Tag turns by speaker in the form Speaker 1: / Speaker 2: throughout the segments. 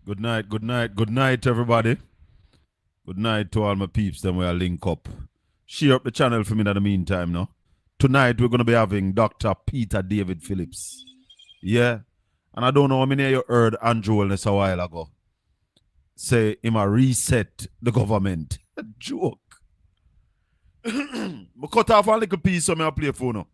Speaker 1: Good night, good night, good night, everybody. Good night to all my peeps, them where I link up. Share up the channel for me in the meantime, no? Tonight we're gonna be having Dr. Peter David Phillips. Yeah. And I don't know how many of you heard Andrew Wellness a while ago. Say him a reset the government. A joke. But cut off a little piece so me I play for now.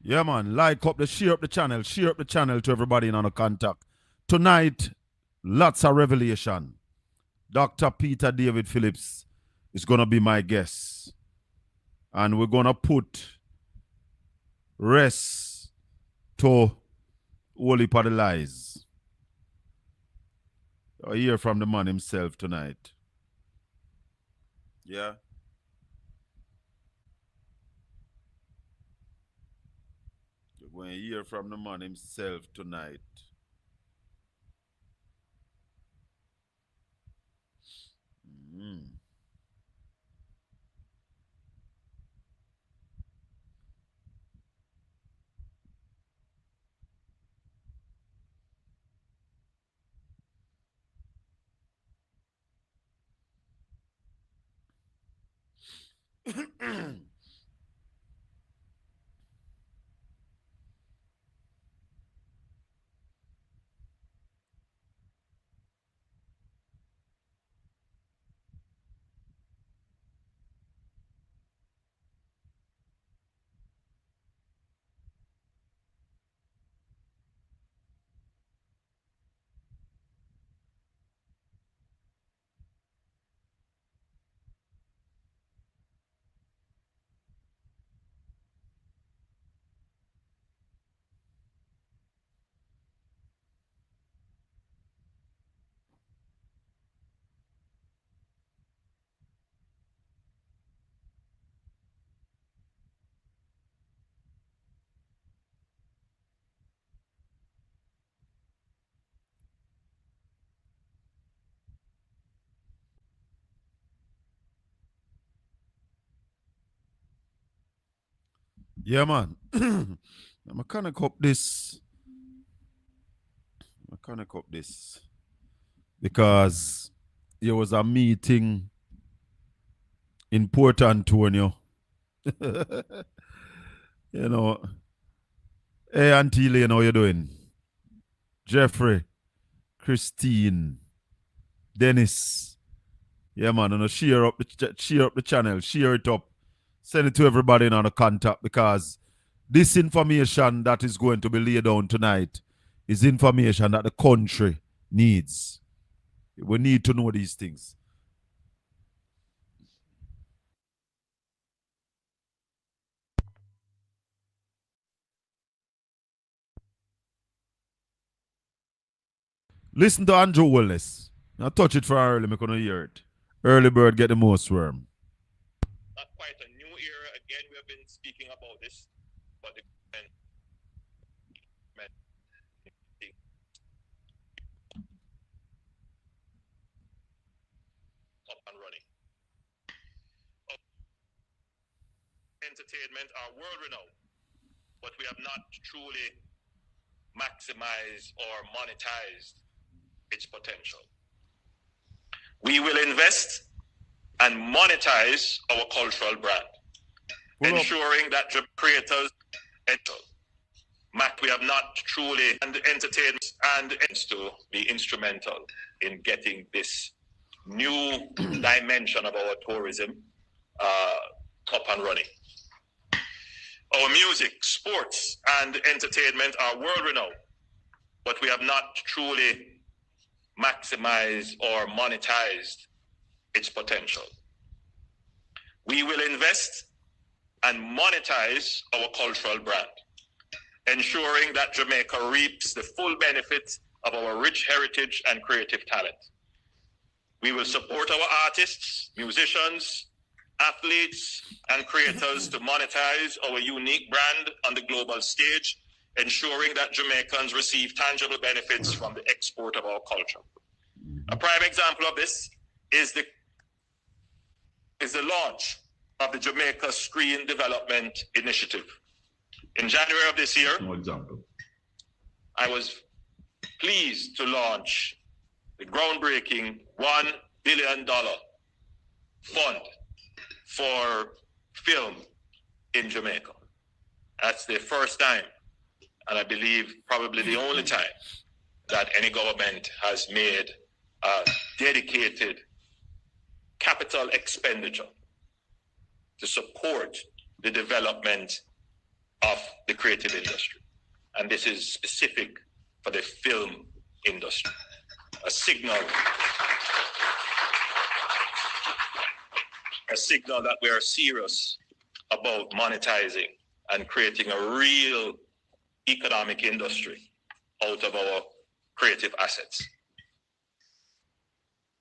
Speaker 1: Yeah, man. Like up the share up the channel. Share up the channel to everybody in on the contact. Tonight, lots of revelation. Dr. Peter David Phillips is gonna be my guest. And we're gonna put rest to Holy for the lies. I hear from the man himself tonight. Yeah. You're going to hear from the man himself tonight. Mm. Yeah, man. I'm connect up this. I'm connect up this. Because there was a meeting in Port Antonio. You know. Hey, Auntie Lane, how you doing? Jeffrey, Christine, Dennis. Yeah, man. And share up the channel. Share it up. Send it to everybody in on the contact because this information that is going to be laid down tonight is information that the country needs. We need to know these things. Listen to Andrew Wallace. Now touch it for early, I'm going to hear it. Early bird get the most worm.
Speaker 2: Not quite a new era. Again, we have been speaking about this, but the up and running. Entertainment are world renowned, but we have not truly maximized or monetized its potential. We will invest and monetize our cultural brand, ensuring that creators we have not truly and entertainment and to be instrumental in getting this new dimension of our tourism up and running. Our music, sports, and entertainment are world renowned, but we have not truly maximized or monetized its potential. We will invest and monetize our cultural brand, ensuring that Jamaica reaps the full benefit of our rich heritage and creative talent. We will support our artists, musicians, athletes, and creators to monetize our unique brand on the global stage, ensuring that Jamaicans receive tangible benefits from the export of our culture. A prime example of this is the launch of the Jamaica Screen Development Initiative. In January of this year, I was pleased to launch the groundbreaking $1 billion fund for film in Jamaica. That's the first time, and I believe probably the only time, that any government has made a dedicated capital expenditure to support the development of the creative industry. And this is specific for the film industry. A signal that we are serious about monetizing and creating a real economic industry out of our creative assets.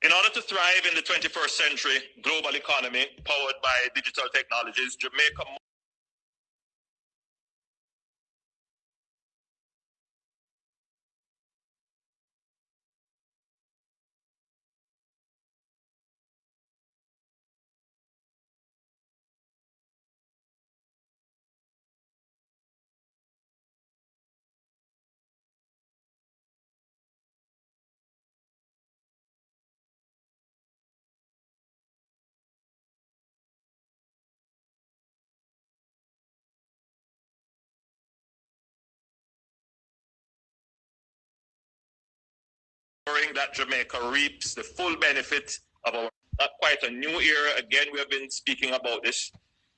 Speaker 2: In order to thrive in the 21st century global economy powered by digital technologies, Jamaica that Jamaica reaps the full benefit of our, not quite a new era. Again, we have been speaking about this,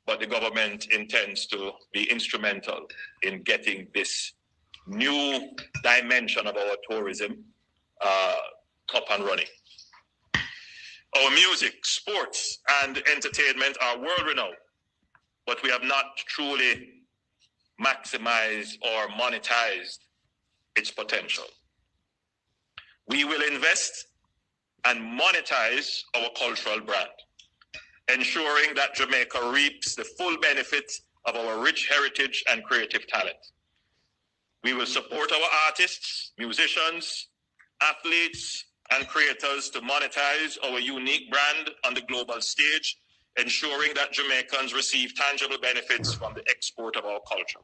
Speaker 2: but the government intends to be instrumental in getting this new dimension of our tourism up and running. Our music, sports, and entertainment are world renowned, but we have not truly maximized or monetized its potential. We will invest and monetize our cultural brand, ensuring that Jamaica reaps the full benefit of our rich heritage and creative talent. We will support our artists, musicians, athletes, and creators to monetize our unique brand on the global stage, ensuring that Jamaicans receive tangible benefits from the export of our culture.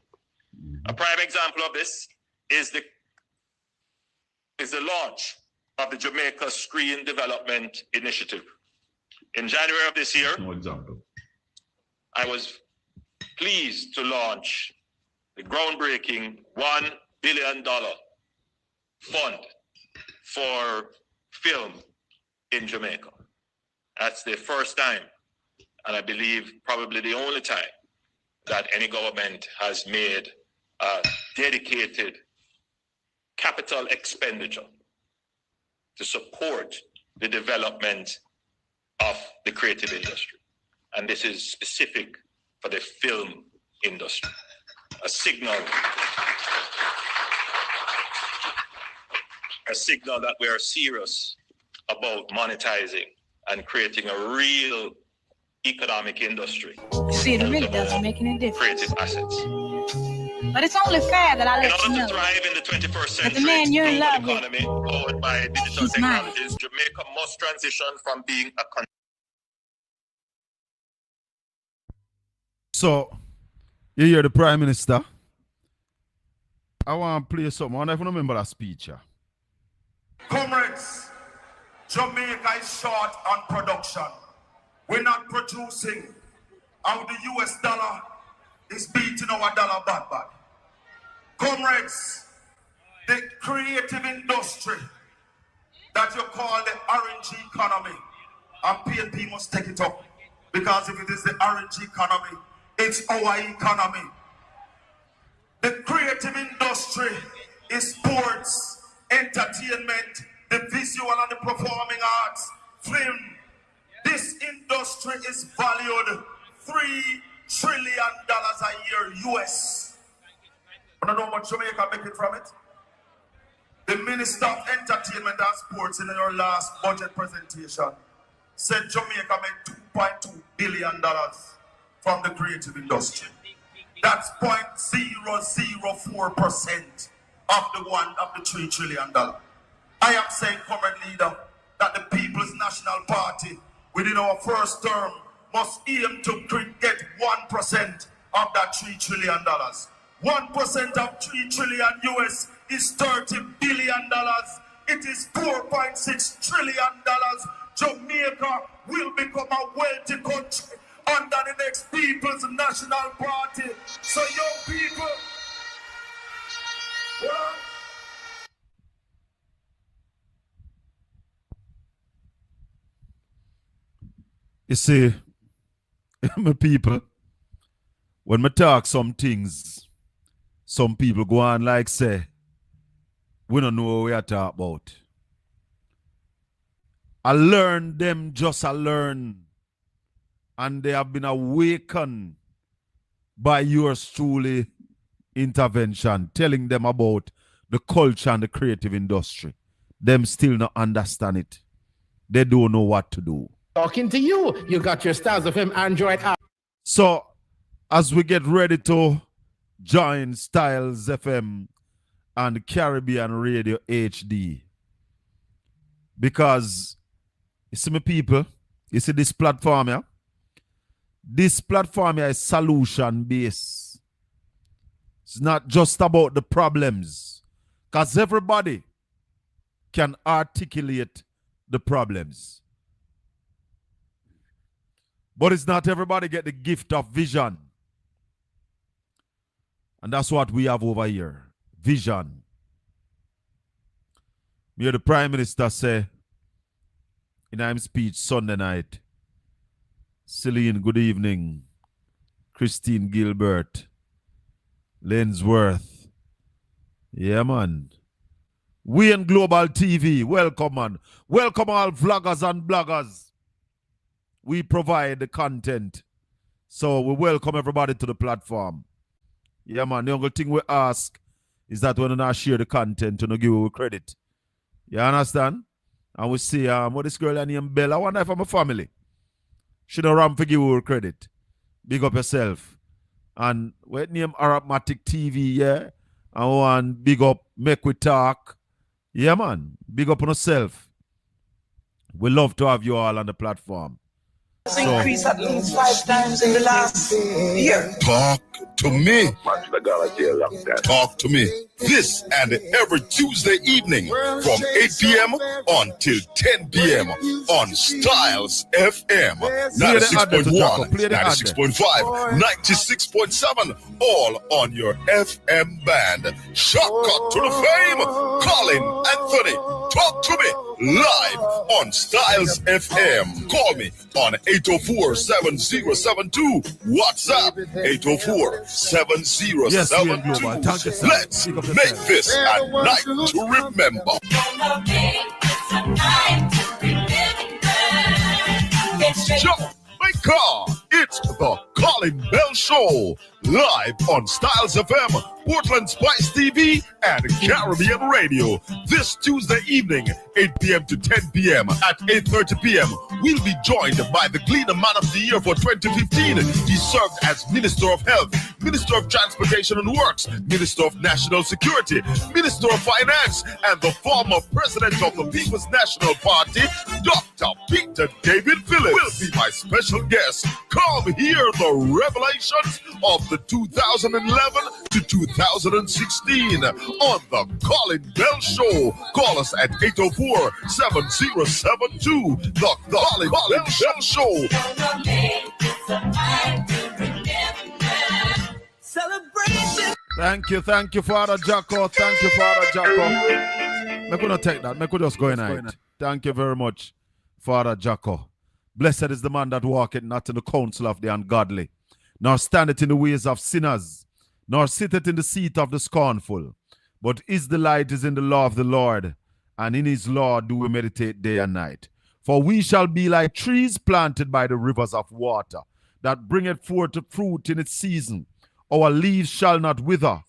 Speaker 2: A prime example of this is the launch of the Jamaica Screen Development Initiative. In January of this year, I was pleased to launch the groundbreaking $1 billion fund for film in Jamaica. That's the first time, and I believe probably the only time, that any government has made a dedicated capital expenditure to support the development of the creative industry. And this is specific for the film industry. A signal a signal that we are serious about monetizing and creating a real economic industry.
Speaker 3: See, it really doesn't make any difference.
Speaker 2: Creative assets.
Speaker 3: But it's only fair that I let you
Speaker 2: In
Speaker 3: know.
Speaker 2: order to thrive in the 21st century,
Speaker 3: the man you're in love
Speaker 2: global
Speaker 3: with,
Speaker 2: economy powered by digital
Speaker 3: he's mine.
Speaker 2: technologies, Jamaica must transition from being a
Speaker 1: So, you hear the Prime Minister? I want to play something. I wonder if you remember that speech.
Speaker 4: Comrades, Jamaica is short on production. We're not producing. How the US dollar is beating our dollar bad. Comrades, the creative industry that you call the orange economy, and PNP must take it up. Because if it is the orange economy, it's our economy. The creative industry is sports, entertainment, the visual and the performing arts, film. This industry is valued $3 trillion a year US. I don't know how much Jamaica making from it. The Minister of Entertainment and Sports in your last budget presentation said Jamaica made $2.2 billion from the creative industry. That's 0.004% of the $3 trillion. I am saying, comrade leader, that the People's National Party within our first term must aim to get 1% of that $3 trillion. 1% of $3 trillion US is $30 billion. It is $4.6 trillion. Jamaica will become a wealthy country under the next People's National Party. So young people,
Speaker 1: You see, my people, when I talk some things, some people go on like say, we don't know what we are talking about. I learn them just I learn. And they have been awakened by yours truly intervention, telling them about the culture and the creative industry. Them still not understand it. They don't know what to do.
Speaker 5: Talking to you, you got your Stars FM Android app.
Speaker 1: So, as we get ready to join Styles FM and Caribbean Radio HD, because you see my people, you see this platform here? This platform here is solution-based. It's not just about the problems, because everybody can articulate the problems. But it's not everybody get the gift of vision. And that's what we have over here. Vision. Me hear the Prime Minister say in his speech Sunday night, Celine, good evening. Christine Gilbert. Lensworth. Yeah, man. We in Global TV. Welcome, man. Welcome all vloggers and bloggers. We provide the content. So we welcome everybody to the platform. Yeah, man. The only thing we ask is that when we not share the content, to not give you credit. You understand? And we see what this girl named Bella. I wonder if I'm a family. She don't ram for give you credit. Big up yourself. And we name Arapmatic TV, yeah. And one big up Make We Talk. Yeah, man. Big up on yourself. We love to have you all on the platform.
Speaker 6: Increase at least 5 times in the last year.
Speaker 7: Talk to me. Talk to me. This and every Tuesday evening from 8 p.m. until 10 p.m. on Styles FM. 96.1, 96.5, 96.7, all on your FM band. Shortcut to the fame. Colin Anthony. Talk to me live on Styles FM. Call me on 804-7072. WhatsApp 804-7072. Let's make this a night to remember. Jamaica It's the Colin Bell Show, live on Styles FM, Portland Spice TV, and Caribbean Radio. This Tuesday evening, 8 p.m. to 10 p.m. At 8:30 p.m., we'll be joined by the Gleaner Man of the Year for 2015. He served as Minister of Health, Minister of Transportation and Works, Minister of National Security, Minister of Finance, and the former President of the People's National Party, Dr. Peter David Phillips, will be my special guest. Come hear the revelations of the 2011 to 2016 on the Colin Bell Show. Call us at 804-7072. The Colin Bell Show.
Speaker 1: Thank you, Father Jacko. Thank you, Father Jacko. I could not take that. I could just go in it. Thank you very much, Father Jacko. Blessed is the man that walketh not in the counsel of the ungodly, nor standeth in the ways of sinners, nor sitteth in the seat of the scornful. But his delight is in the law of the Lord, and in his law do we meditate day and night. For we shall be like trees planted by the rivers of water, that bringeth forth fruit in its season. Our leaves shall not wither,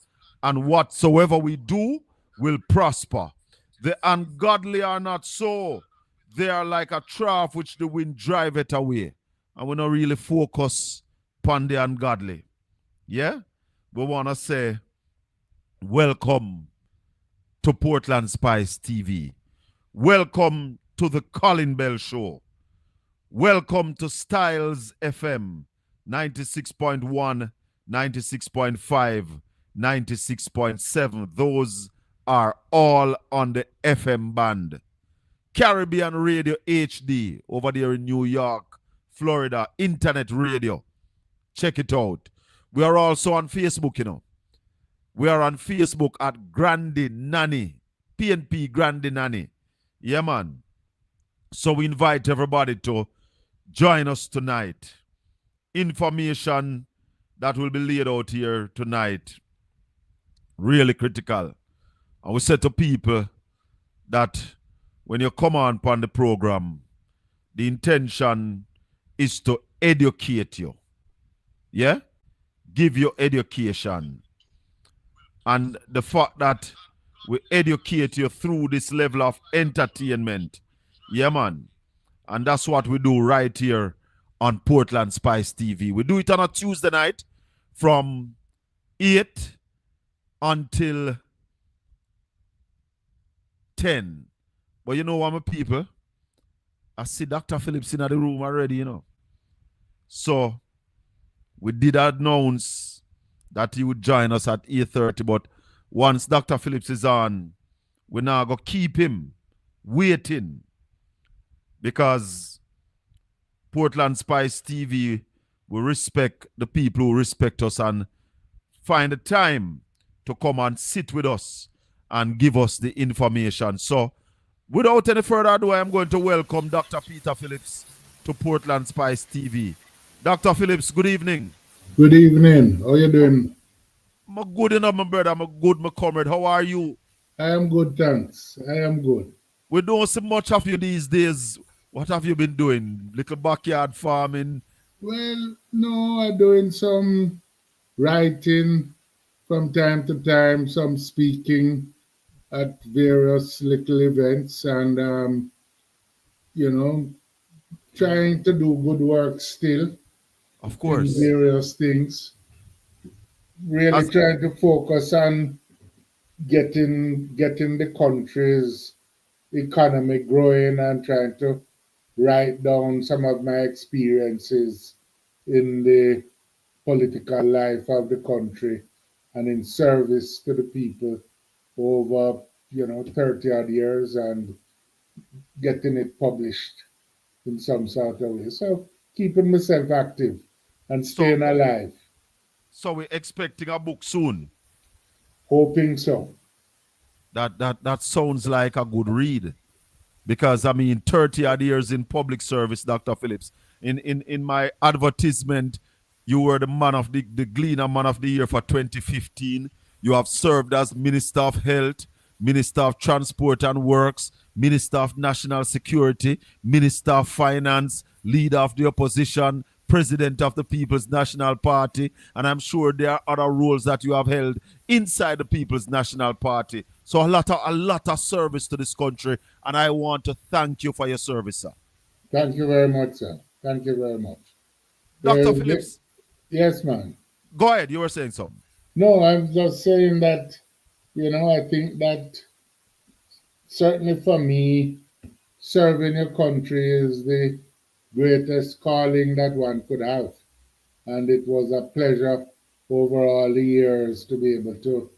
Speaker 1: and whatsoever we do will prosper. The ungodly are not so. They are like a trough which the wind driveth away. And we don't really focus upon the ungodly. Yeah? We want to say, welcome to Portland Spice TV. Welcome to the Colin Bell Show. Welcome to Styles FM 96.1, 96.5, 96.7. Those are all on the FM band. Caribbean Radio HD over there in New York, Florida, internet radio. Check it out. We are also on Facebook, you know. We are on Facebook at Grandi Nanny, PNP Grandi Nanny. Yeah, man. So we invite everybody to join us tonight. Information that will be laid out here tonight, really critical. And we say to people that when you come on the program, the intention is to educate you. Yeah? Give you education. And the fact that we educate you through this level of entertainment. Yeah, man. And that's what we do right here on Portland Spice TV. We do it on a Tuesday night from 8 until 10. But you know what, my people? I see Dr. Phillips in the room already, you know. So we did announce that he would join us at 8:30, but once Dr. Phillips is on, we're now going to keep him waiting, because Portland Spice TV will respect the people who respect us and find the time to come and sit with us and give us the information. So without any further ado, I am going to welcome Dr. Peter Phillips to Portland Spice TV. Dr. Phillips, good evening.
Speaker 8: Good evening. How you doing?
Speaker 1: I'm good enough, my brother. I'm good, my comrade. How are you?
Speaker 8: I am good, thanks. I am good.
Speaker 1: We don't see much of you these days. What have you been doing? Little backyard farming?
Speaker 8: Well, no, I'm doing some writing from time to time, some speaking at various little events, and, trying to do good work still.
Speaker 1: Of course.
Speaker 8: In various things. Really trying to focus on getting the country's economy growing and trying to write down some of my experiences in the political life of the country and in service to the people over, 30 odd years, and getting it published in some sort of way. So keeping myself active and staying alive.
Speaker 1: So we're expecting a book soon?
Speaker 8: Hoping so.
Speaker 1: That sounds like a good read. Because, 30 odd years in public service, Dr. Phillips. In my advertisement, you were the Gleaner Man of the Year for 2015. You have served as Minister of Health, Minister of Transport and Works, Minister of National Security, Minister of Finance, Leader of the Opposition, president of the People's National Party, and I'm sure there are other roles that you have held inside the People's National Party. So a lot of service to this country, and I want to thank you for your service, sir.
Speaker 8: Thank you very much, sir. Thank you very much.
Speaker 1: Dr. Phillips.
Speaker 8: Yes, man.
Speaker 1: Go ahead, you were saying something.
Speaker 8: No, I'm just saying that, I think that certainly for me, serving your country is the greatest calling that one could have. And it was a pleasure over all the years to be able to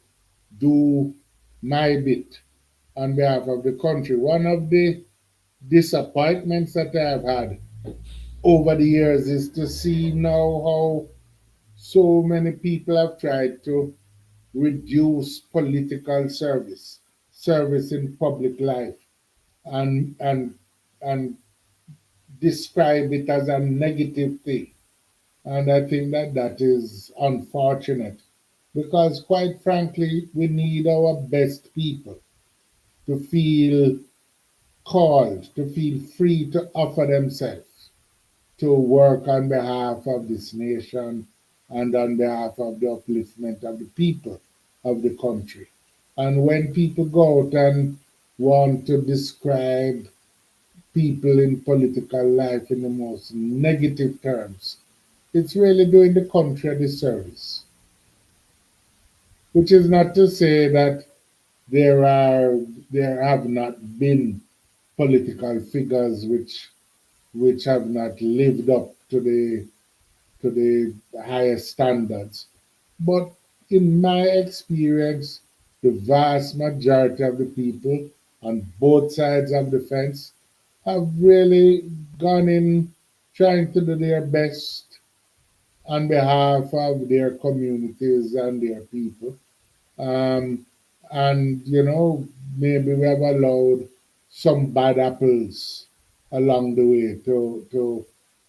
Speaker 8: do my bit on behalf of the country. One of the disappointments that I've had over the years is to see now how so many people have tried to reduce political service in public life, and describe it as a negative thing. And I think that that is unfortunate because, quite frankly, we need our best people to feel called, to feel free to offer themselves to work on behalf of this nation and on behalf of the upliftment of the people of the country. And when people go out and want to describe people in political life in the most negative terms, it's really doing the country a disservice. Which is not to say that there have not been political figures which have not lived up to the highest standards. But in my experience, the vast majority of the people on both sides of the fence have really gone in trying to do their best on behalf of their communities and their people. Um, and, maybe we have allowed some bad apples along the way to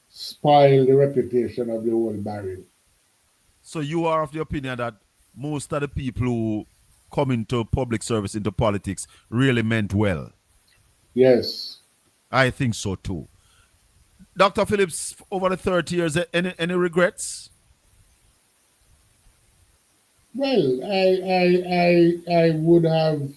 Speaker 8: spoil the reputation of the whole barrel.
Speaker 1: So you are of the opinion that most of the people who come into public service, into politics, really meant well?
Speaker 8: Yes.
Speaker 1: I think so too. Dr. Phillips, over the 30 years, any regrets?
Speaker 8: Well, I would have.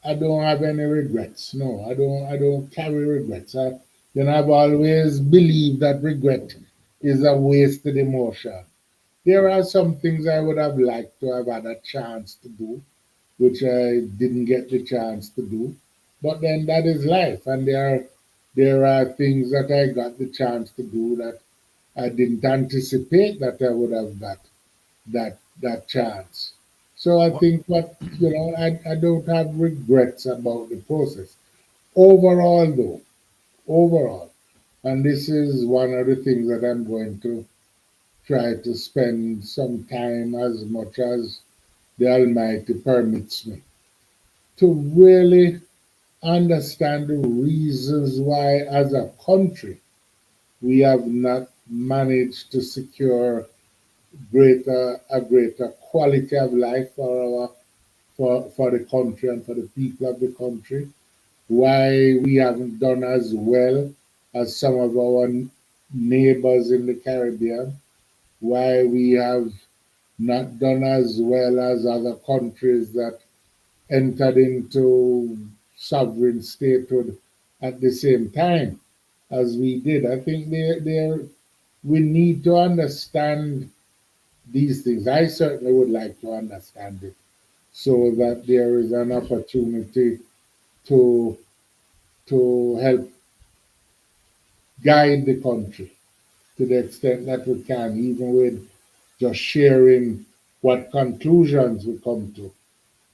Speaker 8: I don't have any regrets. No, I don't carry regrets. I've always believed that regret is a wasted emotion. There are some things I would have liked to have had a chance to do, which I didn't get the chance to do. But then that is life, and there are things that I got the chance to do that I didn't anticipate that I would have got that chance. So I think I don't have regrets about the process. Overall, and this is one of the things that I'm going to try to spend some time, as much as the Almighty permits me, to really understand the reasons why, as a country, we have not managed to secure a greater quality of life for the country and for the people of the country, why we haven't done as well as some of our neighbors in the Caribbean, why we have not done as well as other countries that entered into sovereign statehood at the same time as we did. I think we need to understand these things. I certainly would like to understand it so that there is an opportunity to help guide the country to the extent that we can, even with just sharing what conclusions we come to,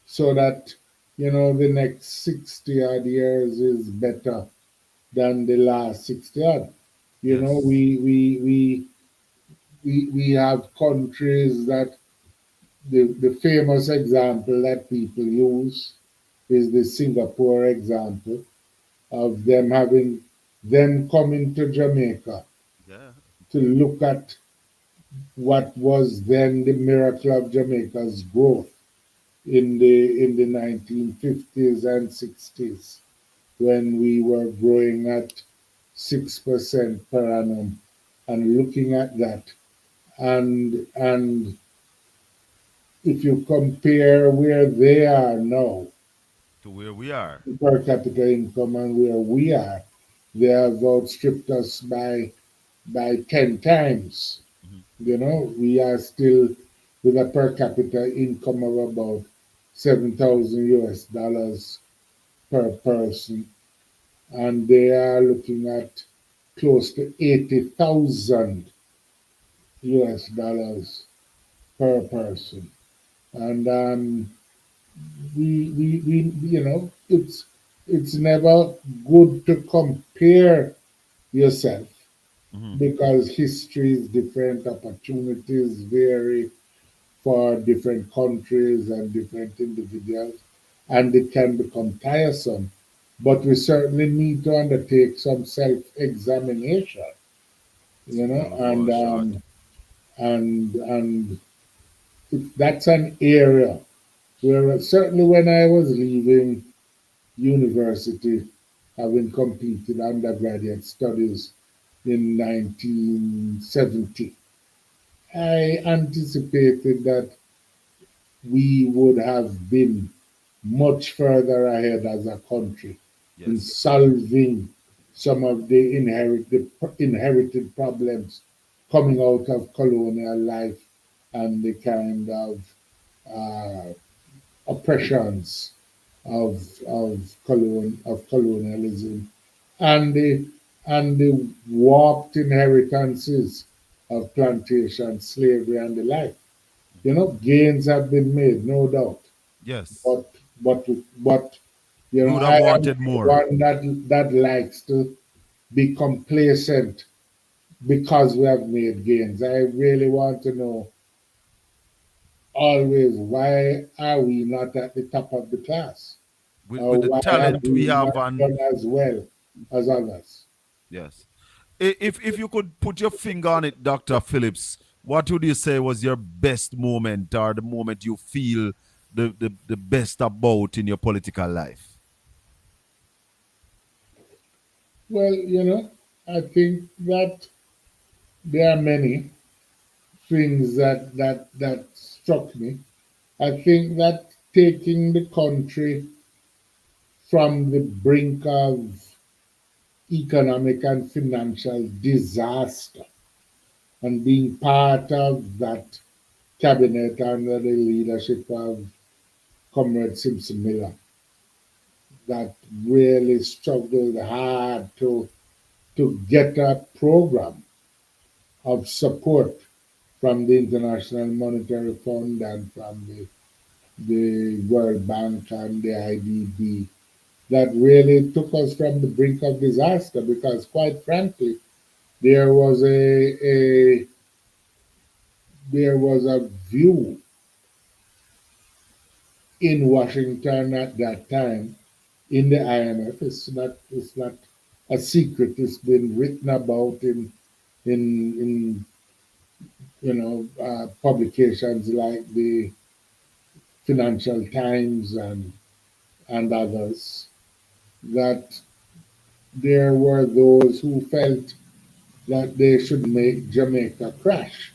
Speaker 8: so that the next 60 odd years is better than the last 60 odd.
Speaker 1: Yes.
Speaker 8: We have countries that the famous example that people use is the Singapore example of them coming to Jamaica
Speaker 1: Yeah.
Speaker 8: to look at what was then the miracle of Jamaica's growth in the 1950s and 60s, when we were growing at 6% per annum and looking at that, and if you compare where they are now,
Speaker 1: To where we are.
Speaker 8: per capita income, and where we are, they have outstripped us by 10 times.
Speaker 1: Mhm.
Speaker 8: You know, we are still with a per capita income of about 7,000 US dollars per person, and they are looking at close to 80,000 US dollars per person. And we it's never good to compare yourself
Speaker 1: Mhm.
Speaker 8: because history is different, opportunities vary for different countries and different individuals, and it can become tiresome. But we certainly need to undertake some self-examination, you know,
Speaker 1: Still fall short.
Speaker 8: and that's an area where certainly when I was leaving university, having completed undergraduate studies in 1970, I anticipated that we would have been much further ahead as a country in
Speaker 1: Yes.
Speaker 8: solving some of the inherited problems coming out of colonial life and the kind of uh, oppressions of colonialism and the warped inheritances of plantation slavery and the like. You know, gains have been made, no doubt.
Speaker 1: Yes.
Speaker 8: But but but you
Speaker 1: We
Speaker 8: know,
Speaker 1: would have
Speaker 8: I am
Speaker 1: wanted more.
Speaker 8: one that likes to be complacent because we have made gains. I really want to know always why are we not at the top of the class?
Speaker 1: With the
Speaker 8: Why have
Speaker 1: talent we
Speaker 8: we
Speaker 1: have,
Speaker 8: not
Speaker 1: and
Speaker 8: done as well as others?
Speaker 1: yes. If you could put your finger on it, Dr. Phillips, what would you say was your best moment or the moment you feel the best about in your political life?
Speaker 8: Well, you know, I think that there are many things that struck me. I think that taking the country from the brink of economic and financial disaster and being part of that cabinet under the leadership of Comrade Simpson Miller that really struggled hard to get a program of support from the International Monetary Fund and from the World Bank and the IDB that really took us from the brink of disaster because quite frankly there was a view in Washington at that time in the IMF. It's not a secret. It's been written about in publications like the Financial Times and others that there were those who felt that they should make Jamaica crash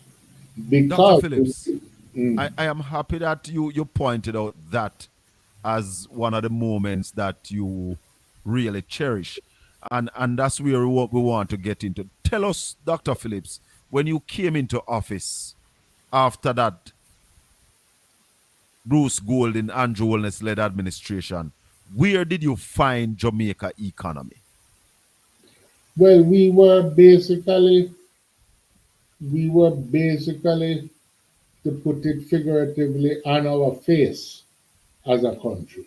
Speaker 1: Dr.
Speaker 8: because
Speaker 1: Phillips,
Speaker 8: mm,
Speaker 1: I am happy that you pointed out that as one of the moments that you really cherish. And that's where we want to get into. Tell us, Dr. Phillips, when you came into office after that Bruce Golding, Andrew Holness led administration, where did you find Jamaica economy?
Speaker 8: well, we were basically, to put it figuratively, on our face as a country.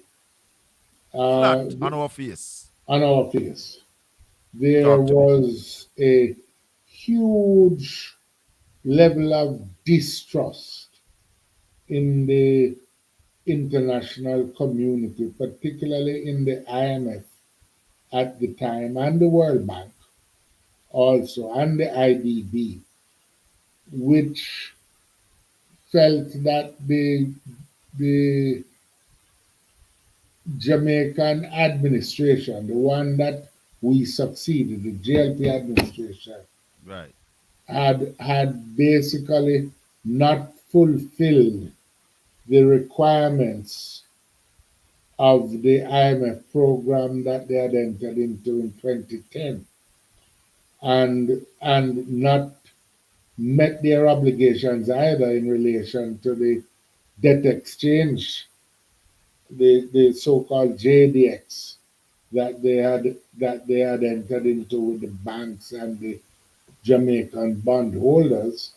Speaker 8: Uh,
Speaker 1: Flat on our face.
Speaker 8: on our face, there
Speaker 1: Talk to me.
Speaker 8: was a huge level of distrust in the international community, particularly in the IMF at the time, and the World Bank also, and the IDB, which felt that the Jamaican administration, the one that we succeeded, the JLP administration,
Speaker 1: Right.
Speaker 8: had basically not fulfilled the requirements of the IMF program that they had entered into in 2010, and not met their obligations either in relation to the debt exchange, the so-called JDX that they had entered into with the banks and the Jamaican bondholders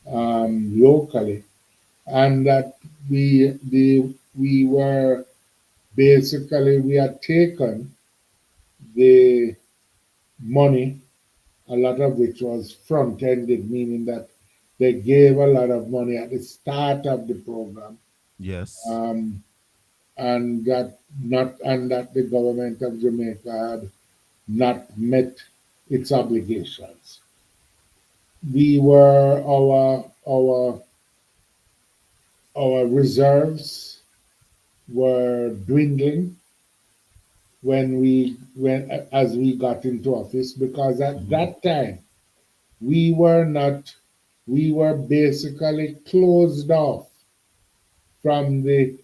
Speaker 8: locally, and that we were basically we had taken the money, a lot of which was front ended, meaning that they gave a lot of money at the start of the program,
Speaker 1: Yes.
Speaker 8: and that the government of Jamaica had not met its obligations. We were our reserves were dwindling when as we got into office, because at that time we were basically closed off from the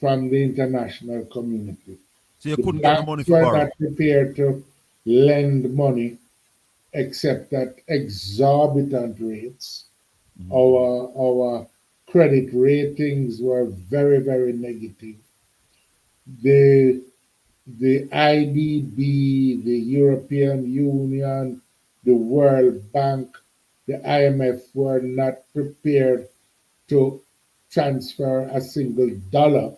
Speaker 8: international community.
Speaker 1: So you
Speaker 8: The
Speaker 1: couldn't get no money
Speaker 8: banks
Speaker 1: for
Speaker 8: were
Speaker 1: borrow.
Speaker 8: not prepared to lend money except at exorbitant rates. Our credit ratings were very, very negative. The the IDB, the European Union, the World Bank, the IMF were not prepared to transfer a single dollar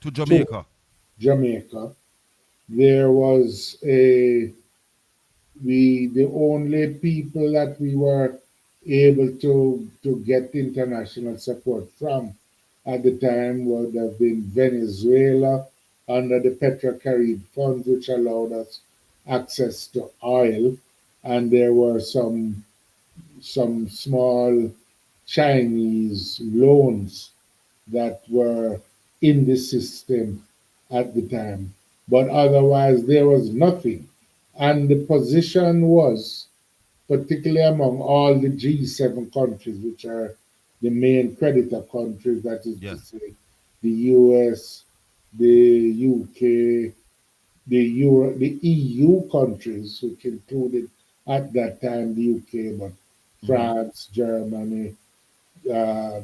Speaker 1: To
Speaker 8: to
Speaker 1: Jamaica.
Speaker 8: Jamaica. There was the only people that we were able to get international support from at the time would have been Venezuela under the Petrocarib funds, which allowed us access to oil, and there were some small Chinese loans that were in the system at the time. But otherwise, there was nothing. And the position was, particularly among all the G7 countries, which are the main creditor countries, that is to
Speaker 1: Yeah.
Speaker 8: say, the US, the UK, the EU countries, which included at that time the UK, but France, Germany, uh,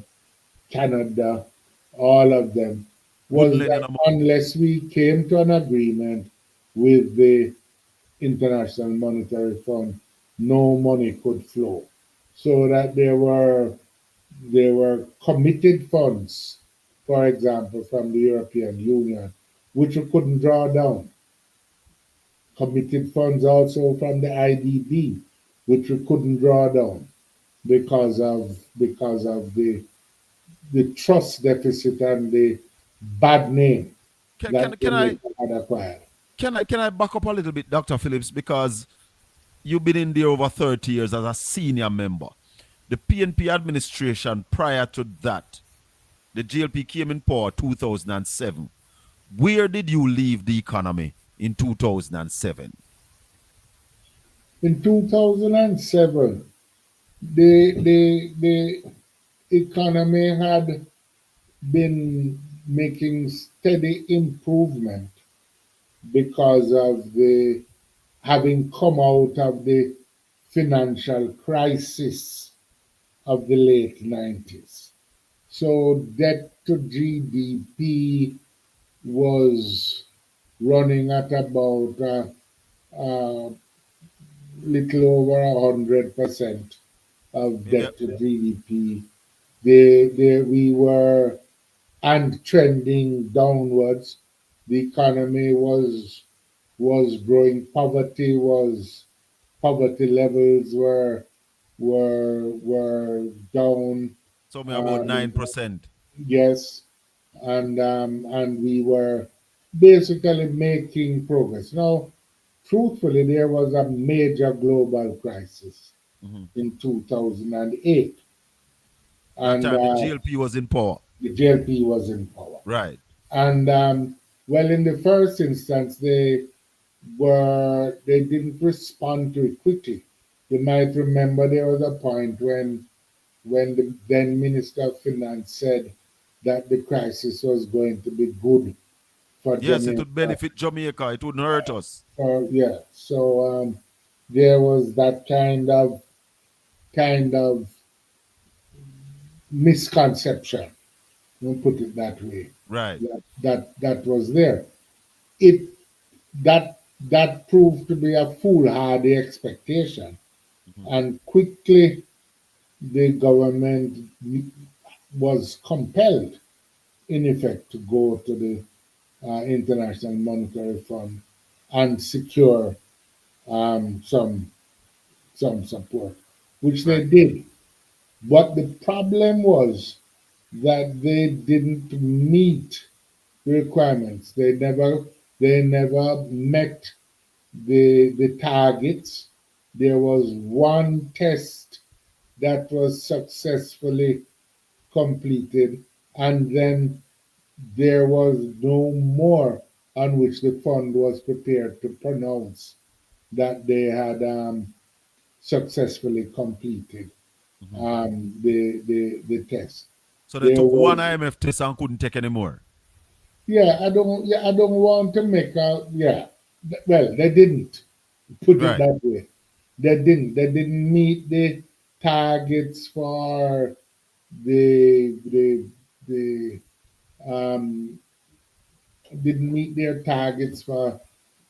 Speaker 8: Canada, all of them,
Speaker 1: Wouldn't
Speaker 8: was
Speaker 1: lend you
Speaker 8: that
Speaker 1: no money.
Speaker 8: unless we came to an agreement with the International Monetary Fund, no money could flow. So that there were committed funds, for example, from the European Union, which we couldn't draw down. Committed funds also from the IDB, which we couldn't draw down because of the trust deficit and the bad name
Speaker 1: Can, can,
Speaker 8: that
Speaker 1: can I
Speaker 8: Jamaica had acquired.
Speaker 1: can I back up a little bit, Dr. Phillips, because you've been in there over 30 years as a senior member. The PNP administration prior to that, the GLP came in power 2007. Where did you leave the economy in 2007?
Speaker 8: In 2007, the economy had been making steady improvement because of the having come out of the financial crisis of the late 90s. So debt to GDP was running at about little over 100% of
Speaker 1: Yeah.
Speaker 8: debt to GDP. We were and trending downwards. The economy was growing. Poverty levels were down.
Speaker 1: Somewhere about
Speaker 8: Um,
Speaker 1: 9%.
Speaker 8: yes, and we were basically making progress. Now, truthfully, there was a major global crisis in 2008,
Speaker 1: That
Speaker 8: and
Speaker 1: time the GLP was in power.
Speaker 8: the JLP was in power.
Speaker 1: Right.
Speaker 8: And well, in the first instance, they didn't respond to it quickly. You might remember there was a point when the then Minister of Finance said that the crisis was going to be good for
Speaker 1: Yes, it
Speaker 8: Jamaica.
Speaker 1: would benefit Jamaica. It wouldn't hurt us.
Speaker 8: Yeah, so there was that kind of misconception. We'll put it that way.
Speaker 1: Right.
Speaker 8: That was there. It that proved to be a foolhardy expectation,
Speaker 1: Mhm.
Speaker 8: and quickly the government was compelled, in effect, to go to the International Monetary Fund and secure some support, which they
Speaker 1: Right.
Speaker 8: did. But the problem was that they didn't meet the requirements. They never met the targets. There was one test that was successfully completed, and then there was no more on which the fund was prepared to pronounce that they had successfully completed
Speaker 1: Mhm.
Speaker 8: the test.
Speaker 1: So they
Speaker 8: There
Speaker 1: took one
Speaker 8: was
Speaker 1: IMF test and couldn't take any more.
Speaker 8: I don't want to make a well, they didn't put it
Speaker 1: Right.
Speaker 8: that way. They didn't meet the targets for the um didn't meet their targets for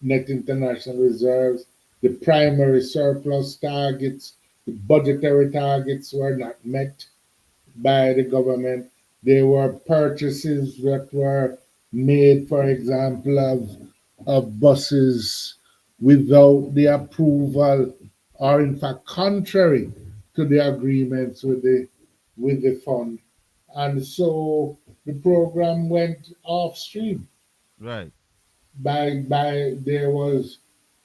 Speaker 8: net international reserves. The primary surplus targets, the budgetary targets were not met by the government. There were purchases that were made, for example, of buses without the approval, or in fact contrary to the agreements with the fund. And so the program went off stream.
Speaker 1: Right.
Speaker 8: By there was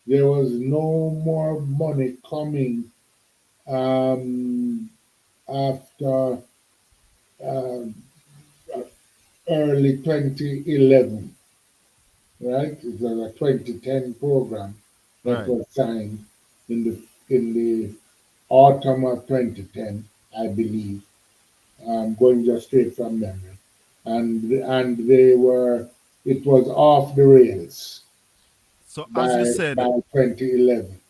Speaker 8: no more money coming after uh, early 2011, right? It was a 2010 program that
Speaker 1: Right.
Speaker 8: was signed in the autumn of 2010, I believe. Going just straight from memory, and they were it was off the rails
Speaker 1: So as you
Speaker 8: by
Speaker 1: said,
Speaker 8: 2011.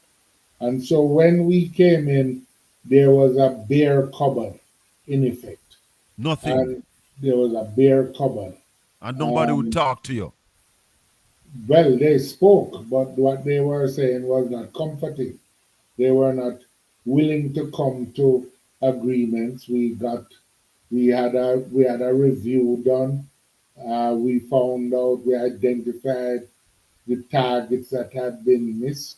Speaker 8: And so when we came in, there was a bare cupboard, in effect,
Speaker 1: nothing.
Speaker 8: and there was a bare cupboard.
Speaker 1: And nobody would
Speaker 8: Um,
Speaker 1: talk to you.
Speaker 8: well, they spoke, but what they were saying was not comforting. They were not willing to come to agreements. We had a review done. We found out, we identified the targets that had been missed,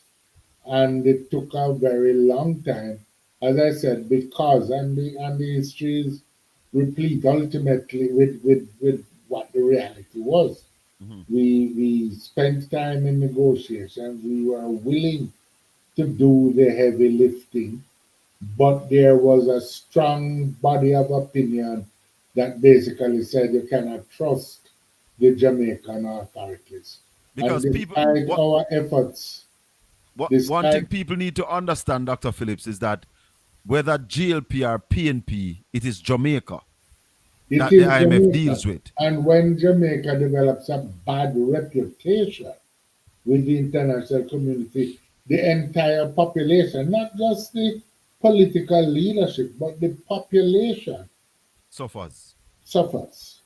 Speaker 8: and it took a very long time, as I said, because and the history is replete ultimately with what the reality was.
Speaker 1: Mhm.
Speaker 8: We spent time in negotiations. We were willing to do the heavy lifting, but there was a strong body of opinion that basically said you cannot trust the Jamaican authorities. And
Speaker 1: Because people,
Speaker 8: despite our efforts,
Speaker 1: one thing
Speaker 8: despite
Speaker 1: people need to understand, Dr. Phillips, is that whether GLP or PNP, it is Jamaica
Speaker 8: it
Speaker 1: that the
Speaker 8: is
Speaker 1: IMF
Speaker 8: Jamaica,
Speaker 1: deals with.
Speaker 8: and when Jamaica develops a bad reputation with the international community, the entire population, not just the political leadership, but the population
Speaker 1: Suffers.
Speaker 8: suffers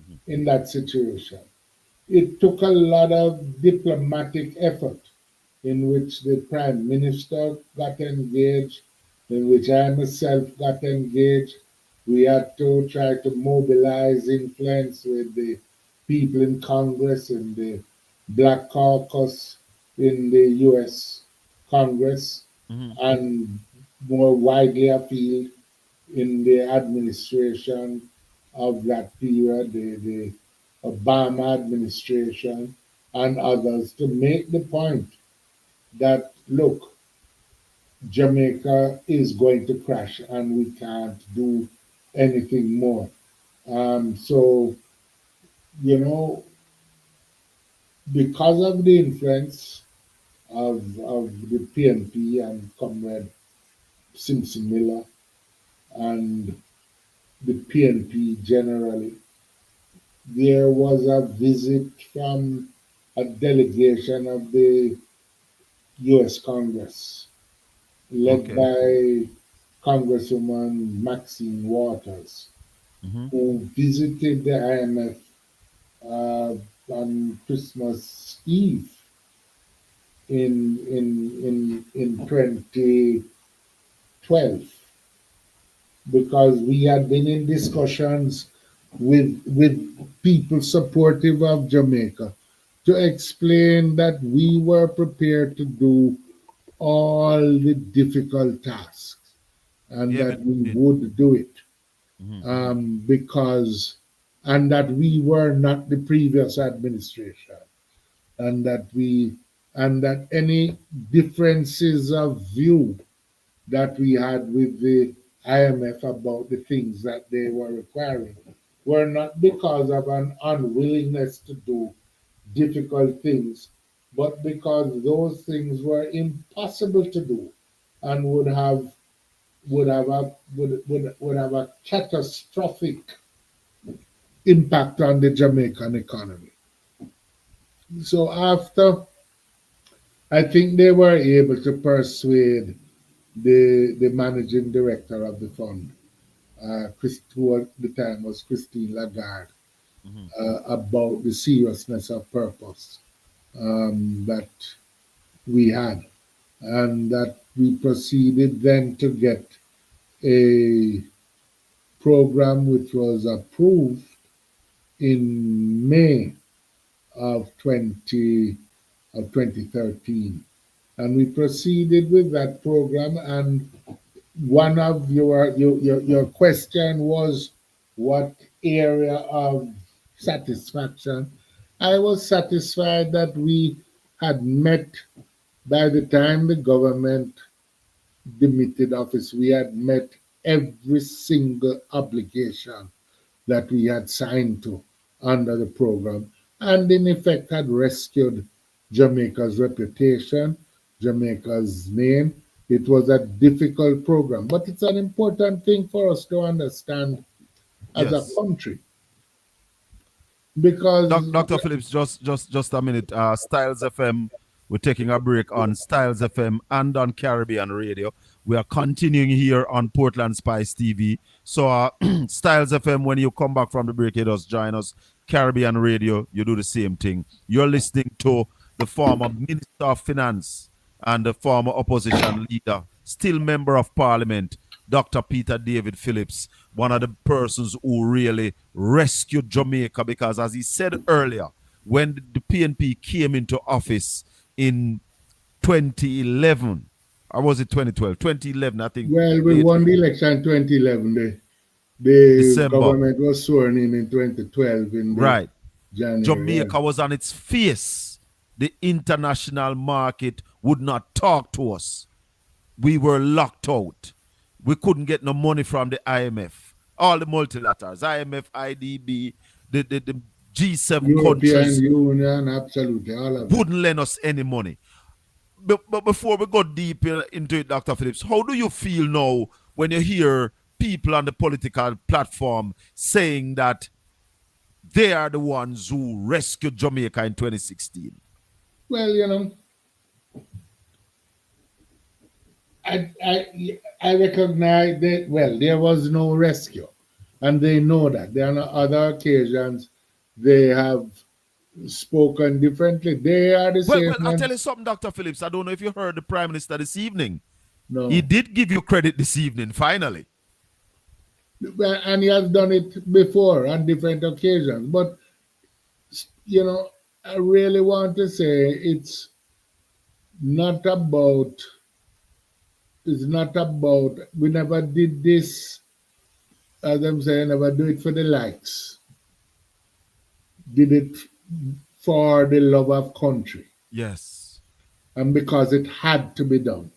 Speaker 1: Mhm.
Speaker 8: in that situation. It took a lot of diplomatic effort in which the Prime Minister got engaged, in which I myself got engaged. We had to try to mobilize influence with the people in Congress and the Black Caucus in the US Congress,
Speaker 1: Mhm.
Speaker 8: and more widely afield in the administration of that period, the Obama administration, and others, to make the point that, look, Jamaica is going to crash and we can't do anything more. So, you know, because of the influence of the PNP and Comrade Simpson Miller, and the PNP generally. There was a visit from a delegation of the US Congress, led
Speaker 1: Okay.
Speaker 8: by Congresswoman Maxine Waters,
Speaker 1: Mm-hmm.
Speaker 8: who visited the IMF uh, on Christmas Eve in 2012, because we had been in discussions with people supportive of Jamaica to explain that we were prepared to do all the difficult tasks and
Speaker 1: Yeah,
Speaker 8: that
Speaker 1: we
Speaker 8: we
Speaker 1: did.
Speaker 8: would do it,
Speaker 1: Mm-hmm.
Speaker 8: because and that we were not the previous administration, and that any differences of view that we had with the IMF about the things that they were requiring were not because of an unwillingness to do difficult things, but because those things were impossible to do and would have a catastrophic impact on the Jamaican economy. So after, I think they were able to persuade the managing director of the fund, who at the time was Christine Lagarde,
Speaker 1: Mm-hmm.
Speaker 8: about the seriousness of purpose that we had, and that we proceeded then to get a program which was approved in May of 2013, and we proceeded with that program. And one of your question was what area of satisfaction. I was satisfied that we had met, by the time the government demitted office, we had met every single obligation that we had signed to under the program, and in effect had rescued Jamaica's reputation, Jamaica's name. It was a difficult program, but it's an important thing for us to understand as a
Speaker 1: Yes.
Speaker 8: country, because
Speaker 1: Dr. Phillips, just a minute. Styles FM, we're taking a break on Styles FM and on Caribbean Radio. We are continuing here on Portland Spice TV. So, Styles FM, when you come back from the break, you just join us. Caribbean Radio, you do the same thing. You're listening to the former Minister of Finance and the former opposition leader, still member of Parliament, Dr. Peter David Phillips, one of the persons who really rescued Jamaica, because, as he said earlier, when the PNP came into office in 2011, or was it 2012? 2011, I think,
Speaker 8: well, we
Speaker 1: late
Speaker 8: won the election 2011. The
Speaker 1: December.
Speaker 8: government was sworn in 2012 in the
Speaker 1: Right.
Speaker 8: January. Yeah.
Speaker 1: Jamaica was on its face. The international market would not talk to us. We were locked out. We couldn't get no money from the IMF. All the multilaterals, IMF, IDB, the G7
Speaker 8: European
Speaker 1: countries
Speaker 8: Union, absolutely, all of that.
Speaker 1: wouldn't lend us any money. But before we go deep into it, Dr. Phillips, how do you feel now when you hear people on the political platform saying that they are the ones who rescued Jamaica in 2016?
Speaker 8: Well, I recognize that, well, there was no rescue, and they know that. There are other occasions they have spoken differently. They are the
Speaker 1: Well,
Speaker 8: same
Speaker 1: I'll
Speaker 8: ones.
Speaker 1: tell you something, Dr. Phillips. I don't know if you heard the Prime Minister this evening. He
Speaker 8: No.
Speaker 1: did give you credit this evening, finally.
Speaker 8: Well, and he has done it before on different occasions. But, I really want to say not about, it's not about, we never did this, as I'm saying, never do it for the likes. Did it for the love of country
Speaker 1: Yes.
Speaker 8: and because it had to be done.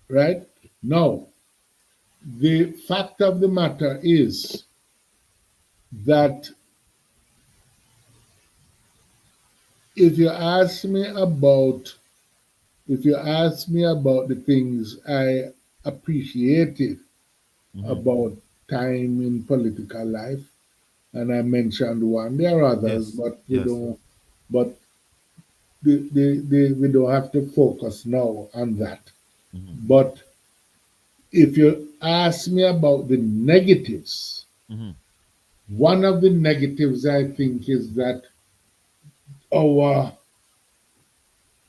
Speaker 8: Right? Now, the fact of the matter is that if you ask me about the things appreciated about time in political life. And I mentioned one. There are others,
Speaker 1: Yes.
Speaker 8: but we
Speaker 1: Yes.
Speaker 8: don't. But we don't have to focus now on that. But if you ask me about the negatives, one of the negatives I think is that our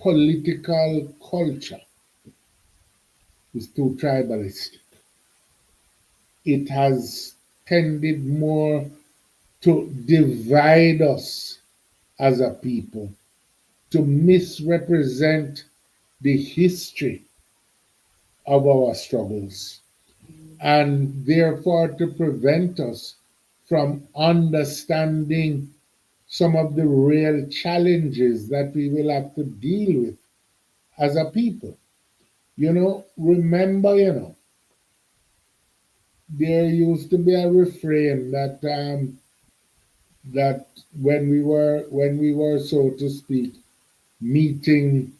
Speaker 8: political culture is too tribalistic. It has tended more to divide us as a people, to misrepresent the history of our struggles, and therefore to prevent us from understanding some of the real challenges that we will have to deal with as a people. Remember, there used to be a refrain that when we were, so to speak, meeting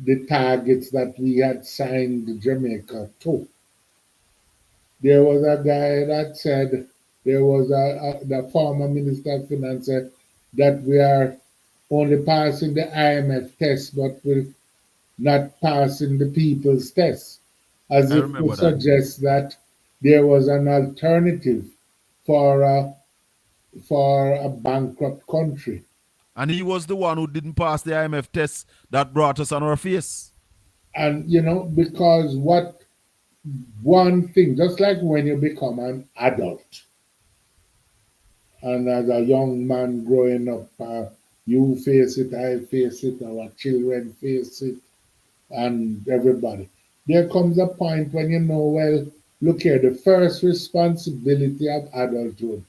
Speaker 8: the targets that we had signed Jamaica to, there was a guy that said, there was the former Minister of Finance said that we are only passing the IMF test, but we're not passing the people's test, as
Speaker 1: I
Speaker 8: if to
Speaker 1: remember that.
Speaker 8: suggest that there was an alternative for a bankrupt country.
Speaker 1: And he was the one who didn't pass the IMF test that brought us on our face.
Speaker 8: And because one thing, just like when you become an adult, and as a young man growing up, you face it, I face it, our children face it, and everybody. There comes a point when well, look here, the first responsibility of adulthood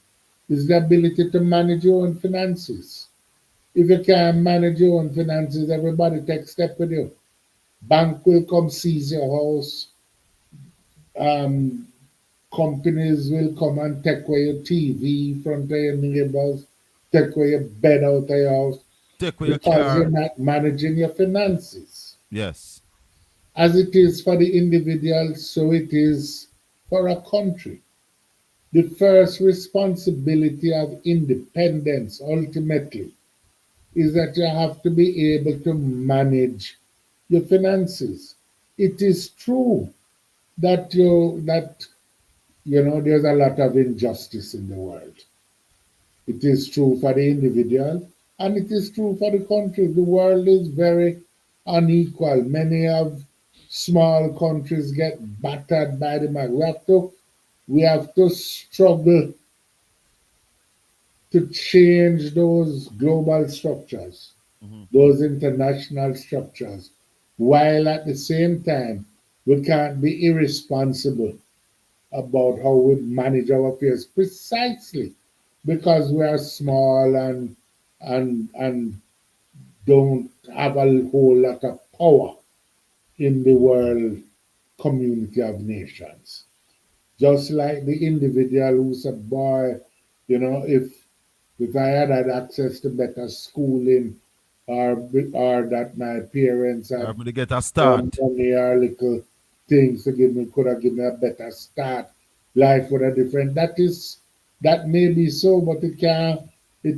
Speaker 8: is the ability to manage your own finances. If you can't manage your own finances, everybody takes step with you. Bank will come seize your house. Um, Companies will come and take away your TV from your neighbors, take away your bed out of your house
Speaker 1: Take away your
Speaker 8: because you're
Speaker 1: car.
Speaker 8: not managing your finances.
Speaker 1: Yes.
Speaker 8: As it is for the individual, so it is for a country. The first responsibility of independence ultimately is that you have to be able to manage your finances. It is true that there's a lot of injustice in the world. It is true for the individual and it is true for the country. The world is very unequal. Many of small countries get battered by the market. We have to struggle to change those global structures, those international structures, while at the same time we can't be irresponsible about how we manage our affairs, precisely because we are small and don't have a whole lot of power in the world community of nations. Just like the individual who said, boy, if I had access to better schooling, or that my parents
Speaker 1: I'm
Speaker 8: had
Speaker 1: going to get a
Speaker 8: some
Speaker 1: start.
Speaker 8: money or little things to could have given me a better start. Life would have different. That may be so, but it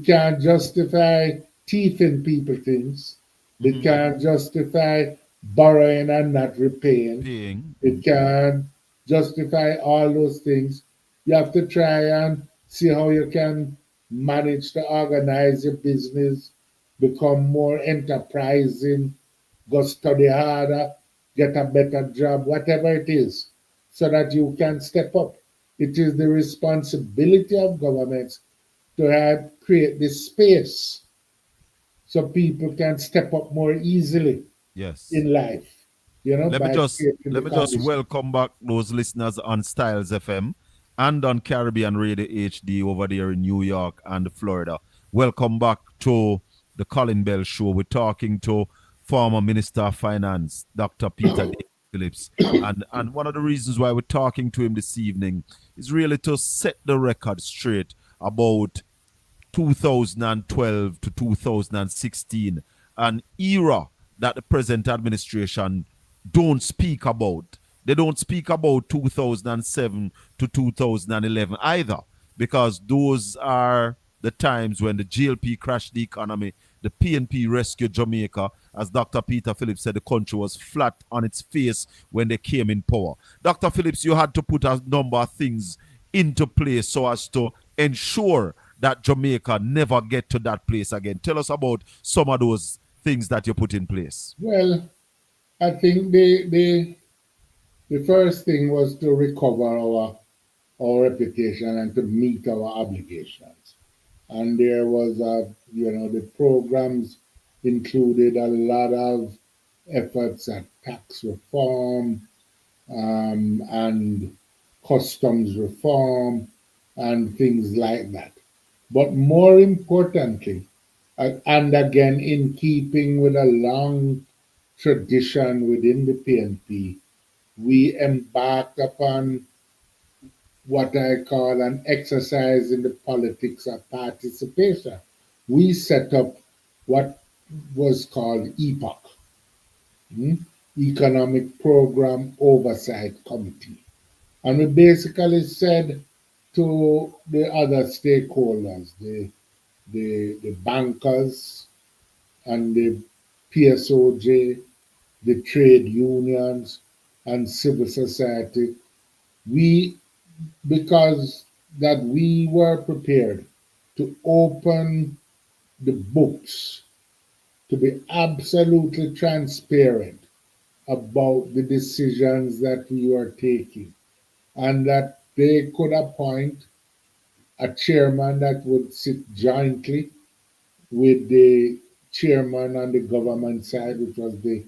Speaker 8: can't justify thieving people things. It can't justify borrowing and not repaying.
Speaker 1: Paying.
Speaker 8: It can't justify all those things. You have to try and see how you can manage to organize your business, become more enterprising, go study harder, get a better job, whatever it is, so that you can step up. It is the responsibility of governments to create this space so people can step up more easily
Speaker 1: Yes.
Speaker 8: in life,
Speaker 1: Let me
Speaker 8: by
Speaker 1: just
Speaker 8: creating
Speaker 1: let
Speaker 8: the
Speaker 1: me just
Speaker 8: conditions.
Speaker 1: welcome back those listeners on Styles FM and on Caribbean Radio HD over there in New York and Florida. Welcome back to the Colin Bell Show. We're talking to former Minister of Finance, Dr. Peter D. Phillips. And one of the reasons why we're talking to him this evening is really to set the record straight about 2012 to 2016, an era that the present administration don't speak about. They don't speak about 2007 to 2011 either, because those are the times when the GLP crashed the economy, the PNP rescued Jamaica. As Dr. Peter Phillips said, the country was flat on its face when they came in power. Dr. Phillips, you had to put a number of things into place so as to ensure that Jamaica never get to that place again. Tell us about some of those things that you put in place.
Speaker 8: Well, I think the first thing was to recover our reputation and to meet our obligations. And there was the programs included a lot of efforts at tax reform, and customs reform and things like that. But more importantly, and again in keeping with a long tradition within the PNP, we embarked upon what I call an exercise in the politics of participation. We set up what was called EPOC, Economic Program Oversight Committee. And we basically said to the other stakeholders, the bankers and the PSOJ, the trade unions and civil society, we because that we were prepared to open the books, to be absolutely transparent about the decisions that we were taking, and that they could appoint a chairman that would sit jointly with the chairman on the government side, which was the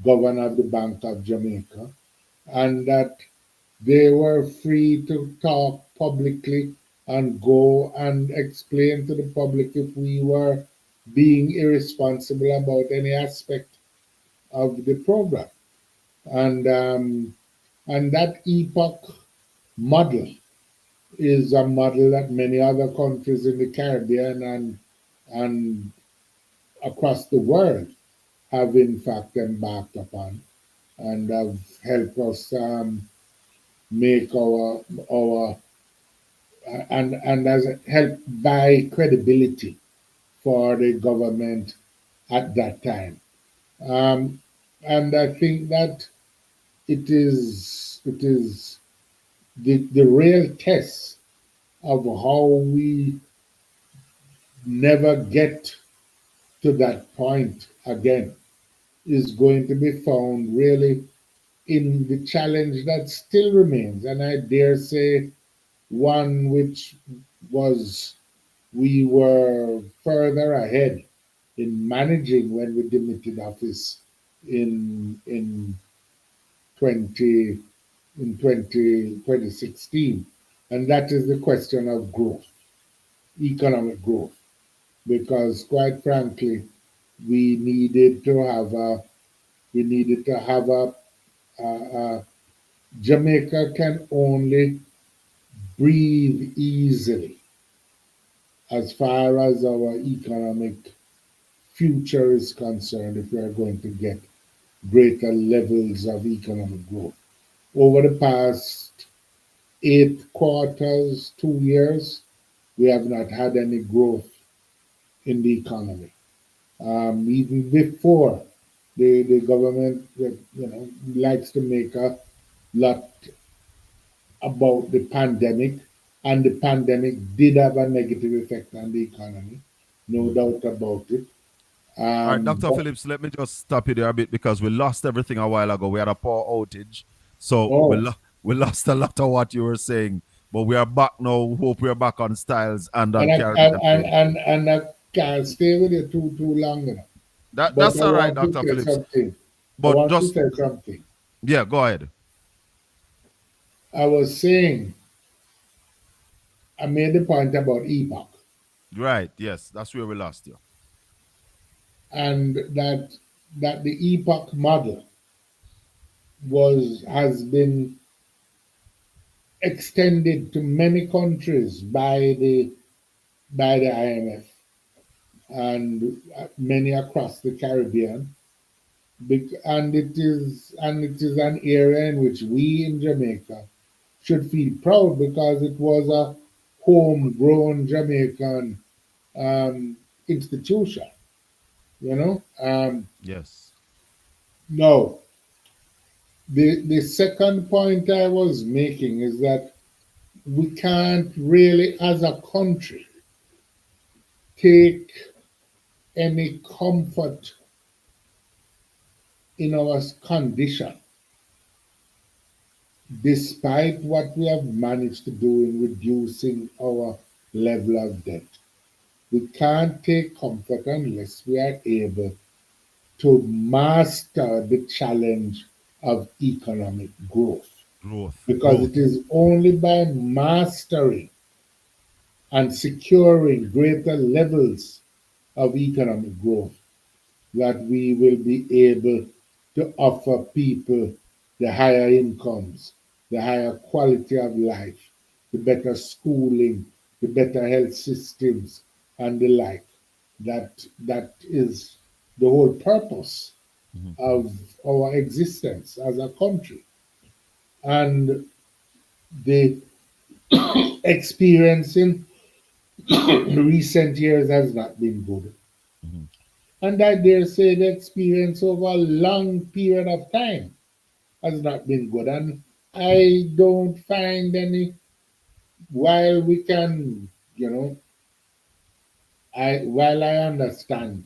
Speaker 8: governor of the Bank of Jamaica, and that they were free to talk publicly and go and explain to the public if we were being irresponsible about any aspect of the program. And that EPOC model is a model that many other countries in the Caribbean and across the world have in fact embarked upon, and have helped us make our and has helped buy credibility for the government at that time. And I think that it is the real test of how we never get to that point again is going to be found really in the challenge that still remains, and I dare say one which was we were further ahead in managing when we demitted office in 20 2016, and that is the question of growth, economic growth, because quite frankly, we needed to have a Jamaica can only breathe easily as far as our economic future is concerned if we are going to get greater levels of economic growth. Over the past 8 quarters, 2 years, we have not had any growth in the economy. Even before the government, likes to make a lot about the pandemic, and the pandemic did have a negative effect on the economy, no doubt about it.
Speaker 1: All right, Dr.
Speaker 8: But,
Speaker 1: Phillips, let me just stop you there a bit because we lost everything a while ago. We had a power outage. So
Speaker 8: oh,
Speaker 1: we lost a lot of what you were saying. But we are back now. Hope we are back on Styles and on
Speaker 8: and
Speaker 1: Caribbean Radio.
Speaker 8: and I can't stay with you too long enough. But
Speaker 1: That's
Speaker 8: I
Speaker 1: all right,
Speaker 8: want to
Speaker 1: Dr.
Speaker 8: say
Speaker 1: Phillips.
Speaker 8: something. I
Speaker 1: But
Speaker 8: want to
Speaker 1: just,
Speaker 8: say something.
Speaker 1: yeah, go ahead.
Speaker 8: I was saying, I made the point about EPOC,
Speaker 1: Right, yes, that's where we lost you.
Speaker 8: and that the EPOC model has been extended to many countries by the IMF and many across the Caribbean, and it is an area in which we in Jamaica should feel proud because it was a homegrown Jamaican institution, you know.
Speaker 1: Yes.
Speaker 8: Now, the second point I was making is that we can't really, as a country, take any comfort in our condition, despite what we have managed to do in reducing our level of debt. We can't take comfort unless we are able to master the challenge of economic growth.
Speaker 1: Growth.
Speaker 8: Because
Speaker 1: Growth.
Speaker 8: it is only by mastering and securing greater levels of economic growth that we will be able to offer people the higher incomes, the higher quality of life, the better schooling, the better health systems, and the like. That is the whole purpose
Speaker 1: Mhm.
Speaker 8: of our existence as a country. And the experience in recent years has not been good.
Speaker 1: Mhm.
Speaker 8: And I dare say the experience over a long period of time has not been good. And I don't find any, while we can, you know, while I understand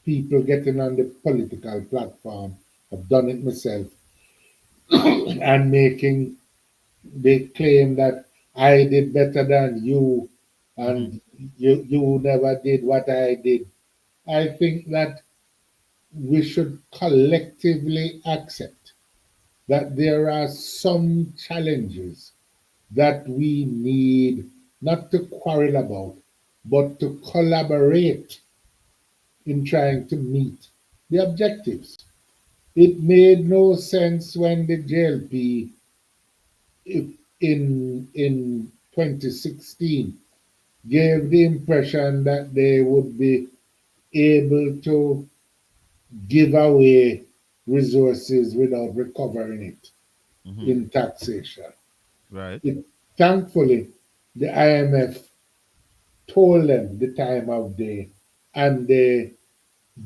Speaker 8: people getting on the political platform, I've done it myself, and making the claim that I did better than you
Speaker 1: Mhm.
Speaker 8: and you never did what I did. I think that we should collectively accept that there are some challenges that we need not to quarrel about, but to collaborate in trying to meet the objectives. It made no sense when the JLP in 2016 gave the impression that they would be able to give away resources without recovering it
Speaker 1: Mhm.
Speaker 8: in taxation.
Speaker 1: Right.
Speaker 8: It, thankfully, the IMF told them the time of day and they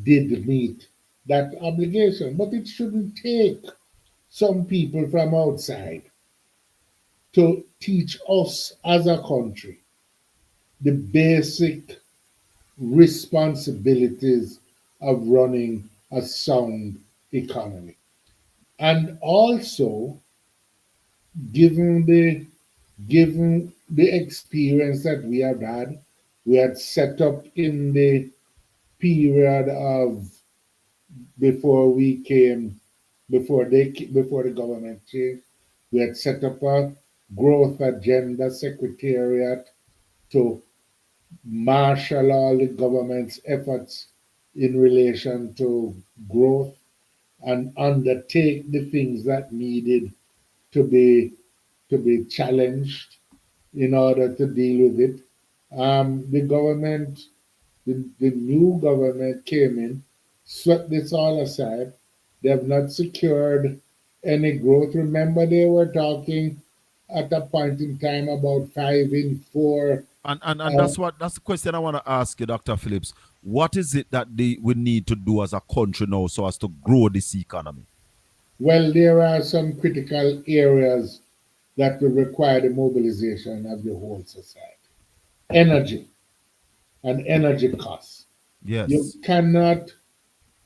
Speaker 8: did meet that obligation. But it shouldn't take some people from outside to teach us as a country the basic responsibilities of running a sound economy. And also, given the given the experience that we had set up in the period of before we came, before the government changed, we had set up a growth agenda secretariat to marshal all the government's efforts in relation to growth and undertake the things that needed to be challenged in order to deal with it. The government, the new government came in, swept this all aside. They have not secured any growth. Remember, they were talking at a point in time about 5 in 4.
Speaker 1: And
Speaker 8: Uh,
Speaker 1: that's the question I want to ask you, Dr. Phillips. What is it that we need to do as a country now so as to grow this economy?
Speaker 8: well, there are some critical areas that will require the mobilization of the whole society. Energy and energy costs. You
Speaker 1: Yes.
Speaker 8: cannot,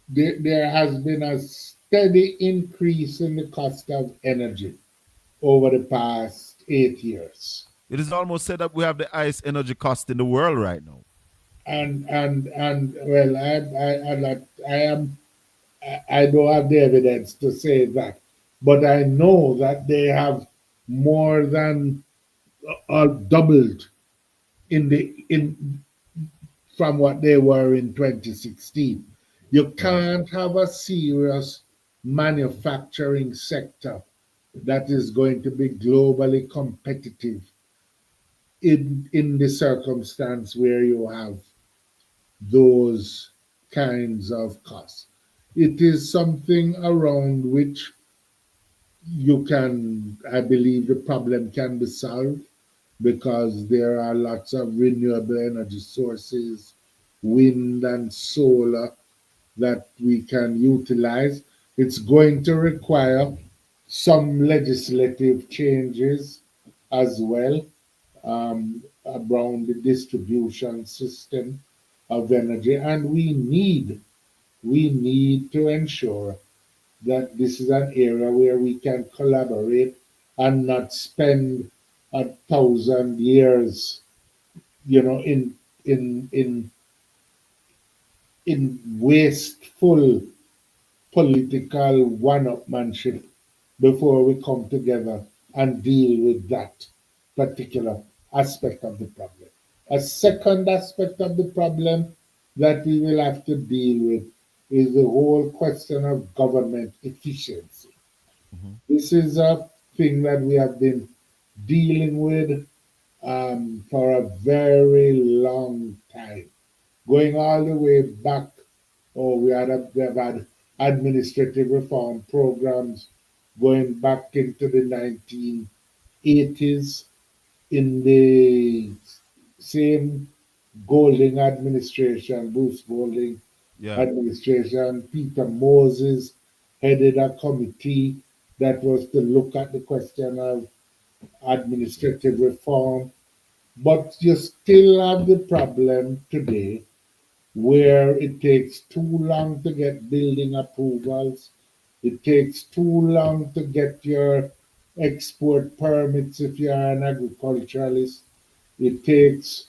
Speaker 8: there has been a steady increase in the cost of energy over the past 8 years.
Speaker 1: It is almost said that we have the highest energy cost in the world right now.
Speaker 8: And well, I'm not, I don't have the evidence to say that, but I know that they have more than doubled in from what they were in 2016. You
Speaker 1: Right.
Speaker 8: can't have a serious manufacturing sector that is going to be globally competitive in the circumstance where you have those kinds of costs. it is something around which you can, I believe, the problem can be solved because there are lots of renewable energy sources, wind and solar, that we can utilize. It's going to require some legislative changes as well, around the distribution system of energy, and we need to ensure that this is an area where we can collaborate and not spend 1,000 years, in in in in wasteful political one-upmanship before we come together and deal with that particular aspect of the problem. A second aspect of the problem that we will have to deal with is the whole question of government efficiency.
Speaker 1: Mm-hmm.
Speaker 8: This is a thing that we have been dealing with for a very long time, going all the way back. We have had administrative reform programs going back into the 1980s in the same Golding administration, Bruce Golding
Speaker 1: Yeah.
Speaker 8: administration. Peter Moses headed a committee that was to look at the question of administrative reform. But you still have the problem today where it takes too long to get building approvals. It takes too long to get your export permits if you are an agriculturalist. It takes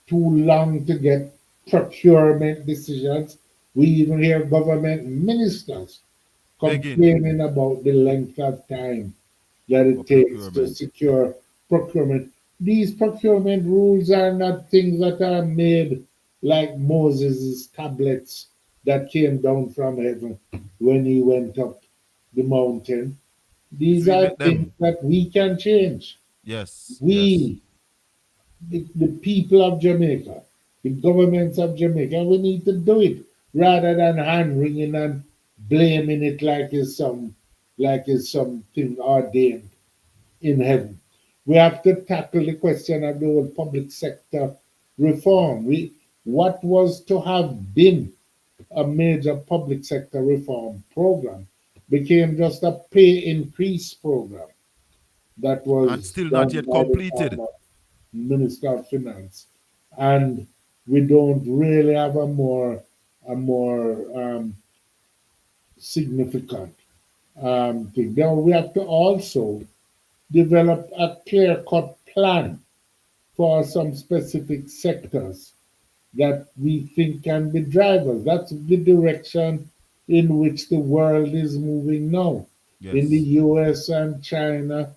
Speaker 8: too long to get procurement decisions. We even hear government ministers
Speaker 1: Begging
Speaker 8: complaining about the length of time that
Speaker 1: for
Speaker 8: it takes to
Speaker 1: procurement.
Speaker 8: secure procurement. These procurement rules are not things that are made like Moses' tablets that came down from heaven when he went up the mountain.
Speaker 1: It's
Speaker 8: These are
Speaker 1: remake
Speaker 8: things
Speaker 1: them.
Speaker 8: that we can change.
Speaker 1: Yes. Yes.
Speaker 8: We, the people of Jamaica, the governments of Jamaica, we need to do it rather than hand wringing and blaming it like it's something ordained in heaven. We have to tackle the question of the whole public sector reform. What was to have been a major public sector reform program became just a pay increase program that
Speaker 1: And
Speaker 8: was
Speaker 1: still not
Speaker 8: done
Speaker 1: yet
Speaker 8: by the
Speaker 1: completed.
Speaker 8: former Minister of Finance. And we don't really have a more significant thing. Now we have to also develop a clear-cut plan for some specific sectors that we think can be drivers. That's the direction in which the world is moving now. In the
Speaker 1: Yes.
Speaker 8: US and China,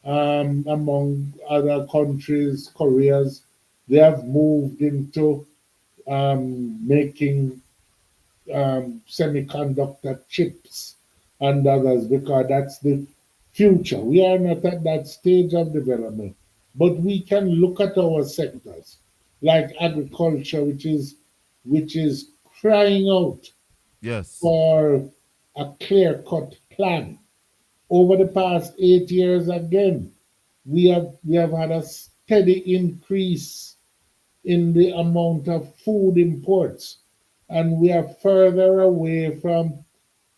Speaker 8: among other countries, Koreas, they have moved into making semiconductor chips and others because that's the future. We are not at that stage of development, but we can look at our sectors like agriculture, which is crying out
Speaker 1: Yes.
Speaker 8: for a clear-cut plan. Over the past 8 years, again, we have had a steady increase in the amount of food imports, and we are further away from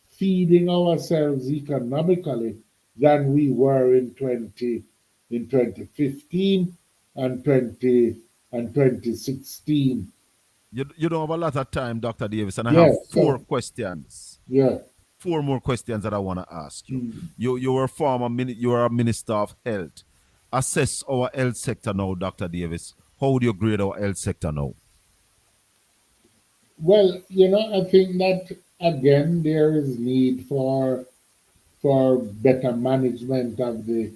Speaker 8: feeding ourselves economically than we were in 2015 and 2016.
Speaker 1: You don't have a lot of time, Dr. Davis, and I
Speaker 8: Yeah,
Speaker 1: have four
Speaker 8: so
Speaker 1: questions.
Speaker 8: yeah.
Speaker 1: Four more questions that I want to ask you.
Speaker 8: Mm.
Speaker 1: You were you were a minister of health. Assess our health sector now, Dr. Davis. How do you grade our health sector now?
Speaker 8: Well, I think that again there is need for better management of the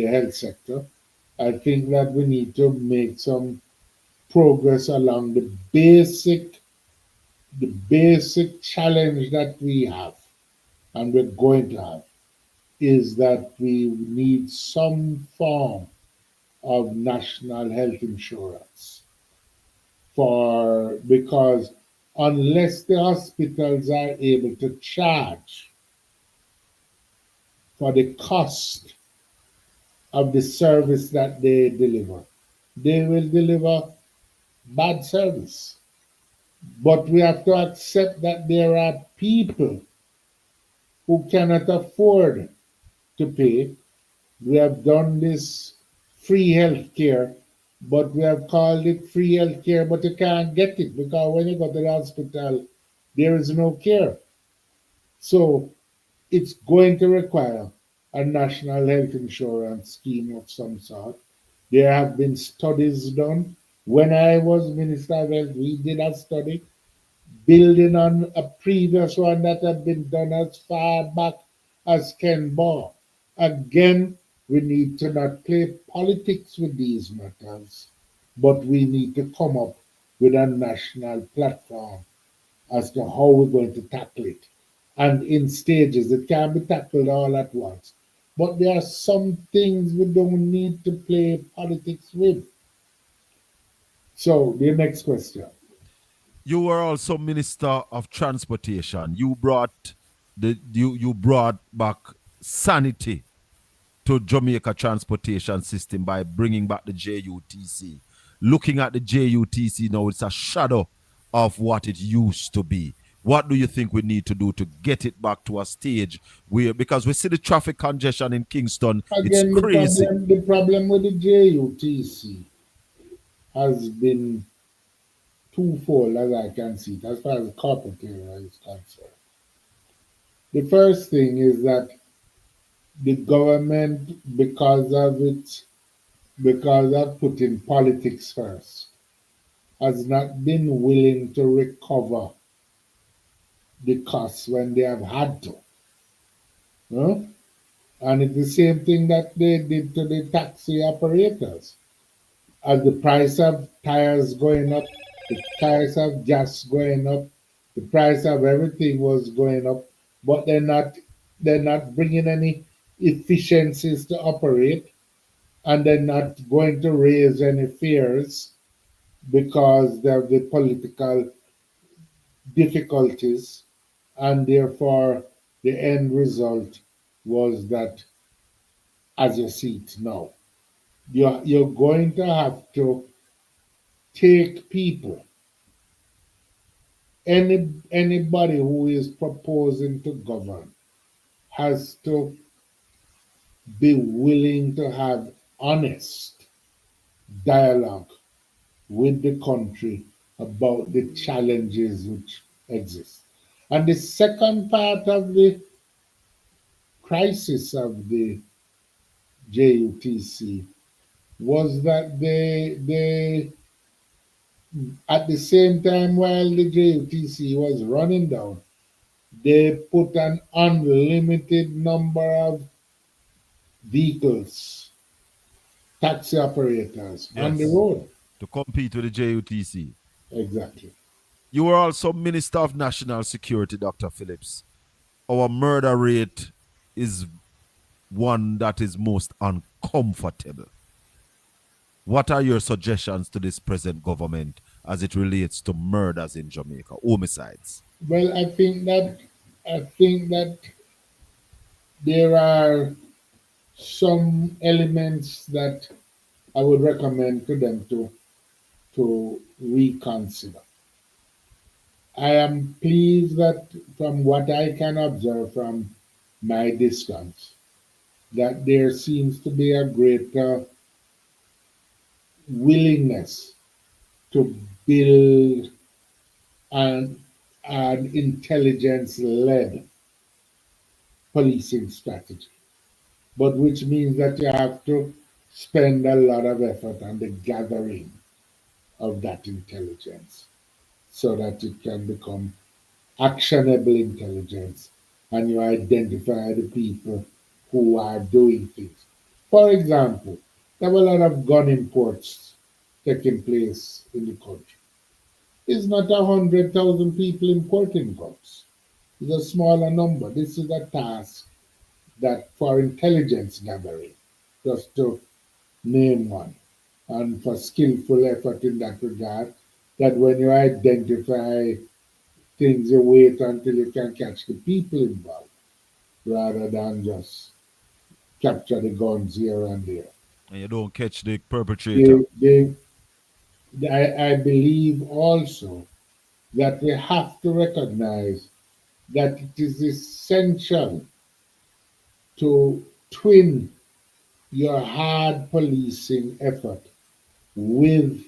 Speaker 8: health sector. I think that we need to make some progress along the basic challenge that we have and we're going to have is that we need some form of national health insurance for because unless the hospitals are able to charge for the cost of the service that they deliver, they will deliver bad service. But we have to accept that there are people who cannot afford to pay. We have done this free health care, but we have called it free health care, but you can't get it because when you go to the hospital, there is no care. So it's going to require a national health insurance scheme of some sort. There have been studies done. When I was Minister of Health, we did a study building on a previous one that had been done as far back as Ken Ball. Again, we need to not play politics with these matters, but we need to come up with a national platform as to how we're going to tackle it. And in stages, it can be tackled all at once. But there are some things we don't need to play politics with. So, the next question.
Speaker 1: You were also Minister of Transportation. You brought you brought back sanity to Jamaica transportation system by bringing back the JUTC. Looking at the JUTC now, it's a shadow of what it used to be. What do you think we need to do to get it back to a stage where, because we see the traffic congestion in Kingston,
Speaker 8: Again,
Speaker 1: it's crazy.
Speaker 8: the problem with the JUTC has been twofold, as I can see it, as far as the corporate area is concerned. The first thing is that the government, because of putting politics first, has not been willing to recover the costs when they have had to. Huh? And it's the same thing that they did to the taxi operators. As the price of tires going up, the price of gas going up, the price of everything was going up, but they're not bringing any efficiencies to operate, and they're not going to raise any fares because of the political difficulties, and therefore the end result was that, as you see it now, you're going to have to take people, anybody who is proposing to govern has to be willing to have honest dialogue with the country about the challenges which exist. And the second part of the crisis of the JUTC was that they at the same time while the JUTC was running down, they put an unlimited number of vehicles, taxi operators on the
Speaker 1: Yes,
Speaker 8: road.
Speaker 1: to compete with the JUTC.
Speaker 8: Exactly.
Speaker 1: You were also Minister of National Security, Dr. Phillips. Our murder rate is one that is most uncomfortable. What are your suggestions to this present government as it relates to murders in Jamaica, homicides?
Speaker 8: Well, I think that there are some elements that I would recommend to them to reconsider. I am pleased that from what I can observe from my distance, that there seems to be a greater willingness to build an intelligence-led policing strategy, but which means that you have to spend a lot of effort on the gathering of that intelligence so that it can become actionable intelligence and you identify the people who are doing things. For example, there were a lot of gun imports taking place in the country. It's not 100,000 people importing guns. It's a smaller number. This is a task that for intelligence gathering, just to name one, and for skillful effort in that regard, that when you identify things you wait until you can catch the people involved rather than just capture the guns here and there.
Speaker 1: And you don't catch the perpetrator.
Speaker 8: I believe also that we have to recognize that it is essential to twin your hard policing effort with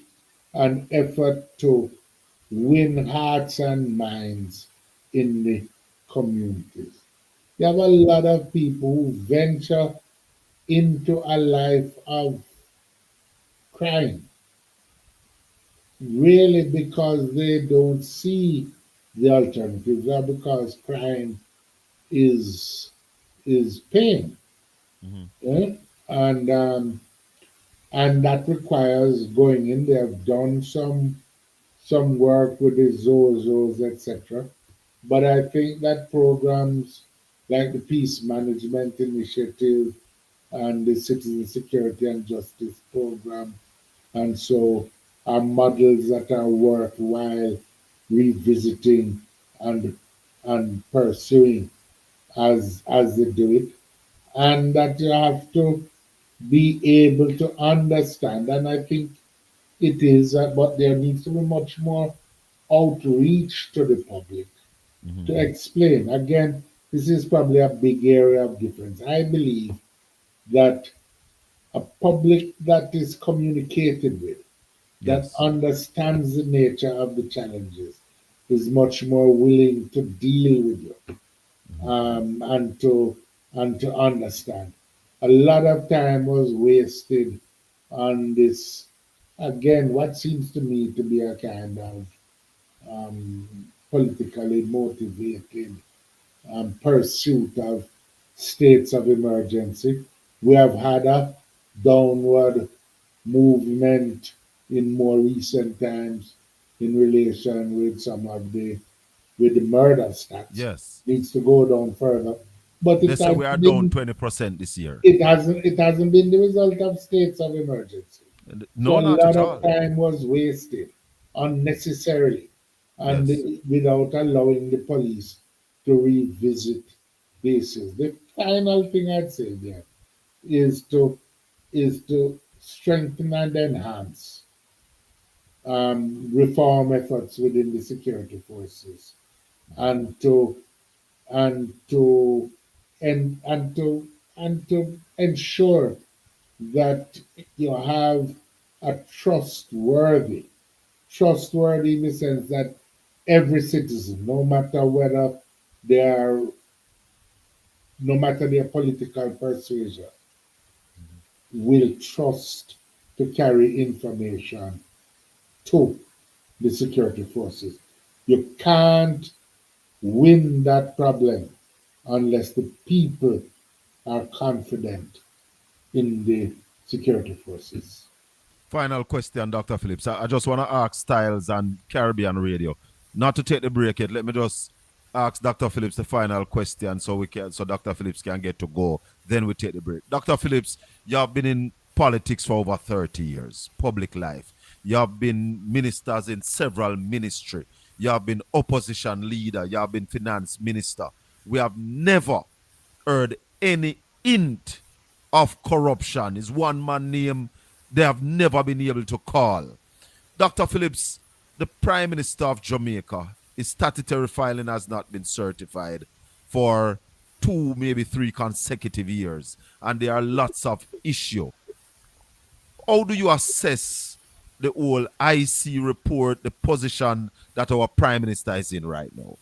Speaker 8: an effort to win hearts and minds in the communities. You have a lot of people who venture into a life of crime, really because they don't see the alternatives or because crime is pain.
Speaker 1: Mhm.
Speaker 8: Eh? And and that requires going in. They have done some work with the Zozos, etc. But I think that programs like the Peace Management Initiative and the Citizen Security and Justice Program and so are models that are worthwhile revisiting and pursuing as they do it, and that you have to be able to understand. And I think it is, but there needs to be much more outreach to the public
Speaker 1: Mhm.
Speaker 8: to explain. Again, this is probably a big area of difference. I believe that a public that is communicated with, that
Speaker 1: Yes.
Speaker 8: understands the nature of the challenges, is much more willing to deal with you
Speaker 1: Mhm.
Speaker 8: and to understand. A lot of time was wasted on this, again, what seems to me to be a kind of politically motivated pursuit of states of emergency. We have had a downward movement in more recent times in relation with some of the murder stats.
Speaker 1: Yes.
Speaker 8: Needs to go down further, but
Speaker 1: They say we are down 20% this year.
Speaker 8: it hasn't been the result of states of emergency. So
Speaker 1: No,
Speaker 8: a
Speaker 1: not
Speaker 8: lot
Speaker 1: at
Speaker 8: of
Speaker 1: all.
Speaker 8: time was wasted unnecessarily and
Speaker 1: Yes.
Speaker 8: without allowing the police to revisit bases. The final thing I'd say there is to strengthen and enhance reform efforts within the security forces and to and to and to ensure that you have a trustworthy in the sense that every citizen, they are, no matter their political persuasion, will trust to carry information to the security forces. You can't win that problem unless the people are confident in the security forces.
Speaker 1: Final question, Dr. Phillips. I just want to ask Styles and Caribbean Radio, not to take the break yet. Let me just ask Dr. Phillips the final question so Dr. Phillips can get to go. Then we take the break. Dr. Phillips, you have been in politics for over 30 years, public life. You have been ministers in several ministry. You have been opposition leader. You have been finance minister. We have never heard any hint of corruption. Is one man name they have never been able to call. Dr. Phillips, the Prime Minister of Jamaica, his statutory filing has not been certified for 2, maybe 3 consecutive years, and there are lots of issues. How do you assess the whole IC report, the position that our Prime Minister is in right now?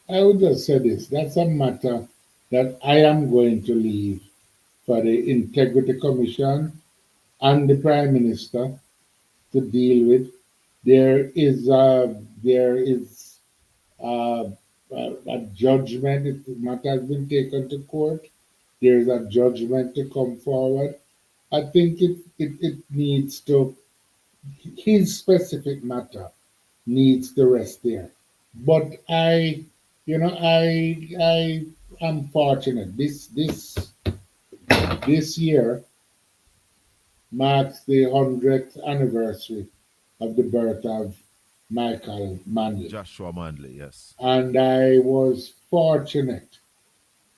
Speaker 8: I would just say this, that's a matter that I am going to leave for the Integrity Commission and the Prime Minister to deal with. There is a judgment. The matter has been taken to court. There is a judgment to come forward. I think it needs to, his specific matter needs to rest there. But I am fortunate. This year marks the 100th anniversary of the birth of Michael Manley.
Speaker 1: Joshua Manley, yes.
Speaker 8: And I was fortunate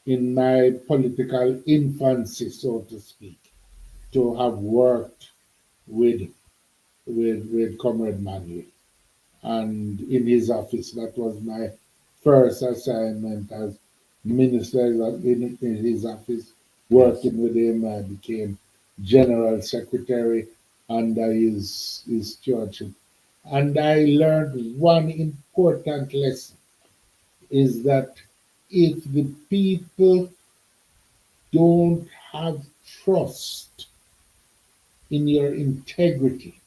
Speaker 8: in my political infancy, so to speak, to have worked with Comrade Manley. And in his office, that was my first assignment as minister in his office. Working with him, I became general secretary under his stewardship. And I learned one important lesson is that if the people don't have trust in your integrity,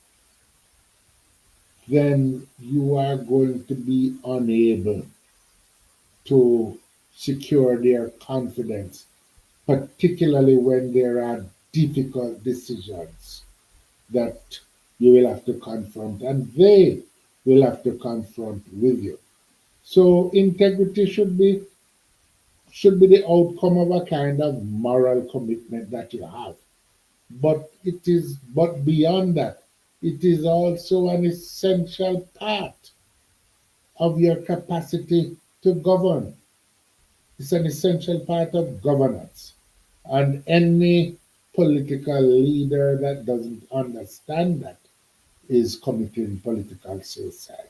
Speaker 8: then you are going to be unable to secure their confidence, particularly when there are difficult decisions that you will have to confront and they will have to confront with you. So integrity should be the outcome of a kind of moral commitment that you have. But beyond that, it is also an essential part of your capacity to govern. It's an essential part of governance. And any political leader that doesn't understand that is committing political suicide.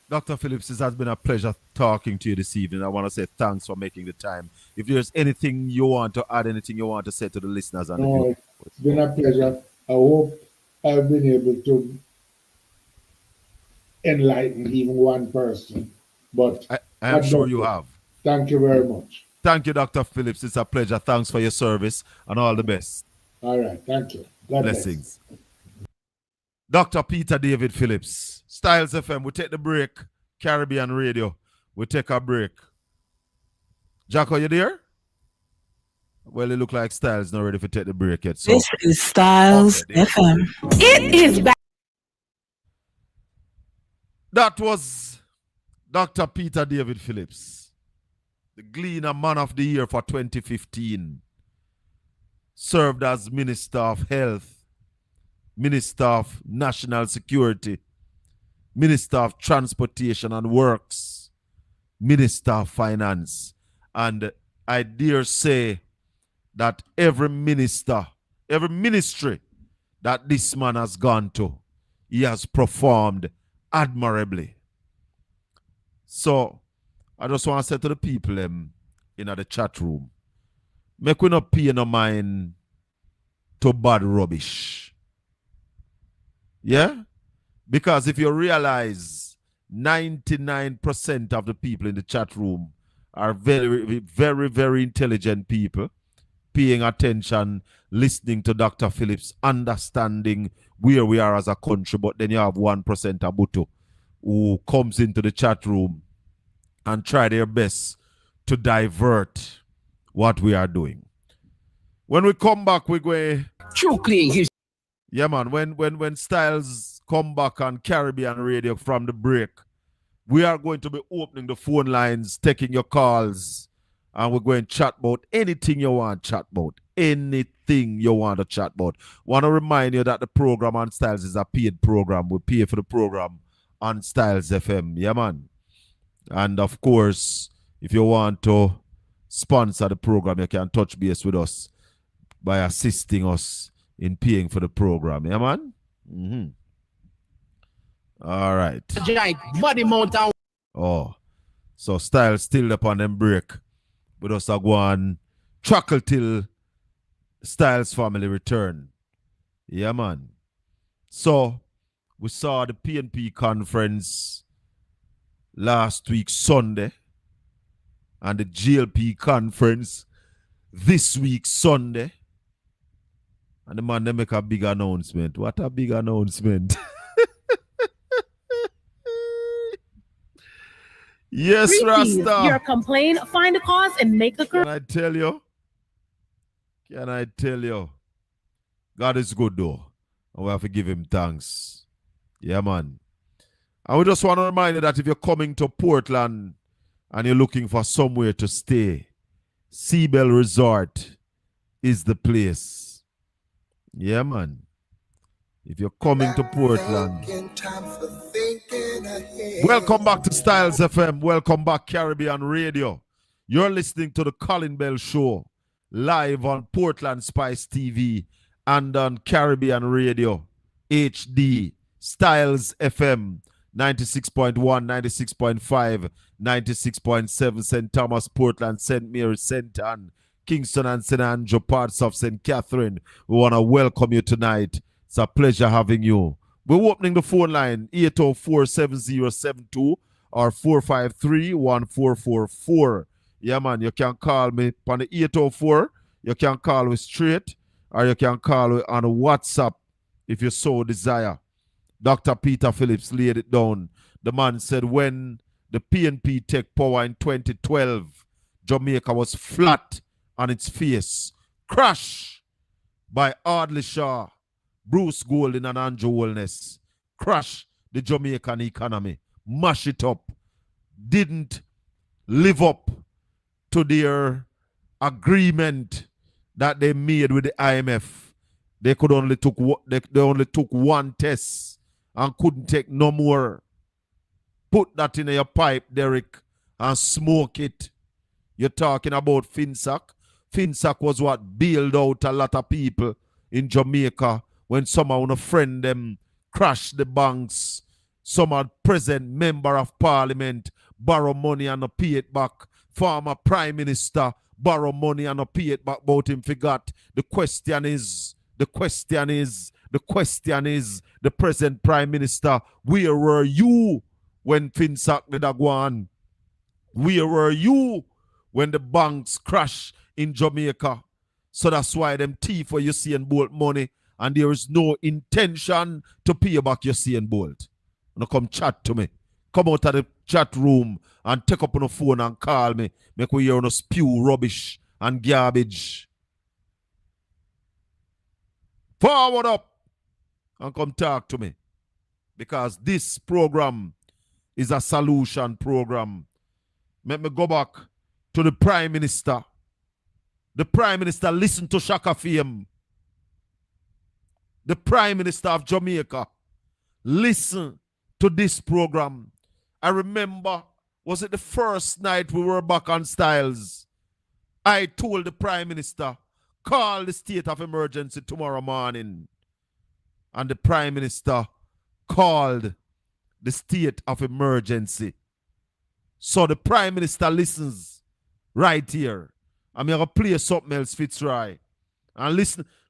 Speaker 1: Dr. Phillips, it has been a pleasure talking to you this evening. I want to say thanks for making the time. If there's anything you want to add, anything you want to say to the listeners and the viewers.
Speaker 8: It's been a pleasure. I hope I've been able to enlighten even one person. But
Speaker 1: I am sure you have.
Speaker 8: Thank you very much.
Speaker 1: Thank you, Dr. Phillips. It's a pleasure. Thanks for your service and all the best.
Speaker 8: All right. Thank you. God
Speaker 1: Blessings. Bless. Dr. Peter David Phillips, Styles FM. We take the break. Caribbean Radio. We take a break. Jacko, you there? Well, it look like Styles not ready to take the break yet. So.
Speaker 9: This is Styles FM. It is back.
Speaker 1: That was Dr. Peter David Phillips, the Gleaner Man of the Year for 2015. Served as Minister of Health, Minister of National Security, Minister of Transportation and Works, Minister of Finance. And I dare say that every minister, every ministry that this man has gone to, he has performed admirably. So I just want to say to the people in the chat room, make we not pay no mind to bad rubbish. Yeah? Because if you realize 99% of the people in the chat room are very, very, very intelligent people, paying attention, listening to Dr. Phillips, understanding where we are as a country, but then you have 1% Abuto who comes into the chat room and try their best to divert what we are doing. When we come back, we're going... Yeah, man, when Styles come back on Caribbean Radio from the break, we are going to be opening the phone lines, taking your calls, and we're going to chat about anything you want to chat about. Anything you want to chat about. Want to remind you that the program on Styles is a paid program. We pay for the program on Styles FM. Yeah, man. And of course, if you want to sponsor the program, you can touch base with us by assisting us in paying for the program. Yeah, man? Mm-hmm. All right. Oh. So Styles still up on them break. But us are going chuckle till Styles family return. Yeah, man. So we saw the PNP conference last week Sunday and the GLP conference this week Sunday. And the man, they make a big announcement. What a big announcement. Yes, Rasta.
Speaker 10: Your complaint, find a cause, and make the correct.
Speaker 1: Can I tell you? Can I tell you? God is good, though. And we have to give him thanks. Yeah, man. And we just want to remind you that if you're coming to Portland and you're looking for somewhere to stay, Seabell Resort is the place. Yeah, man. If you're coming to Portland Welcome back to Styles FM. Welcome back, Caribbean Radio. You're listening to the Colin Bell Show live on Portland Spice TV and on Caribbean Radio HD. Styles FM 96.1, 96.5, 96.7, St. Thomas, Portland, St. Mary, St. Anne, Kingston and St. Andrew, parts of St. Catherine. We want to welcome you tonight. It's a pleasure having you. We're opening the phone line 804-7072 or 453-1444. Yeah, man, you can call me on the 804. You can call me straight or you can call me on WhatsApp if you so desire. Dr. Peter Phillips laid it down. The man said when the PNP take power in 2012, Jamaica was flat on its face. Crash by Audley Shaw, Bruce Golding and Andrew Wellness. Crash the Jamaican economy. Mash it up. Didn't live up to their agreement that they made with the IMF. They only took one test and couldn't take no more. Put that in your pipe, Derek, and smoke it. You're talking about FinSac. FinSac was what bailed out a lot of people in Jamaica when some of a friend them crashed the banks. Some are present member of parliament borrow money and not pay it back. Former prime minister borrow money and not pay it back, but him forgot. The question is, the present prime minister, where were you when FinSac did a go on? Where were you when the banks crashed in Jamaica? So that's why them thief for Usain Bolt money, and there is no intention to pay back Usain Bolt. Now come chat to me. Come out of the chat room and take up on the phone and call me. Make we hear no spew rubbish and garbage. Forward up and come talk to me. Because this program is a solution program. Let me go back to the Prime Minister. The Prime Minister listened to Shaka Fame. The Prime Minister of Jamaica listen to this program. I remember, was it the first night we were back on Styles? I told the Prime Minister, call the state of emergency tomorrow morning. And the Prime Minister called the state of emergency. So the Prime Minister listens right here. I'm going to play something else, Fitzroy. And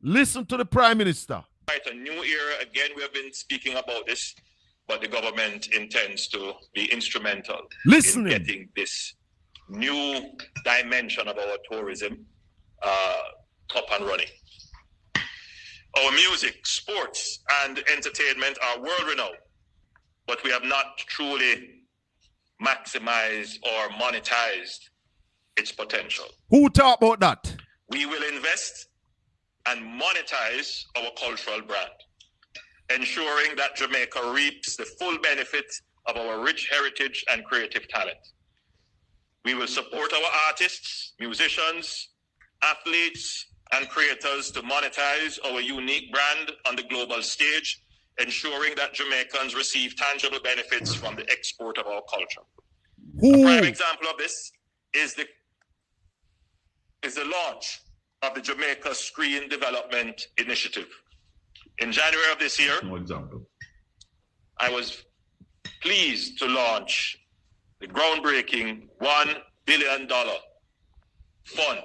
Speaker 1: listen to the Prime Minister.
Speaker 2: Right, a new era. Again, we have been speaking about this, but the government intends to be instrumental in getting this new dimension of our tourism up and running. Our music, sports, and entertainment are world-renowned, but we have not truly maximized or monetized its potential.
Speaker 1: Who talk about that?
Speaker 2: We will invest and monetize our cultural brand, ensuring that Jamaica reaps the full benefit of our rich heritage and creative talent. We will support our artists, musicians, athletes, and creators to monetize our unique brand on the global stage, ensuring that Jamaicans receive tangible benefits from the export of our culture. A prime example of this is the launch of the Jamaica Screen Development Initiative. In January of this year, I was pleased to launch the groundbreaking $1 billion fund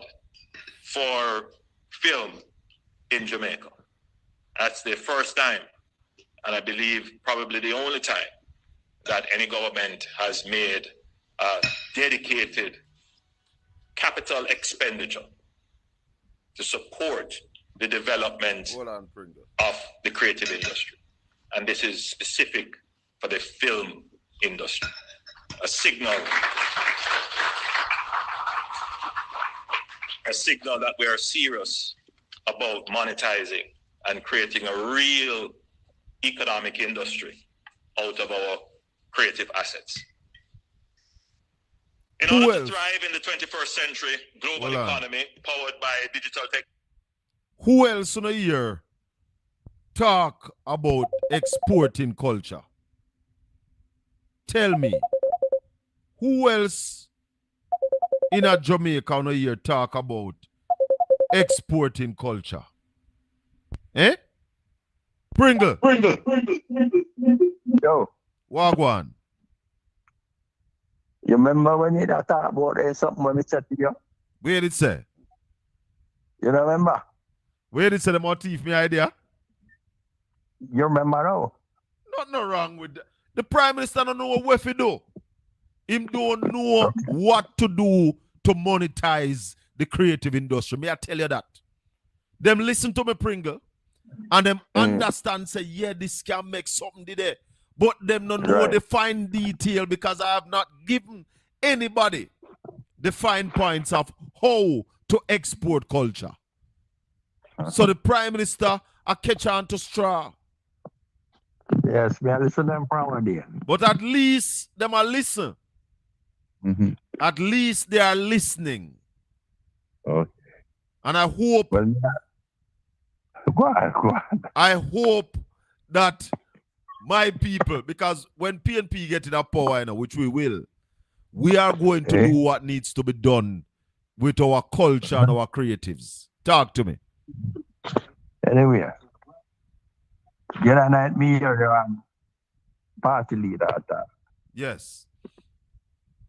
Speaker 2: for film in Jamaica. That's the first time, and I believe probably the only time, that any government has made a dedicated capital expenditure to support the development of the creative industry. And this is specific for the film industry. A signal that we are serious about monetizing and creating a real economic industry out of our creative assets. In order to thrive in the 21st century global economy powered by digital tech.
Speaker 1: Who else in a year talk about exporting culture? tell me, who else in a Jamaica on a year talk about exporting culture? Eh? Pringle.
Speaker 11: Yo,
Speaker 1: Wagwan.
Speaker 11: you remember when you talk about something when we said to you?
Speaker 1: Where did it say?
Speaker 11: You remember?
Speaker 1: Where did it say the motif me idea?
Speaker 11: You remember now?
Speaker 1: Nothing wrong with that. The Prime Minister don't know what to do. Him don't know what to do to monetize the creative industry. May I tell you that? Them listen to me, Pringle, and them understand, say, yeah, this can make something there. But them don't know the fine detail because I have not given anybody the fine points of how to export culture. So the Prime Minister a catch on to straw.
Speaker 11: Yes, me I listen to them probably.
Speaker 1: But at least them are listen. At least they are listening.
Speaker 11: Okay.
Speaker 1: And I hope
Speaker 11: Well, go on.
Speaker 1: I hope that my people, because when PNP get in a power, which we will, we are going to do what needs to be done with our culture and our creatives. Talk to me.
Speaker 11: Anyway, the other night me hear party leader at that.
Speaker 1: Yes.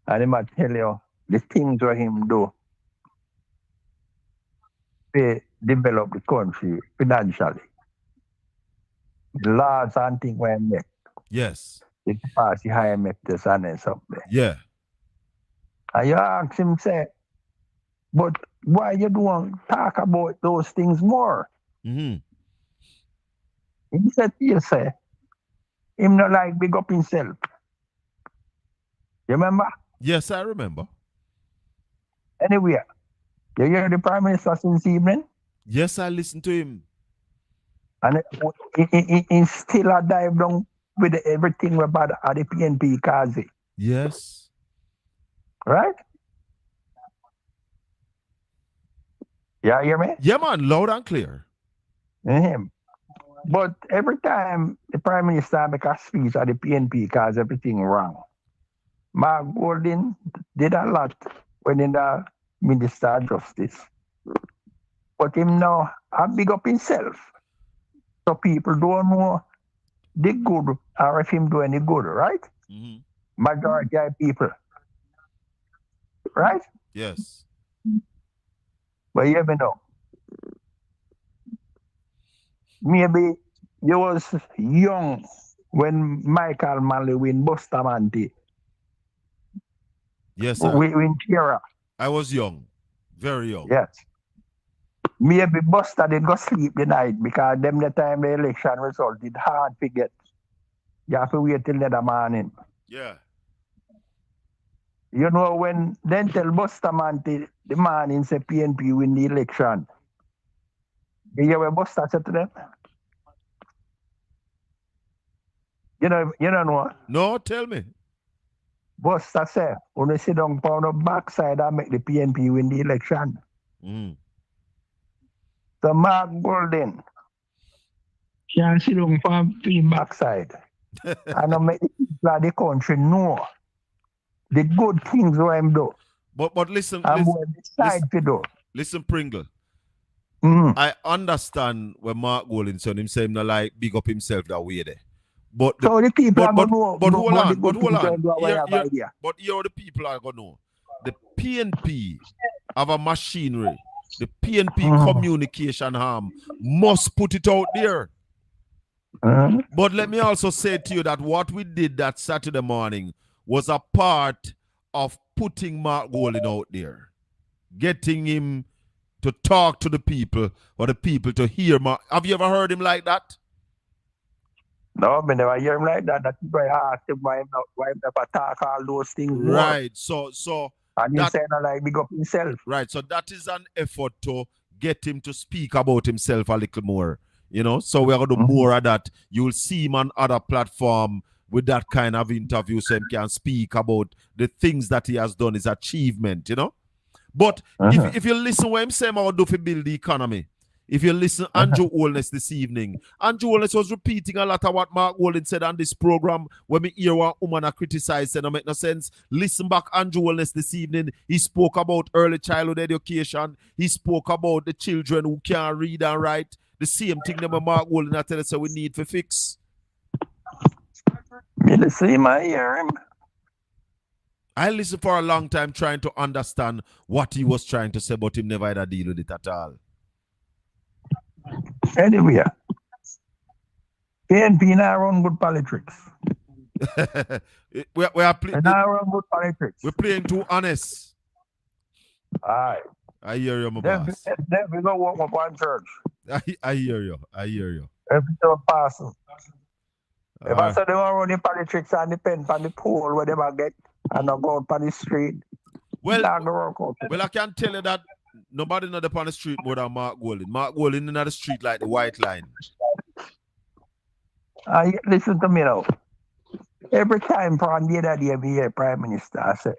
Speaker 11: And he might tell you the things that him do to develop the country financially. The laws and things we make.
Speaker 1: Yes.
Speaker 11: The party high make this and something.
Speaker 1: Yeah.
Speaker 11: And you ask him, say, but why you don't talk about those things more? He said to you, say, him not like big up himself. You remember?
Speaker 1: Yes, I remember.
Speaker 11: Anyway, you hear the Prime Minister since evening?
Speaker 1: Yes, I listened to him.
Speaker 11: And he still a dive down with everything about the PNP Kazi.
Speaker 1: Yes.
Speaker 11: Right? Yeah, hear me?
Speaker 1: Yeah, man, loud and clear.
Speaker 11: But every time the Prime Minister make a speech at the PNP cause everything wrong. Mark Golden did a lot when in the Minister of Justice. But him now a big up himself. So people don't know the good or if him do any good, right? Majority of people. Right?
Speaker 1: Yes.
Speaker 11: But you never know. Maybe you was young when Michael Manley win Bustamante.
Speaker 1: Yes, sir.
Speaker 11: Win Tierra.
Speaker 1: I was young. Very young.
Speaker 11: Yes. Maybe Buster did go sleep the night because them the time the election result it hard to get. You have to wait till the morning.
Speaker 1: Yeah.
Speaker 11: You know when then tell Bustamante the morning say PNP win the election. You hear what Buster said to them? You don't know?
Speaker 1: No, tell me.
Speaker 11: Buster say, when you sit down on the backside and make the PNP win the election. So Mark Golden can sit down on the backside and make the people of the country know the good things what him do.
Speaker 1: But listen,
Speaker 11: and what decide to do.
Speaker 1: Listen, Pringle. I understand when Mark Golden said him say him not like big up himself that way there. But
Speaker 11: so the people are going to know.
Speaker 1: But hold on.
Speaker 11: But
Speaker 1: Here the people are going to know. The PNP have a machinery. The PNP communication arm must put it out there. But let me also say to you that what we did that Saturday morning was a part of putting Mark Golden out there. Getting him to talk to the people or the people to hear Mark. Have you ever heard him like that?
Speaker 11: No, I never hear him like that. That's why I asked him why he never talk all those things.
Speaker 1: Right.
Speaker 11: More.
Speaker 1: So
Speaker 11: and he said like big up himself.
Speaker 1: Right. So that is an effort to get him to speak about himself a little more. You know, so we're gonna do more of that. You'll see him on other platform with that kind of interview, so he can speak about the things that he has done, his achievement, you know. But if you listen what him saying about do to build the economy, If you listen Andrew Holness this evening, Andrew Holness was repeating a lot of what Mark Walden said on this program. When we hear one woman criticize, it don't make no sense. Listen back Andrew Holness this evening. He spoke about early childhood education. He spoke about the children who can't read and write. The same thing that Mark Walden tell us we need to fix.
Speaker 11: Me the same, I hear him.
Speaker 1: I listened for a long time trying to understand what he was trying to say, but him never had a deal with it at all.
Speaker 11: Anyway, PNP now run good politics.
Speaker 1: we are playing.
Speaker 11: Run good politics.
Speaker 1: We're playing too honest.
Speaker 11: Aye.
Speaker 1: I hear you, my boss.
Speaker 11: Then we go walk up one church.
Speaker 1: I hear you. I hear you.
Speaker 11: Every time passing. If I say they want to run the politics and depend on the poll where they might get and not go out on the street,
Speaker 1: well, I can tell you that nobody not up on the street more than Mark Golden. Mark Golden in the street like the white line.
Speaker 11: Listen to me now. Every time from the other day we hear Prime Minister, I say,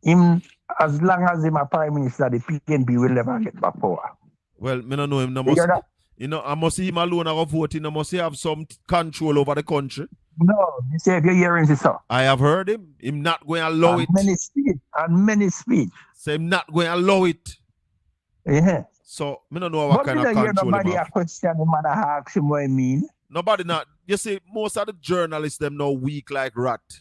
Speaker 11: him, as long as him a Prime Minister, the PNP will never get back power.
Speaker 1: Well, I don't know him. No must, I must see him alone or voting. I must have some control over the country.
Speaker 11: No, you say if you're hearing this, sir.
Speaker 1: I have heard him. Him not going to allow it.
Speaker 11: Many speech.
Speaker 1: So him not going to allow it.
Speaker 11: Yeah.
Speaker 1: So, I don't know what kind of control
Speaker 11: nobody a question him and ask him what I mean.
Speaker 1: Nobody not. You see, most of the journalists, them now weak like rat.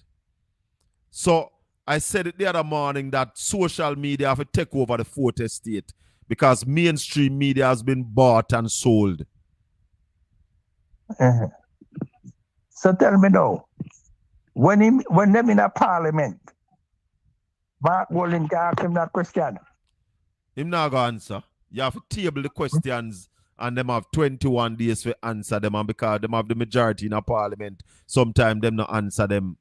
Speaker 1: So, I said it the other morning that social media have to take over the fourth estate because mainstream media has been bought and sold.
Speaker 11: So tell me now, when them in a parliament, Mark Walden can ask him that question.
Speaker 1: Him not going to answer. You have to table the questions and them have 21 days to answer them, and because them have the majority in a parliament, sometimes them not answer them.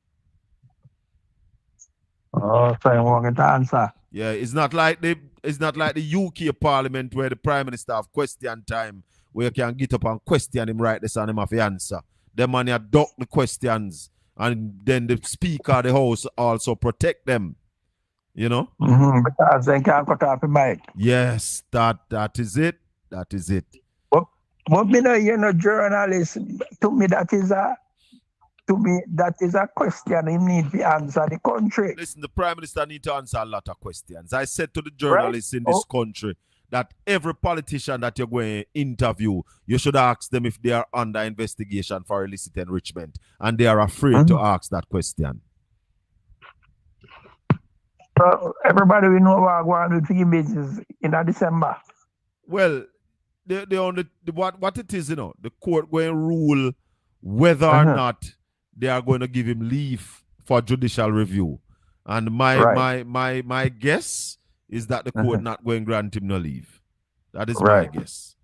Speaker 11: Oh, so you want to answer?
Speaker 1: Yeah, it's not like the UK Parliament where the Prime Minister have question time where you can get up and question him right this and him have to answer. Them man you duck the questions and then the Speaker of the House also protect them. You know?
Speaker 11: Because they can't cut off the mic.
Speaker 1: Yes, that is it. That is it.
Speaker 11: But me know, journalist, to me that is a question he need to answer the country.
Speaker 1: Listen, the Prime Minister need to answer a lot of questions. I said to the journalists in this country that every politician that you're going to interview, you should ask them if they are under investigation for illicit enrichment. And they are afraid to ask that question.
Speaker 11: So everybody will know what we're going to do business in December.
Speaker 1: Well, what it is, the court going to rule whether or not they are going to give him leave for judicial review. And my guess is that the court not going to grant him no leave. That is my guess.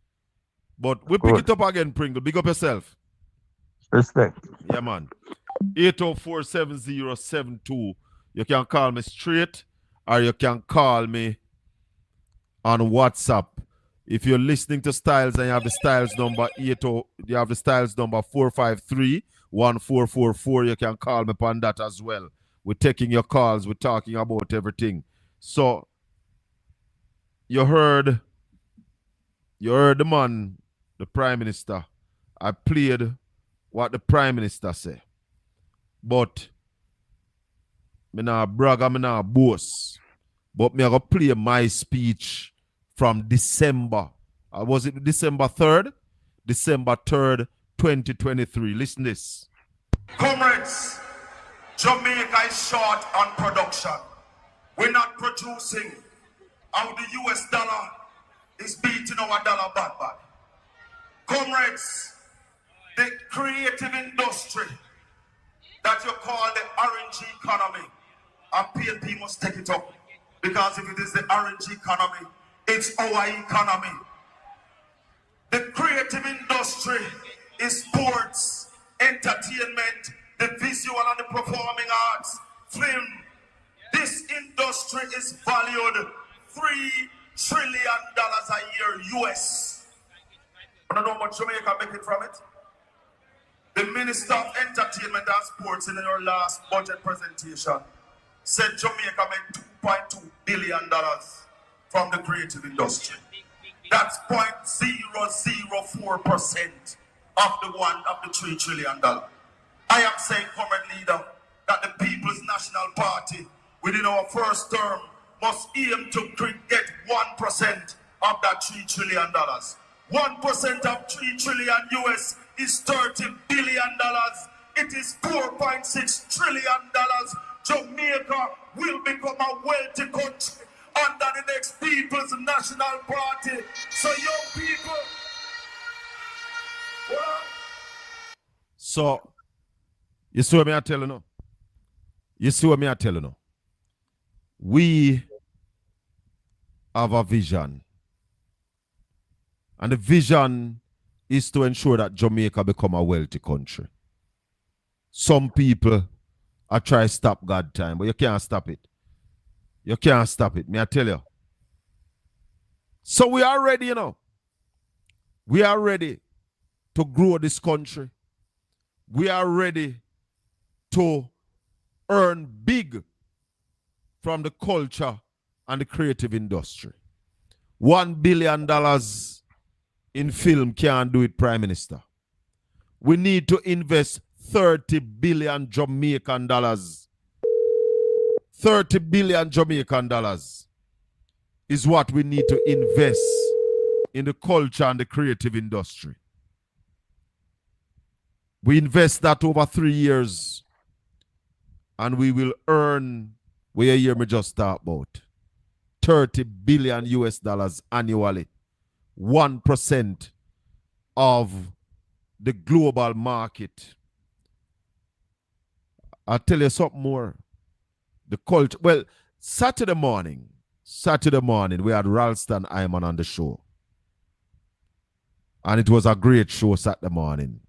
Speaker 1: But we pick it up again, Pringle. Big up yourself.
Speaker 11: Respect.
Speaker 1: Yeah, man. 804-7072. You can call me straight or you can call me on WhatsApp. If you're listening to Styles and you have the Styles number 453-1444, you can call me upon that as well. We're taking your calls. We're talking about everything. So you heard the man, the Prime Minister. I played what the Prime Minister said. But me not brag, me not boast. But me I go play my speech from December. Was it December 3rd? December 3rd, 2023. Listen this.
Speaker 4: Comrades, Jamaica is short on production. We're not producing. How the US dollar is beating our dollar bad. Comrades, the creative industry that you call the RNG economy, and PNP must take it up. Because if it is the RNG economy, it's our economy. The creative industry is sports, entertainment, the visual and the performing arts, film. This industry is valued $3 trillion a year US. I don't know how much Jamaica making from it. The Minister of Entertainment and Sports in your last budget presentation said Jamaica made $2.2 billion from the creative industry. That's 0.004% of the $3 trillion. I am saying, current leader, that the People's National Party within our first term must aim to get 1% of that $3 trillion. 1% of $3 trillion US is $30 billion. It is $4.6 trillion. Jamaica will become a wealthy country under the next People's National Party. So young people,
Speaker 1: So, you see what me I tell you now? You see what me I tell you now? We have a vision. And the vision is to ensure that Jamaica become a wealthy country. Some people are trying to stop God time, but you can't stop it. You can't stop it, me I tell you. So we are ready, you know. We are ready to grow this country. We are ready to earn big from the culture and the creative industry. $1 billion in film can't do it, Prime Minister. We need to invest 30 billion Jamaican dollars. 30 billion Jamaican dollars is what we need to invest in the culture and the creative industry. We invest that over 3 years and we will earn, what you hear me just talk about, 30 billion US dollars annually. 1% of the global market. I'll tell you something more. The culture, well, Saturday morning, we had Ralston Iman on the show. And it was a great show Saturday morning.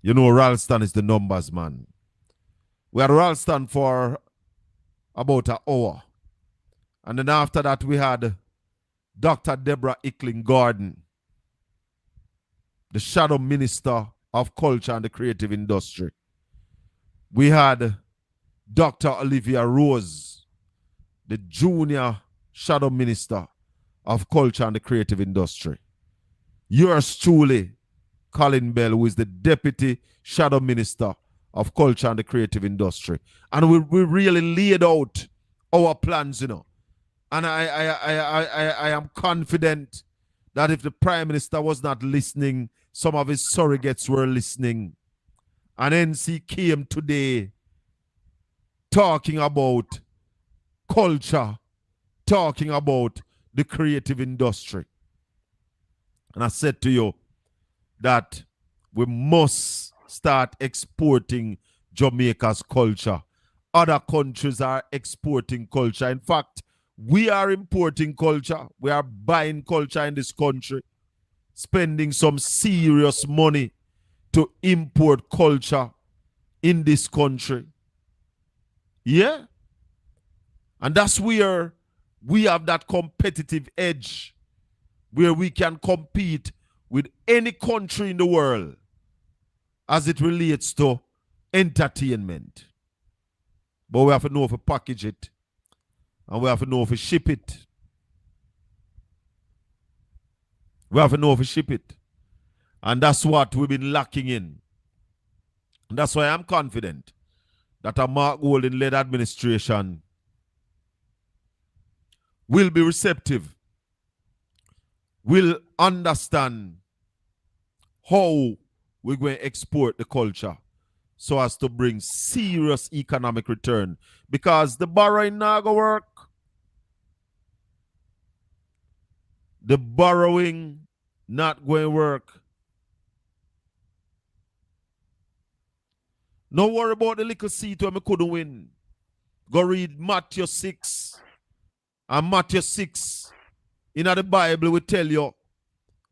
Speaker 1: You know, Ralston is the numbers man. We had Ralston for about an hour. And then after that, we had Dr. Deborah Ickling Gordon, the shadow minister of culture and the creative industry. We had Dr. Olivia Rose, the junior shadow minister of culture and the creative industry. Yours truly, Colin Bell, who is the deputy shadow minister of culture and the creative industry. And we really laid out our plans, you know. And I am confident that if the Prime Minister was not listening, some of his surrogates were listening. And NC came today talking about culture, talking about the creative industry. And I said to you that we must start exporting Jamaica's culture. Other countries are exporting culture. In fact, we are importing culture. We are buying culture in this country, spending some serious money to import culture in this country. Yeah. And that's where we have that competitive edge, where we can compete with any country in the world as it relates to entertainment. But we have to know if we package it. And we have to know if we ship it. We have to know if we ship it. And that's what we've been lacking in. And that's why I'm confident that a Mark Golding-led administration will be receptive, will understand how we're going to export the culture so as to bring serious economic return. Because the borrowing not going to work. The borrowing not going to work. No worry about the little seat where I couldn't win. Go read Matthew 6. And Matthew 6 in the Bible will tell you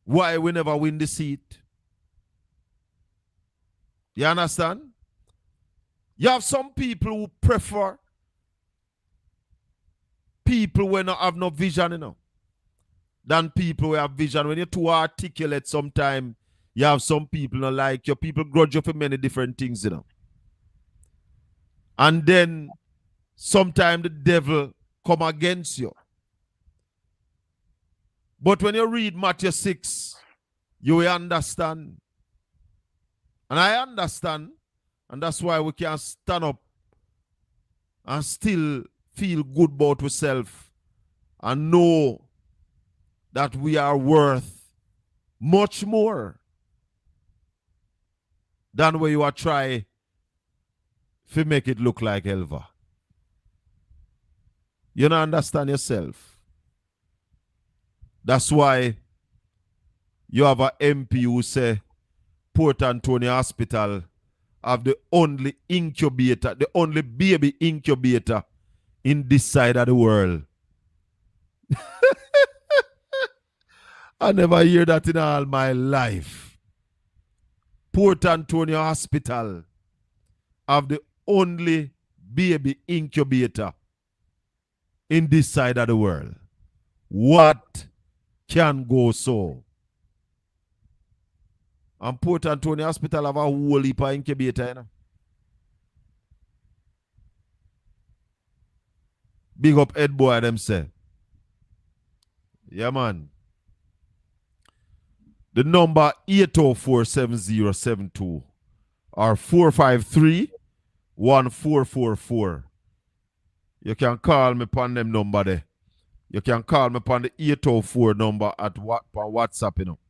Speaker 1: why we never win the seat. You understand? You have some people who prefer people who don't have no vision, you know, than people who have vision. When you're too articulate sometimes, you have some people not like you. People grudge you for many different things, you know. And then sometimes the devil come against you. But when you read Matthew 6, you will understand. And I understand. And that's why we can stand up and still feel good about ourselves and know that we are worth much more than where you are trying to make it look like Elva. You don't understand yourself. That's why you have an MP who say Port Antonio Hospital have the only incubator, the only baby incubator in this side of the world. I never hear that in all my life. Port Antonio Hospital have the only baby incubator in this side of the world. What can go so? And Port Antonio Hospital have a whole heap of incubator, you know? Big up head boy them say. Yeah, man. The number 804-7072 or 453-1444. You can call me upon them number there. You can call me upon the 804 number at WhatsApp, you know.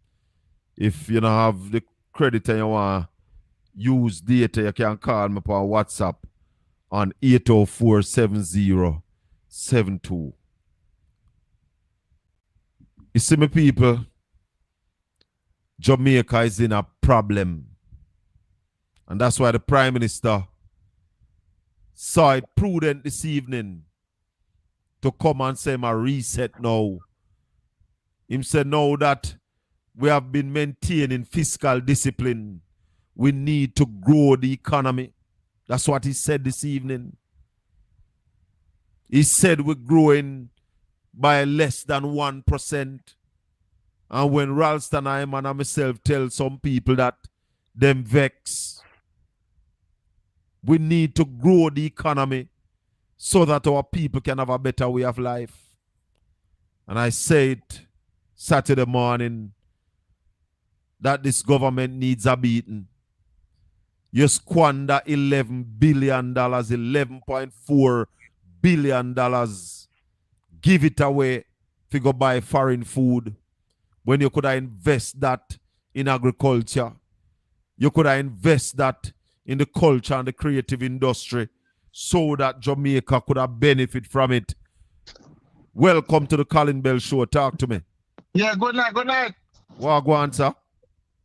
Speaker 1: If you don't have the credit and you want to use data, you can call me upon WhatsApp on 804-7072. You see me, people, Jamaica is in a problem. And that's why the Prime Minister saw it prudent this evening to come and say my reset now. Him said now that we have been maintaining fiscal discipline, we need to grow the economy. That's what he said this evening. He said we're growing by less than 1%. And when Ralston and myself tell some people that them vex, we need to grow the economy so that our people can have a better way of life. And I said Saturday morning that this government needs a beating. You squander $11 billion, $11.4 billion. Give it away to go buy foreign food when you could have invest that in agriculture. You could have invest that in the culture and the creative industry so that Jamaica could have benefit from it. Welcome to the Colin Bell Show. Talk to me.
Speaker 12: Yeah, good night, good night.
Speaker 1: What go on, sir?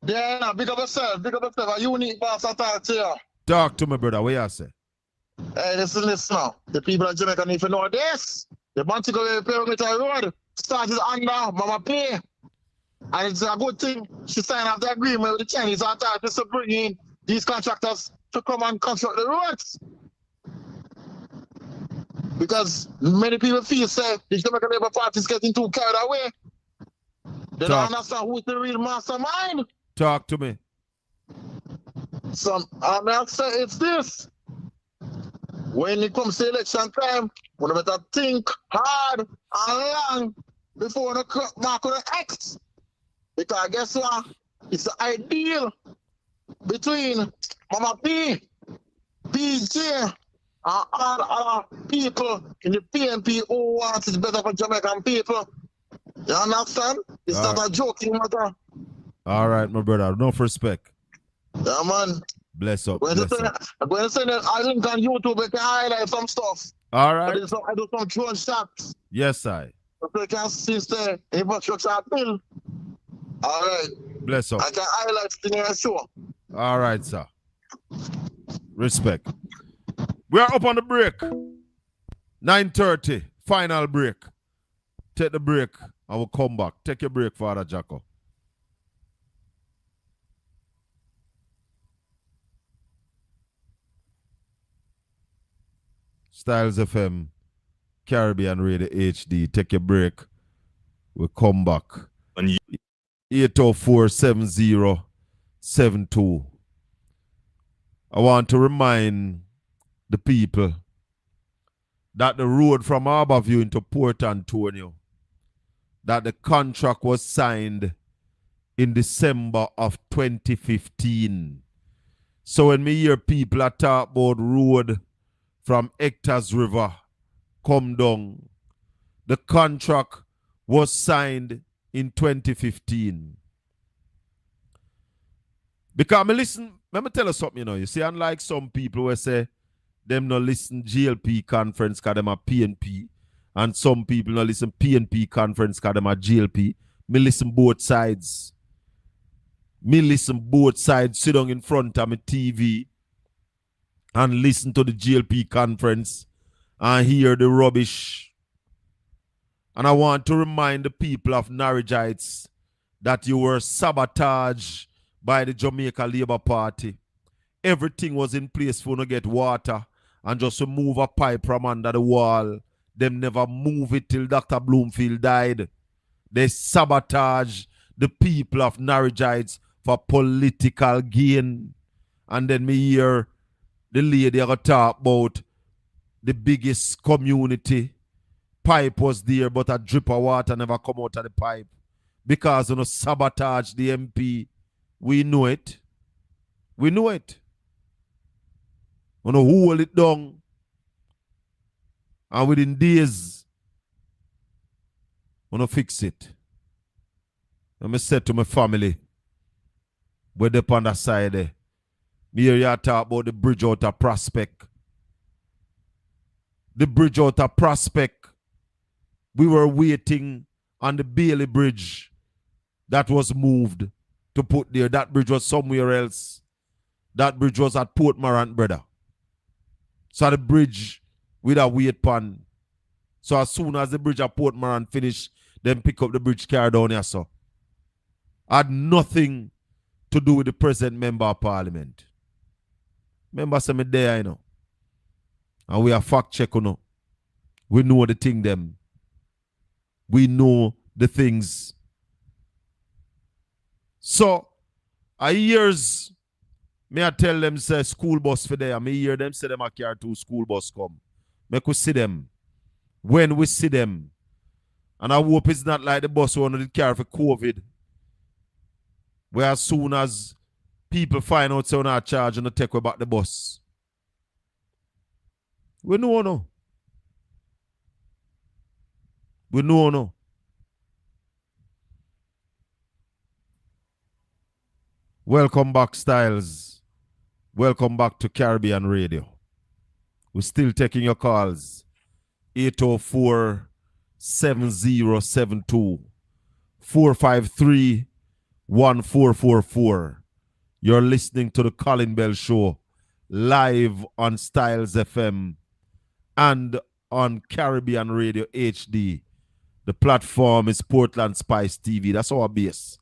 Speaker 12: Yeah, no, big up yourself, a unique boss I talk to you.
Speaker 1: Talk to me, brother. What you say?
Speaker 12: Hey, listen now. The people of Jamaica need to know this. The Montego Perimeter Road started under Mama P. And it's a good thing she signed off the agreement with the Chinese authorities to bring in these contractors to come and construct the roads. Because many people feel say the Jamaican Labour Party is getting too carried away. They don't understand who's the real mastermind.
Speaker 1: Talk to me.
Speaker 12: So I'll say it's this. When it comes to election time, we better think hard and long before the mark on the X. Because guess what? It's the ideal between Mama P, PJ, and all other people in the PNP who want it better for Jamaican people. You understand? It's
Speaker 1: all
Speaker 12: not
Speaker 1: right.
Speaker 12: a joking matter.
Speaker 1: All right, my brother. Enough respect.
Speaker 12: Yeah, man.
Speaker 1: Bless up.
Speaker 12: I'm going to send it. I link on YouTube. I can highlight some stuff.
Speaker 1: All right.
Speaker 12: I do some drone shots.
Speaker 1: Yes, I.
Speaker 12: So you can see the infrastructure bill. All right.
Speaker 1: Bless up.
Speaker 12: I can highlight the near show.
Speaker 1: All right, sir. Respect. We are up on the break. 9:30. Final break. Take the break and we'll come back. Take your break, Father Jacko. Styles FM, Caribbean Radio HD. Take your break. We'll come back. 804-7072. I want to remind the people that the road from Harborview into Port Antonio, that the contract was signed in December of 2015. So when me hear people are talk about road from Hector's River come down, the contract was signed in 2015. Because let me tell you something, you see, unlike some people who say them no listen GLP conference because them are PNP, and some people no listen PNP conference because them are GLP, me listen both sides. Sit down in front of my TV and listen to the GLP conference and hear the rubbish. And I want to remind the people of Norwichites that you were sabotaged by the Jamaica Labour Party. Everything was in place for you to get water and just remove a pipe from under the wall. Them never move it till Dr. Bloomfield died. They sabotaged the people of Norwichites for political gain. And then me hear the lady talk about the biggest community. Pipe was there, but a drip of water never come out of the pipe. Because sabotage the MP. We know it. We know it. Hold it down. And within days, fix it. And I said to my family, we're up on the side there. Me hear you talk about the bridge out of Prospect. The bridge out of Prospect. We were waiting on the Bailey Bridge that was moved to put there. That bridge was somewhere else. That bridge was at Port Morant, brother. So the bridge with a wait pan. So as soon as the bridge at Port Morant finished, then pick up the bridge car down here, so. Had nothing to do with the present member of parliament. Remember some there, you know. And we are fact check, you know. We know the thing them. We know the things. So, I years, may I tell them say school bus for there. Me hear them say them a carry two school bus come. Make we see them. When we see them. And I hope it's not like the bus one that carry for COVID. Where as soon as people find out so not charge and take away back the bus. We know no. We know no. Welcome back, Styles. Welcome back to Caribbean Radio. We're still taking your calls. 804-7072 453-1444. You're listening to the Colin Bell Show live on Styles FM and on Caribbean Radio HD. The platform is Portland Spice TV. That's our base.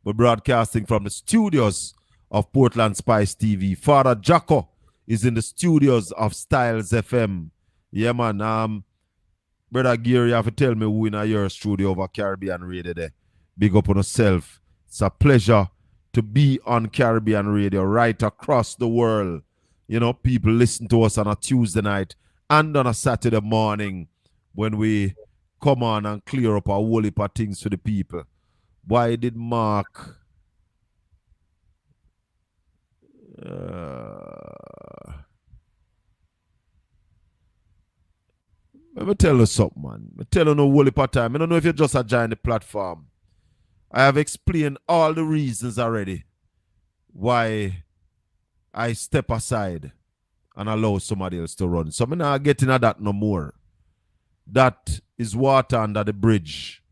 Speaker 1: We're broadcasting from the studios of Portland Spice TV. Father Jacko is in the studios of Styles FM. Yeah, man. Brother Geary, you have to tell me who in your studio over Caribbean Radio there. Big up on yourself. It's a pleasure to be on Caribbean Radio right across the world. You know, people listen to us on a Tuesday night and on a Saturday morning when we come on and clear up our whole heap of things for the people. Why did Mark... Let me tell you something, man. I tell you no whole heap of time. I don't know if you just join the platform. I have explained all the reasons already why I step aside and allow somebody else to run. So I'm not getting at that no more. That is water under the bridge.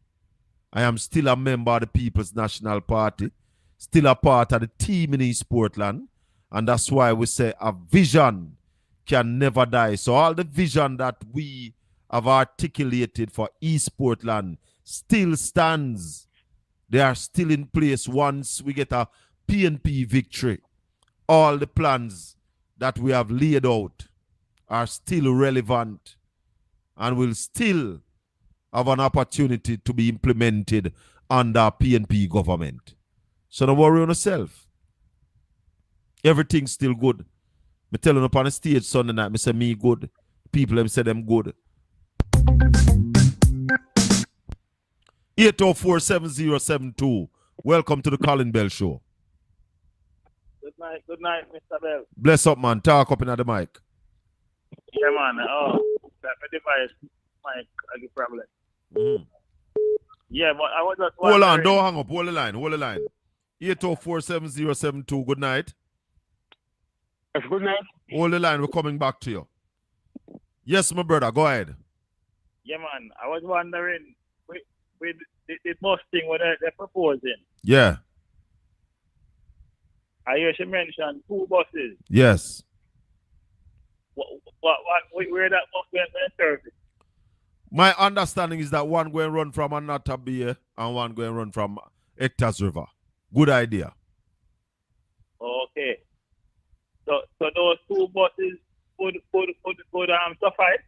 Speaker 1: I am still a member of the People's National Party, still a part of the team in East Portland, and that's why we say a vision can never die. So all the vision that we have articulated for East Portland still stands. They are still in place once we get a PNP victory. All the plans that we have laid out are still relevant and will still have an opportunity to be implemented under PNP government. So don't worry on yourself. Everything's still good. Me tell you up on the stage Sunday night, me say me good. People them say them good. 804-7072. Welcome to the Colin Bell Show.
Speaker 13: Good night, Mr. Bell.
Speaker 1: Bless up, man. Talk up in the mic.
Speaker 13: Yeah, man. Oh, that device mic a problem. Yeah, but I was just
Speaker 1: Hold on,
Speaker 13: wondering.
Speaker 1: don't hang up. Hold the line. 804-7072. Good night.
Speaker 13: Yes, good night.
Speaker 1: Hold the line. We're coming back to you. Yes, my brother. Go ahead.
Speaker 13: Yeah, man. I was wondering with the bus thing what they're proposing.
Speaker 1: Yeah.
Speaker 13: I hear she mentioned 2 buses.
Speaker 1: Yes.
Speaker 13: Where that bus going to service?
Speaker 1: My understanding is that one going to run from Anata Bay and one going to run from Hector's River. Good idea.
Speaker 13: Okay. So those 2 buses would suffice?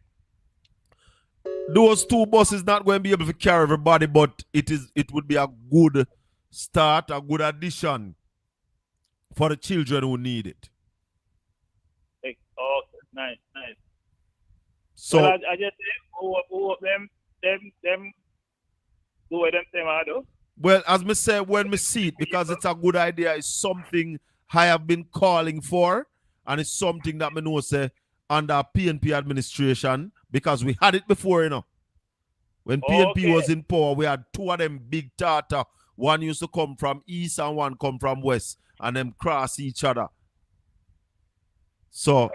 Speaker 1: Those 2 buses not going to be able to carry everybody, but it would be a good start, a good addition for the children who need it.
Speaker 13: Okay, nice.
Speaker 1: So
Speaker 13: well, I just who them do what them say, I do.
Speaker 1: Well, as me say, when me see it, because it's a good idea, it's something I have been calling for, and it's something that me know say under PNP administration, because we had it before, you know. When PNP was in power, we had 2 of them big tata. One used to come from east and one come from west, and them cross each other. So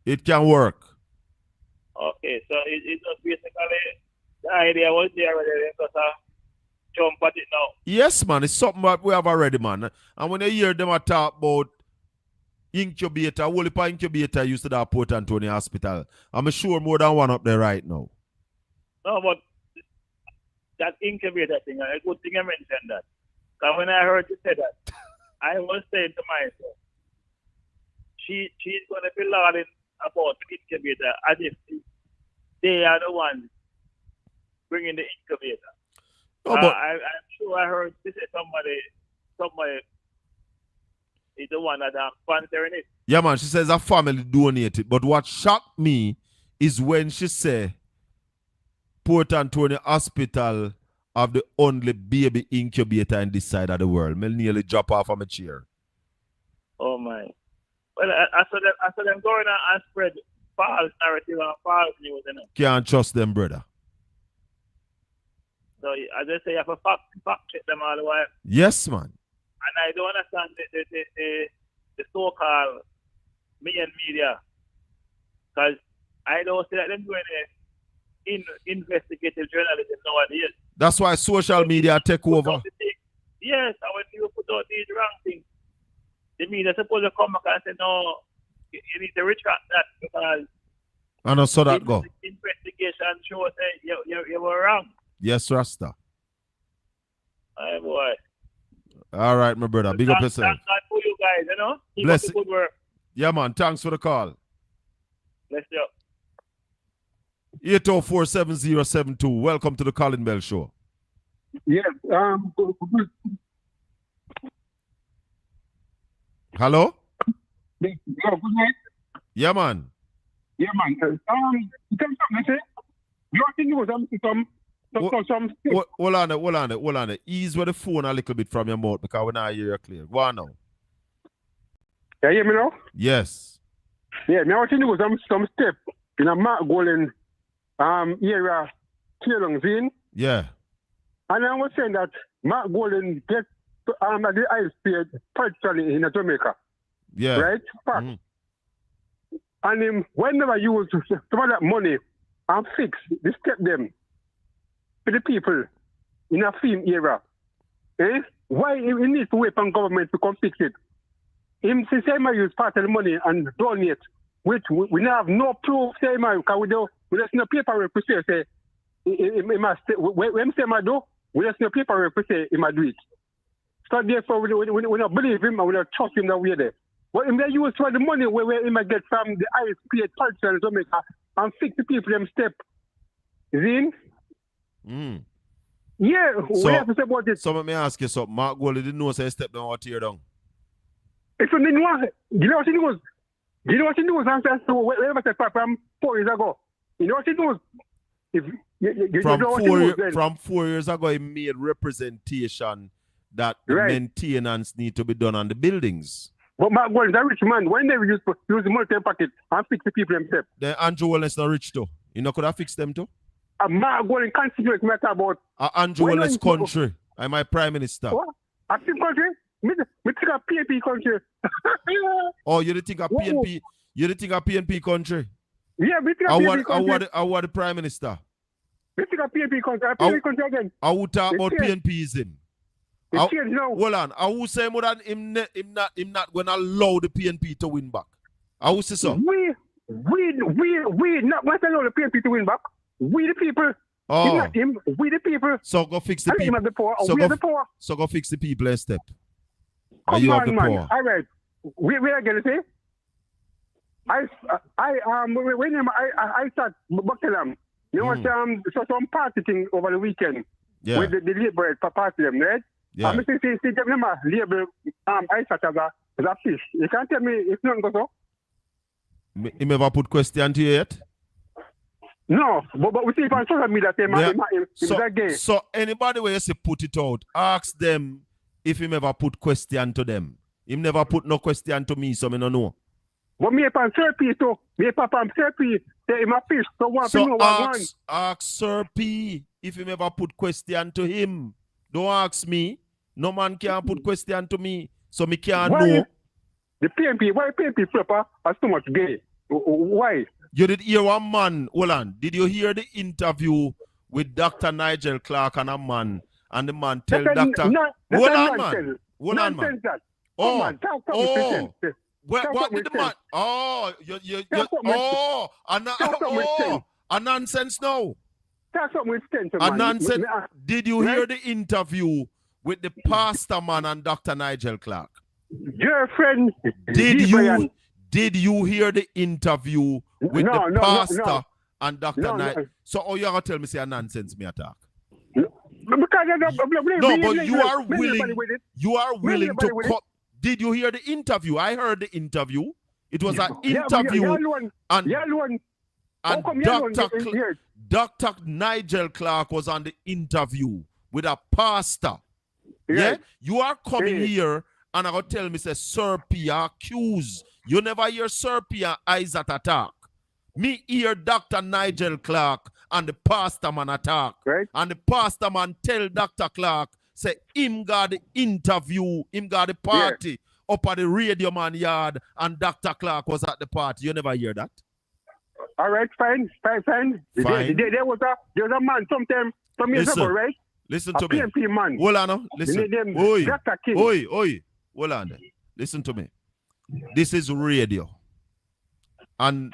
Speaker 1: it can work.
Speaker 13: Okay, so it's just basically the idea was there already, because jump at it now.
Speaker 1: Yes, man, it's something that we have already, man. And when you hear them talk about incubator, whole heap of incubator used to that Port Antonio Hospital. I'm sure more than one up there right now.
Speaker 13: No, but that incubator thing, a good thing I mentioned that. Because when I heard you say that, I was saying to myself, she's going to be learning about the incubator as if they are the ones bringing the incubator.
Speaker 1: No, but
Speaker 13: I'm sure I heard this is somebody is the one that sponsoring it.
Speaker 1: yeah, man, she says her family donated. But what shocked me is when she said Port Antonio Hospital have the only baby incubator in this side of the world. Me nearly drop off of my chair.
Speaker 13: Oh my. Well, I saw them going on and spread false narrative and false news, you know.
Speaker 1: Can't trust them, brother.
Speaker 13: So as I say, you have to fact check them all the way.
Speaker 1: Yes, man.
Speaker 13: And I don't understand the so-called media, because I don't see that them doing investigative journalism nowadays.
Speaker 1: That's why social media take over.
Speaker 13: Yes, and when you put out these wrong things, the media supposed to come back and say, no, you need to retract that, because
Speaker 1: I know so that go.
Speaker 13: Investigation shows that you were wrong.
Speaker 1: Yes, Rasta.
Speaker 13: Hey, boy.
Speaker 1: All right, my brother. Big up yourself.
Speaker 13: Thank God for you guys, you know. Keep
Speaker 1: Bless
Speaker 13: up the good work.
Speaker 1: Yeah, man. Thanks for the call.
Speaker 13: Bless you.
Speaker 1: 804-7072. Welcome to the Colin Bell Show.
Speaker 14: Yes.
Speaker 1: Hello?
Speaker 14: Good night.
Speaker 1: Yeah, man.
Speaker 14: Yeah, man. Tell me something, say. You think you was some
Speaker 1: Hold on there. Ease with the phone a little bit from your mouth because we not hear you clear. Go on now.
Speaker 14: You hear me now?
Speaker 1: Yes.
Speaker 14: Yeah, me I want to do some step in a Mark Golden area clearance in.
Speaker 1: Yeah.
Speaker 14: And I was saying that Mark Golden gets at the ice speed partially in Jamaica.
Speaker 1: Yeah.
Speaker 14: Right? And whenever you use some of that money and fix the step them for the people in a film era, why he needs to wait on government to come fix it? Him say I use part of the money and donate, which we have no proof say because we just no paperwork to say he must when say I do, we just no paperwork to say he must do it. So therefore we don't believe him and we don't trust him that way there. But he may use for the money where he might get from the ISP culture in Jamaica and fix the people them step. Zin? Yeah, we have to say about this.
Speaker 1: So let me ask you something. Mark Golden didn't know say step down or tear down.
Speaker 14: If you didn't know, you know what he knows? You know what he knows? Wherever I said from 4 years ago. You know what he knows? If
Speaker 1: From 4 years ago, he made representation that the maintenance need to be done on the buildings.
Speaker 14: But Mark Gold is a rich man. When they use the multi pocket and fix the people themselves.
Speaker 1: Then Andrew Wellness not rich too. You know, could have fixed them too?
Speaker 14: Mark Gold in constituent matter about.
Speaker 1: Andrew Wellness country. I'm my prime minister.
Speaker 14: What? A country? Me think a PNP country.
Speaker 1: Oh, you think a PNP? You think a PNP country?
Speaker 14: Yeah, we think a PNP country.
Speaker 1: I want the prime minister.
Speaker 14: We think a PNP country. A PNP country again.
Speaker 1: I will talk about PNPism. Hold on. I will say more than him not going to allow the PNP to win back. I will say so.
Speaker 14: We not going to allow the PNP to win back. We the people.
Speaker 1: Oh.
Speaker 14: Not him. We the people.
Speaker 1: So go fix the people. So go fix the people and step.
Speaker 14: Come
Speaker 1: you
Speaker 14: on,
Speaker 1: have the
Speaker 14: man.
Speaker 1: power.
Speaker 14: All right. We are going to say. When I start Buckingham, you know so some party thing over the weekend with the labor party them, right?
Speaker 1: Yeah.
Speaker 14: I'm saying them label I start as a fish. You can't tell me if nothing goes so.
Speaker 1: He never put question to you yet?
Speaker 14: No, but we see on social media
Speaker 1: so anybody where you say put it out, ask them if he never put question to them. He never put no question to me, so I don't know.
Speaker 14: But me upon Sir P too. Me upon Sir P say him a fish. So
Speaker 1: ask Sir P if he ever put question to him. Don't ask me. No man can put question to me. So me can't know.
Speaker 14: The PNP, why PNP flipper has too much gay? Why?
Speaker 1: You did hear one man, hold on. Did you hear the interview with Dr. Nigel Clark and a man? And the man tell Dr. Hold on, man. Hold on, man. What did the man? A nonsense now.
Speaker 14: That's what we're saying.
Speaker 1: A nonsense. Did you hear the interview with the pastor man and Dr. Nigel Clark?
Speaker 14: Your friend.
Speaker 1: Did you hear the interview with the pastor and Dr. Nigel? So you are gonna tell me say a nonsense me attack? No, but you are willing. You are willing to cut. Did you hear the interview? I heard the interview. It was an interview. And Dr. Nigel Clark was on the interview with a pastor. Yeah? You are coming here and I'm going to tell me, say, Sir P accused. You never hear Sir P eyes at attack. Me hear Dr. Nigel Clark and the pastor man attack.
Speaker 14: Right.
Speaker 1: And the pastor man tell Dr. Clark, say, him got the interview, him got the party up at the radio man yard, and Dr. Clark was at the party. You never hear that?
Speaker 14: All right, fine. There was a man sometime some years ago, right?
Speaker 1: Listen to me.
Speaker 14: PNP man.
Speaker 1: Hold on, listen. Oi. Hold on. Listen to me. This is radio. And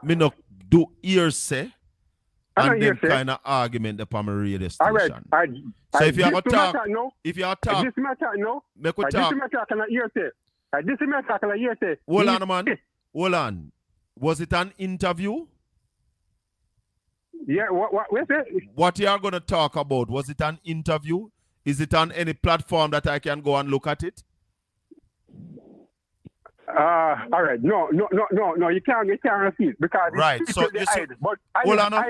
Speaker 1: me no do hearsay and them kind of argument upon my radio station.
Speaker 14: All right.
Speaker 1: So if you are talk,
Speaker 14: this matter no.
Speaker 1: Make we talk.
Speaker 14: This matter can hearsay. This matter can hearsay.
Speaker 1: Hold on, man. Hold on. Was it an interview?
Speaker 14: Yeah, what's it?
Speaker 1: What you are going to talk about, was it an interview? Is it on any platform that I can go and look at it?
Speaker 14: All right. No, you can't receive because
Speaker 1: right. So you
Speaker 14: but
Speaker 1: hold on.
Speaker 14: I've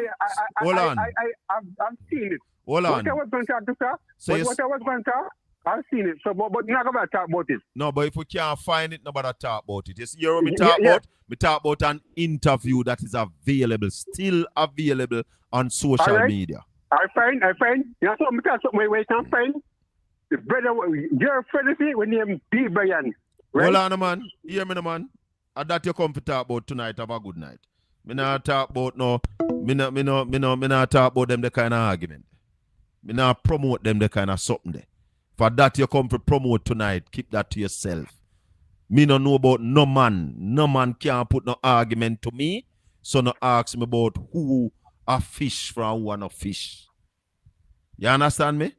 Speaker 14: seen it.
Speaker 1: Hold on.
Speaker 14: What I was going to talk to, sir?
Speaker 1: So
Speaker 14: what I was going to talk, I've seen it. So, but not going to talk about it.
Speaker 1: No, but if we can't find it, nobody talk about it. You see, what me talk about? Me talk about an interview that is available, still available on social media.
Speaker 14: I find. You know, so me talk something where you can find. The brother, your friend, when name B. Brian. Right?
Speaker 1: Hold on, man. Hear me, man. And that you come to talk about tonight. Have a good night. Me not talk about Me not talk about them the kind of argument. Me not promote them the kind of something there. For that you come to promote tonight, keep that to yourself. Me no know about no man. No man can't put no argument to me. So no ask me about who a fish from who are no fish. You understand me?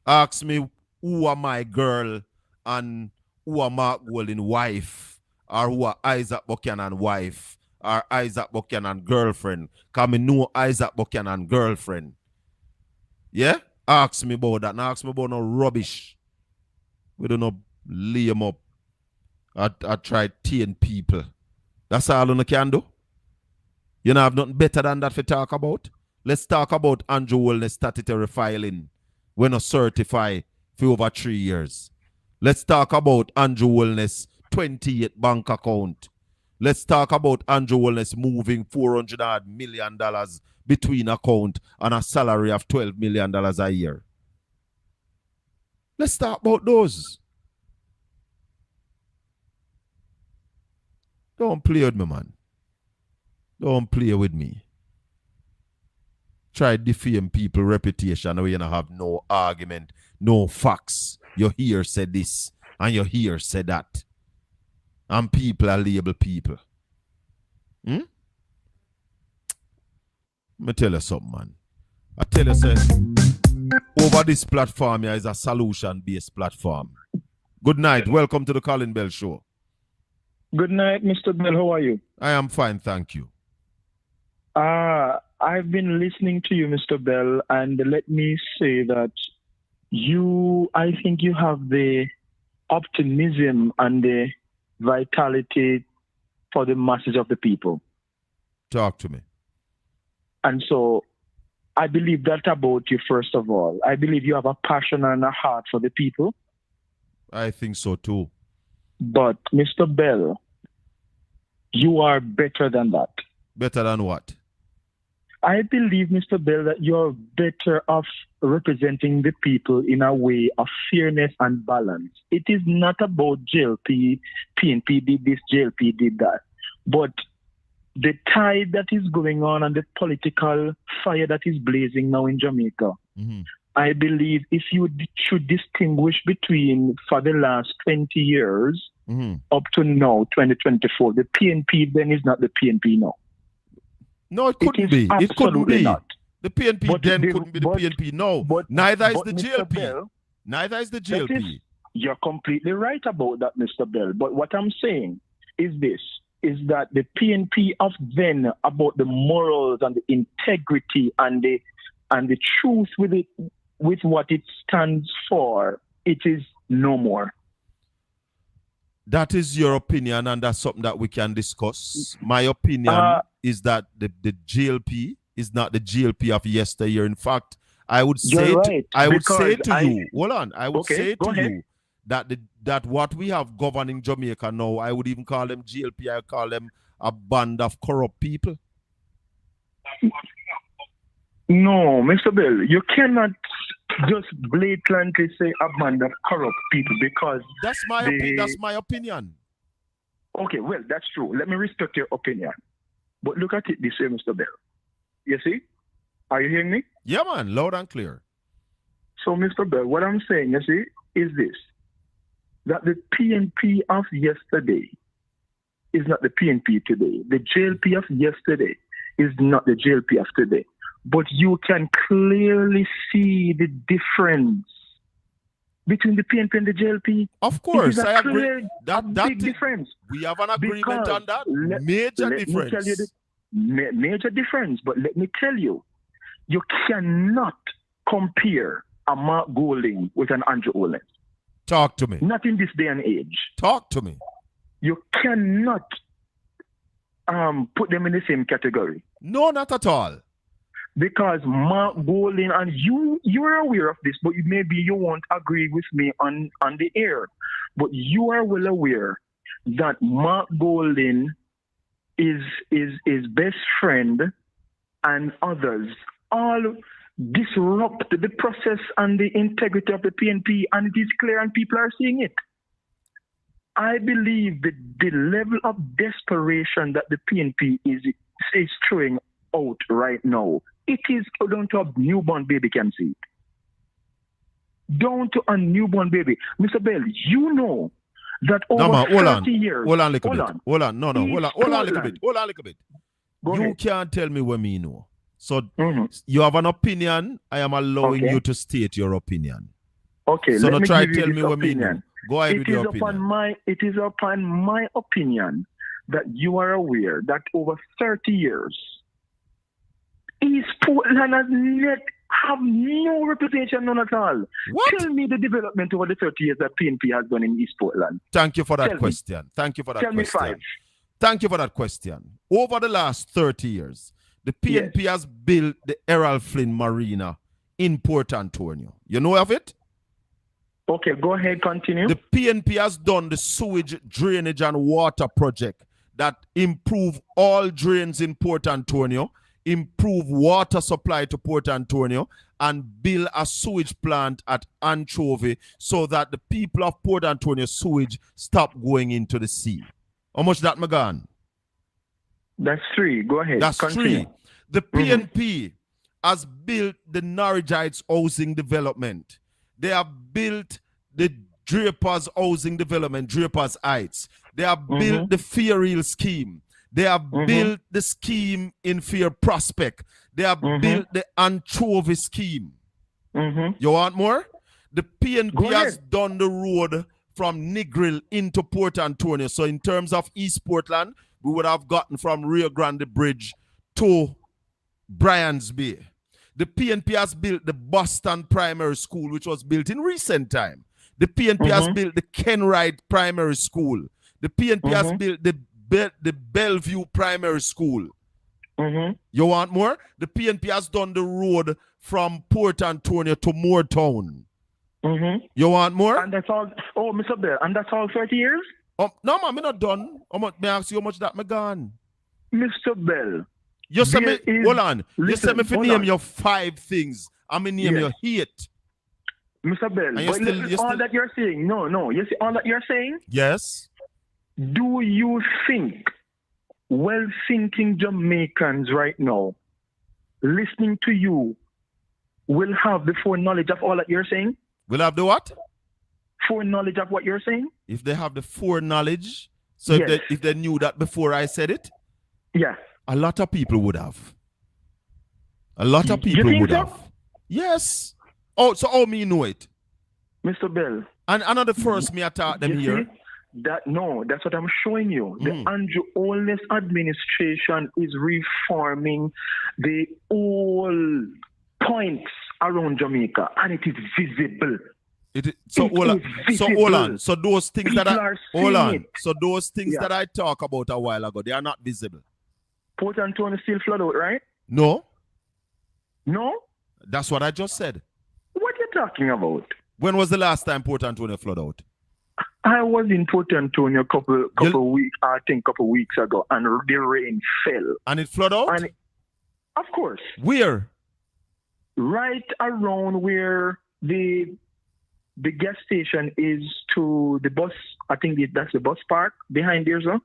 Speaker 1: Ask me who are my girl and who are Mark Golding wife, or who are Isaac Buchanan wife, or Isaac Buchanan girlfriend. Because I know Isaac Buchanan girlfriend. Yeah? Ask me about that. Now ask me about no rubbish. We don't know lay them up. I try teeing people. That's all you can do. You know have nothing better than that to talk about. Let's talk about Andrew Wellness statutory filing when a certify for over 3 years. Let's talk about Andrew Wellness 28 bank account. Let's talk about Andrew Wellness moving $400 million between account and a salary of $12 million a year. Let's talk about those. Don't play with me, man. Don't play with me. Try defame people's reputation where you don't have no argument, no facts. You hear say this and you hear say that. And people are label people. Let me tell you something, man. I tell you, say, over this platform here is a solution-based platform. Good night. Welcome to the Colin Bell Show.
Speaker 15: Good night, Mr. Bell. How are you?
Speaker 1: I am fine, thank you.
Speaker 15: I've been listening to you, Mr. Bell, and let me say that I think you have the optimism and the vitality for the masses of the people.
Speaker 1: Talk to me.
Speaker 15: And so I believe that about you, first of all. I believe you have a passion and a heart for the people.
Speaker 1: I think so too.
Speaker 15: But, Mr. Bell, you are better than that.
Speaker 1: Better than what?
Speaker 15: I believe, Mr. Bell, that you're better off representing the people in a way of fairness and balance. It is not about JLP, PNP did this, JLP did that. But the tide that is going on and the political fire that is blazing now in Jamaica, I believe if you should distinguish between, for the last 20 years up to now, 2024, the PNP then is not the PNP now.
Speaker 1: No, it couldn't be. It couldn't be.
Speaker 15: Not.
Speaker 1: The PNP couldn't be the PNP. No, neither is the JLP.
Speaker 15: Bell,
Speaker 1: neither is the JLP.
Speaker 15: You're completely right about that, Mr. Bell. But what I'm saying is this, is that the PNP of then, about the morals and the integrity and the truth with what it stands for, it is no more.
Speaker 1: That is your opinion, and that's something that we can discuss. My opinion is that the JLP is not the JLP of yesteryear. In fact, I would say to you, hold on, I would say to you that what we have governing Jamaica now, I would even call them JLP, I call them a band of corrupt people.
Speaker 15: No, Mr. Bell, you cannot just blatantly say a band of corrupt people because
Speaker 1: that's my opinion.
Speaker 15: Okay, well, that's true. Let me respect your opinion. But look at it this way, Mr. Bell. You see? Are you hearing me?
Speaker 1: Yeah, man, loud and clear.
Speaker 15: So, Mr. Bell, what I'm saying, you see, is this. That the PNP of yesterday is not the PNP today. The JLP of yesterday is not the JLP of today. But you can clearly see the difference between the PNP and the JLP.
Speaker 1: Of course, I agree.
Speaker 15: That big difference.
Speaker 1: We have an agreement on that. Major difference.
Speaker 15: Me tell you major difference. But let me tell you, you cannot compare a Mark Golding with an Andrew Wellness.
Speaker 1: Talk to me.
Speaker 15: Not in this day and age.
Speaker 1: Talk to me.
Speaker 15: You cannot put them in the same category.
Speaker 1: No, not at all.
Speaker 15: Because Mark Golding, and you are aware of this, but maybe you won't agree with me on the air. But you are well aware that Mark Golding is best friend and others all disrupt the process and the integrity of the PNP, and it is clear and people are seeing it. I believe that the level of desperation that the PNP is throwing out right now, it is down to a newborn baby can see it. Down to a newborn baby. Mr. Bell, you know that over 30 years...
Speaker 1: Hold on a little bit. Hold on a little bit. You can't tell me what me know. So you have an opinion, I am allowing you to state your opinion.
Speaker 15: Okay,
Speaker 1: so
Speaker 15: let me
Speaker 1: try
Speaker 15: give
Speaker 1: to tell
Speaker 15: you
Speaker 1: me
Speaker 15: this
Speaker 1: what me
Speaker 15: opinion.
Speaker 1: know. Go ahead with your opinion.
Speaker 15: It is upon my opinion that you are aware that over 30 years, East Portland has have no reputation, none at all.
Speaker 1: What?
Speaker 15: Tell me the development over the 30 years that PNP has done in East Portland.
Speaker 1: Thank you for that question. Thank you for that question.
Speaker 15: Tell me 5.
Speaker 1: Thank you for that question. Over the last 30 years, The PNP has built the Errol Flynn Marina in Port Antonio. You know of it?
Speaker 15: Okay, go ahead, continue.
Speaker 1: The PNP has done the sewage, drainage, and water project that improve all drains in Port Antonio, improve water supply to Port Antonio, and build a sewage plant at Anchovy so that the people of Port Antonio sewage stop going into the sea. How much that, Magan?
Speaker 15: That's 3. Go ahead.
Speaker 1: That's
Speaker 15: continue.
Speaker 1: 3. The PNP has built the Norwich Heights housing development. They have built the Drapers housing development, Drapers Heights. They have built the Fair Hill scheme. They have built the scheme in Fair Prospect. They have built the Anchovy scheme. You want more? The PNP has done the road from Negril into Port Antonio. So in terms of East Portland, we would have gotten from Rio Grande Bridge to Bryans Bay. The PNP has built the Boston Primary School, which was built in recent time. The PNP has built the Kenwright Primary School. The PNP has built the Bellevue Primary School. You want more? The PNP has done the road from Port Antonio to Moortown. You want more?
Speaker 15: And that's all. Oh, Mr. Bell, and that's all 30 years?
Speaker 1: No, man, I'm not done. May I ask you how much that me gone?
Speaker 15: Mr. Bell.
Speaker 1: You say me, hold on. You say me for name your 5 things. I'm going to name your 8.
Speaker 15: Mr. Bell, but all that you're saying, no. You see all that you're saying?
Speaker 1: Yes.
Speaker 15: Do you think well-thinking Jamaicans right now, listening to you, will have the foreknowledge of all that you're saying?
Speaker 1: Will have the what?
Speaker 15: Foreknowledge of what you're saying?
Speaker 1: If they have the foreknowledge, so if they knew that before I said it?
Speaker 15: Yes.
Speaker 1: A lot of people would have. A lot of people would have. Yes. Oh, so how me know it?
Speaker 15: Mr. Bell.
Speaker 1: And another first me attack them here.
Speaker 15: That's what I'm showing you. The Andrew Holness administration is reforming the all points around Jamaica, and it is visible.
Speaker 1: Hold on. So those things that I talk about a while ago, they are not visible.
Speaker 15: Port Antonio still flood out, right?
Speaker 1: No.
Speaker 15: No?
Speaker 1: That's what I just said.
Speaker 15: What are you talking about?
Speaker 1: When was the last time Port Antonio flood out?
Speaker 15: I was in Port Antonio a couple weeks ago, and the rain fell.
Speaker 1: And it flooded out?
Speaker 15: Of course.
Speaker 1: Where?
Speaker 15: Right around where the gas station is to the bus. I think that's the bus park behind there, sir.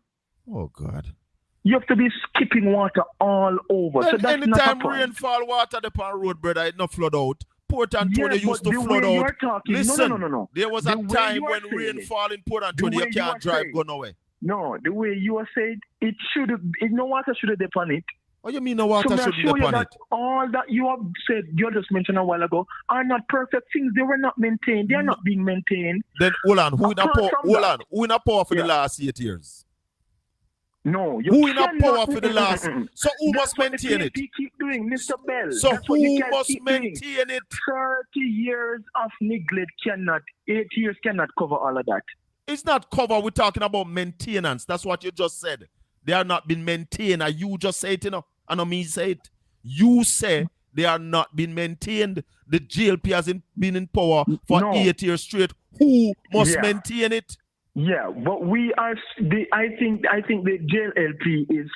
Speaker 1: Oh, God.
Speaker 15: You have to be skipping water all over.
Speaker 1: Then
Speaker 15: so that's
Speaker 1: anytime
Speaker 15: not
Speaker 1: rainfall water upon road, brother, it not flood out. Port Antonio used to flood out. Listen,
Speaker 15: no.
Speaker 1: There was a time when rainfall in Port Antonio, you can't drive, go nowhere.
Speaker 15: No, the way you are saying, no water should have been on it.
Speaker 1: What do you mean no water should be upon it?
Speaker 15: All that you have said, you just mentioned a while ago, are not perfect things. They were not maintained. They are not being maintained.
Speaker 1: Then hold on, who in a power for the last 8 years?
Speaker 15: No,
Speaker 1: who in a power for the last? So who must maintain it?
Speaker 15: Keep doing, Mr. Bell.
Speaker 1: So who must maintain it?
Speaker 15: 30 years of neglect 8 years cannot cover all of that.
Speaker 1: It's not cover. We're talking about maintenance. That's what you just said. They are not being maintained. And you just say it, I know me say it. You say they are not being maintained. The GLP has been in power for 8 years straight. Who must maintain it?
Speaker 15: Yeah, but I think the JLP is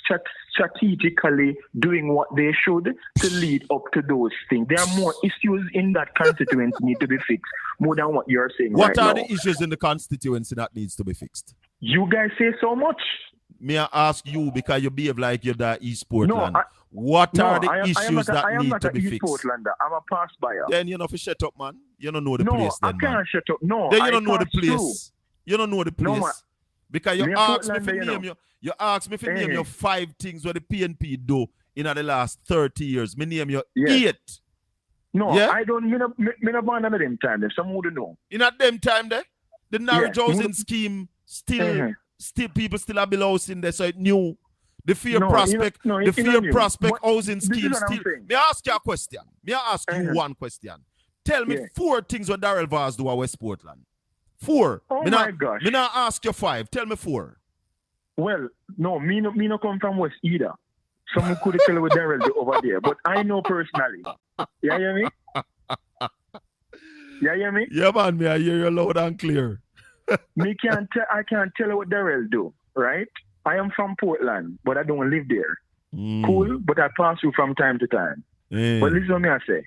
Speaker 15: strategically doing what they should to lead up to those things. There are more issues in that constituency need to be fixed, more than what you're saying.
Speaker 1: What are the issues in the constituency that needs to be fixed?
Speaker 15: You guys say so much.
Speaker 1: May I ask you, because you behave like you're the East Portland, what are the issues that need to be fixed?
Speaker 15: Portlander. I'm a pass buyer.
Speaker 1: Then you know if you shut up, man. You don't know the place then,
Speaker 15: I can't shut up. No,
Speaker 1: then you don't know the place. You don't know the place. Because you asked me to name your 5 things where the PNP do in the last 30 years. Me name your 8.
Speaker 15: No, I don't. Me no born at them time. Some would know.
Speaker 1: In at them time there, the Norwich housing scheme still people still have house in there, so it new. The Fair Prospect, Prospect housing scheme still. May I ask you a question? May I ask you one question? Tell me 4 things what Darrell Vaz do at West Portland. 4.
Speaker 15: Oh my gosh.
Speaker 1: Me not ask you 5. Tell me 4.
Speaker 15: Well, no, me no come from West either. Someone could tell what Daryl do over there, but I know personally. You hear me? You hear me?
Speaker 1: Yeah, man, me I hear you loud and clear.
Speaker 15: I can't tell you what Daryl do, right? I am from Portland, but I don't live there. Cool, but I pass through from time to time. But listen to me, I say.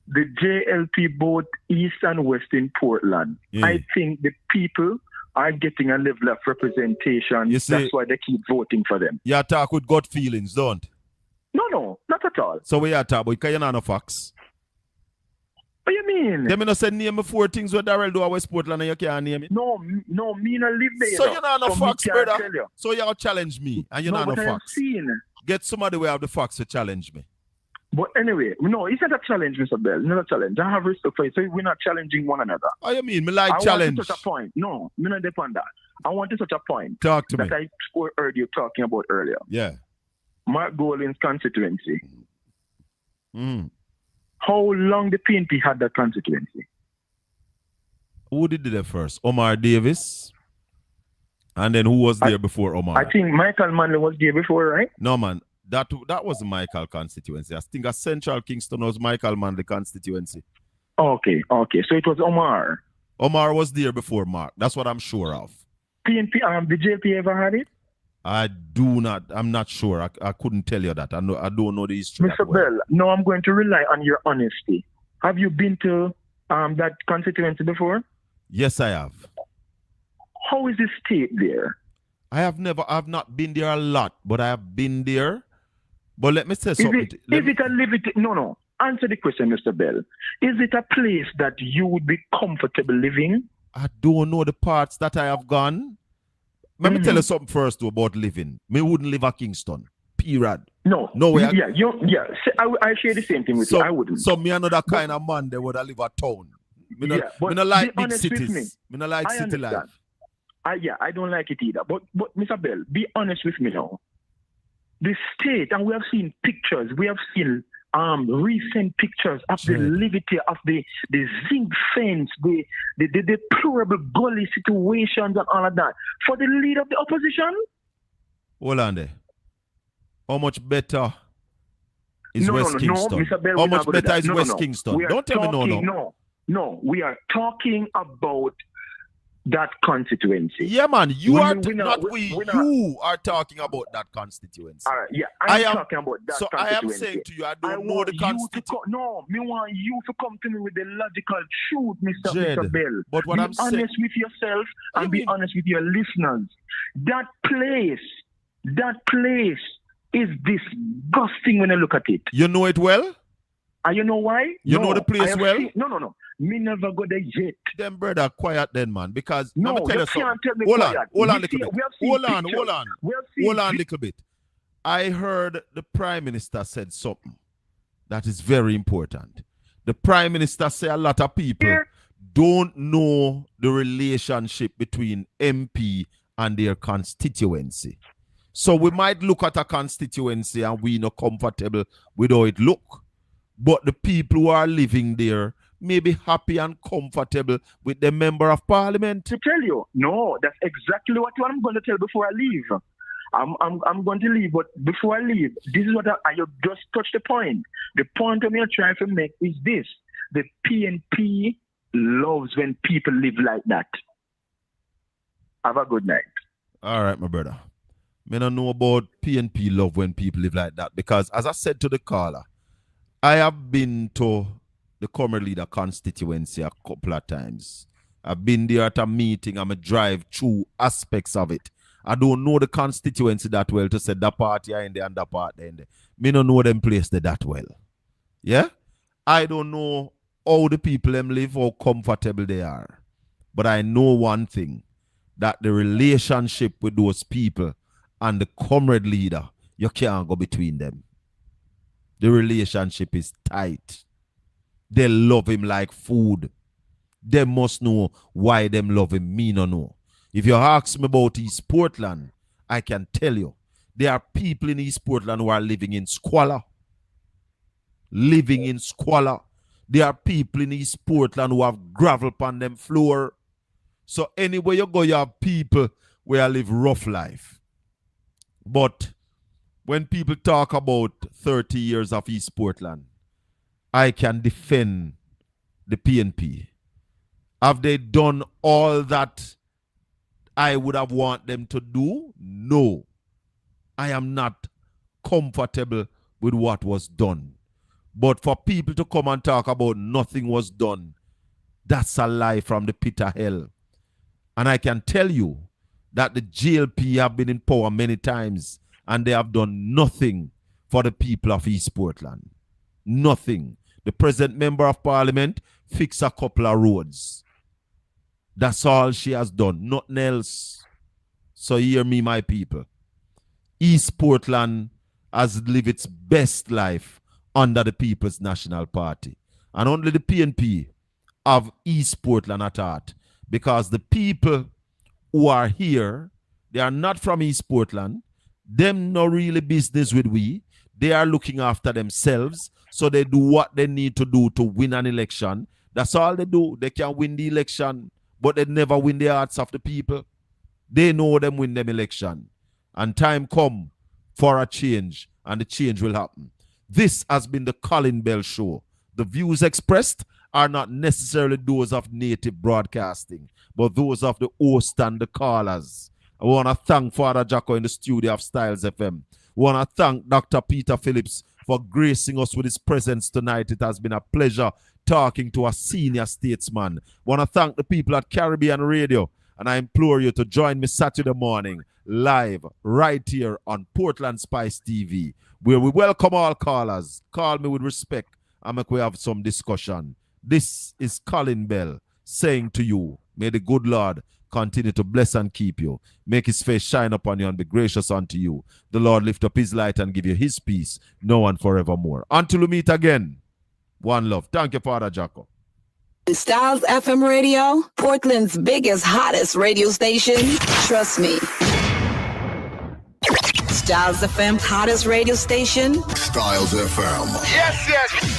Speaker 15: The JLP both east and west in Portland. I think the people are getting a level of representation.
Speaker 1: You see,
Speaker 15: that's why they keep voting for them.
Speaker 1: You talk with gut feelings, don't?
Speaker 15: No, not at all.
Speaker 1: So we are talking about, because you're not no facts.
Speaker 15: What you mean?
Speaker 1: They not say name me 4 things what Daryl do at West Portland and you can't name it.
Speaker 15: No, me not live there.
Speaker 1: So you're not no facts, brother.
Speaker 15: You.
Speaker 1: So you challenge me and you're not no facts. Get somebody who have the facts to challenge me.
Speaker 15: But anyway, no, it's not a challenge, Mr. Bell. It's not a challenge. I have respect for you. So we're not challenging one another.
Speaker 1: Oh, you mean? Me like
Speaker 15: I
Speaker 1: challenge.
Speaker 15: Want to touch a point. No, me not depend on that. I want to touch a point.
Speaker 1: Talk to me.
Speaker 15: That I heard you talking about earlier.
Speaker 1: Yeah.
Speaker 15: Mark Golin's constituency. How long the PNP had that constituency?
Speaker 1: Who did it first? Omar Davis. And then who was there before Omar?
Speaker 15: I think Michael Manley was there before, right?
Speaker 1: No, man. That was Michael constituency. I think a Central Kingston was Michael Manley constituency.
Speaker 15: Okay. So it was Omar.
Speaker 1: Omar was there before Mark. That's what I'm sure of.
Speaker 15: PNP, the JLP ever had it?
Speaker 1: I'm not sure. I couldn't tell you that. I don't know the history.
Speaker 15: Mr. Bell, no, I'm going to rely on your honesty. Have you been to that constituency before?
Speaker 1: Yes, I have.
Speaker 15: How is the state there?
Speaker 1: I've not been there a lot, but I have been there. But let me say something.
Speaker 15: No. Answer the question, Mr. Bell. Is it a place that you would be comfortable living?
Speaker 1: I don't know the parts that I have gone. Let me tell you something first though, about living. Me wouldn't live at Kingston. Period.
Speaker 15: No.
Speaker 1: way.
Speaker 15: I share the same thing with you. I wouldn't.
Speaker 1: So me another kind of man that would live at town. Me not like big cities. Me not like city life.
Speaker 15: I don't like it either. But Mr. Bell, be honest with me now. The state, and we have seen pictures, we have seen recent pictures of the levity of the zinc fence, the deplorable gully situations and all of that. For the leader of the opposition?
Speaker 1: Hold on there. How much better is West Kingston?
Speaker 15: No, Mr. Bell,
Speaker 1: how much better is West Kingston? Don't tell me no.
Speaker 15: No, we are talking about that constituency.
Speaker 1: Yeah, man. You are talking about that constituency.
Speaker 15: All right, yeah. I am talking about that
Speaker 1: constituency. So I am saying to you, I don't know the constituency.
Speaker 15: No, me want you to come to me with the logical truth, Mr. Bell.
Speaker 1: But what I'm saying,
Speaker 15: be honest with yourself and be honest with your listeners. That place is disgusting when I look at it.
Speaker 1: You know it well?
Speaker 15: And you know why?
Speaker 1: You know the place well?
Speaker 15: No. Me never go there yet.
Speaker 1: Then, brother, quiet then, man. Because
Speaker 15: no,
Speaker 1: let me tell you something. Hold on a little bit. I heard the Prime Minister said something that is very important. The Prime Minister said a lot of people don't know the relationship between MP and their constituency. So we might look at a constituency and we not comfortable with how it look. But the people who are living there may be happy and comfortable with the member of parliament.
Speaker 15: To tell you, no, that's exactly what I'm going to tell before I leave. I'm going to leave, but before I leave, this is what I just touched the point. The point I'm trying to make is this: the PNP loves when people live like that. Have a good night.
Speaker 1: All right, my brother. I don't know about PNP love when people live like that because, as I said to the caller, I have been to the Comrade Leader constituency a couple of times. I've been there at a meeting. I'm a drive through aspects of it. I don't know the constituency that well to say that part here in there and that part there in there. Me don't know them place there that well. Yeah? I don't know how the people them live, how comfortable they are. But I know one thing, that the relationship with those people and the Comrade Leader, you can't go between them. The relationship is tight. They love him like food. They must know why them love him. Me no know. If you ask me about East Portland, I can tell you, there are people in East Portland who are living in squalor. Living in squalor. There are people in East Portland who have gravel upon them floor. So anywhere you go, you have people where live rough life. But when people talk about 30 years of East Portland, I can defend the PNP. Have they done all that I would have want them to do? No. I am not comfortable with what was done. But for people to come and talk about nothing was done, that's a lie from the pit of hell. And I can tell you that the GLP have been in power many times and they have done nothing for the people of East Portland. Nothing. The present member of parliament fixed a couple of roads. That's all she has done. Nothing else. So hear me, my people. East Portland has lived its best life under the People's National Party. And only the PNP have East Portland at heart. Because the people who are here, they are not from East Portland. Them no really business with we. They are looking after themselves. So they do what they need to do to win an election. That's all they do. They can win the election, but they never win the hearts of the people. They know them win them election. And time come for a change, and the change will happen. This has been the Colin Bell Show. The views expressed are not necessarily those of Native Broadcasting, but those of the host and the callers. I want to thank Father Jacko in the studio of Styles FM. I want to thank Dr. Peter Phillips for gracing us with his presence tonight. It has been a pleasure talking to a senior statesman. I want to thank the people at Caribbean Radio, and I implore you to join me Saturday morning live right here on Portland Spice TV, where we welcome all callers. Call me with respect and make we have some discussion. This is Colin Bell saying to you, may the good Lord continue to bless and keep you. Make his face shine upon you and be gracious unto you. The Lord lift up his light and give you his peace, now and forevermore. Until we meet again, one love. Thank you, Father Jacko.
Speaker 9: Styles FM Radio, Portland's biggest, hottest radio station. Trust me. Styles FM's hottest radio station.
Speaker 7: Styles FM.
Speaker 6: Yes, yes.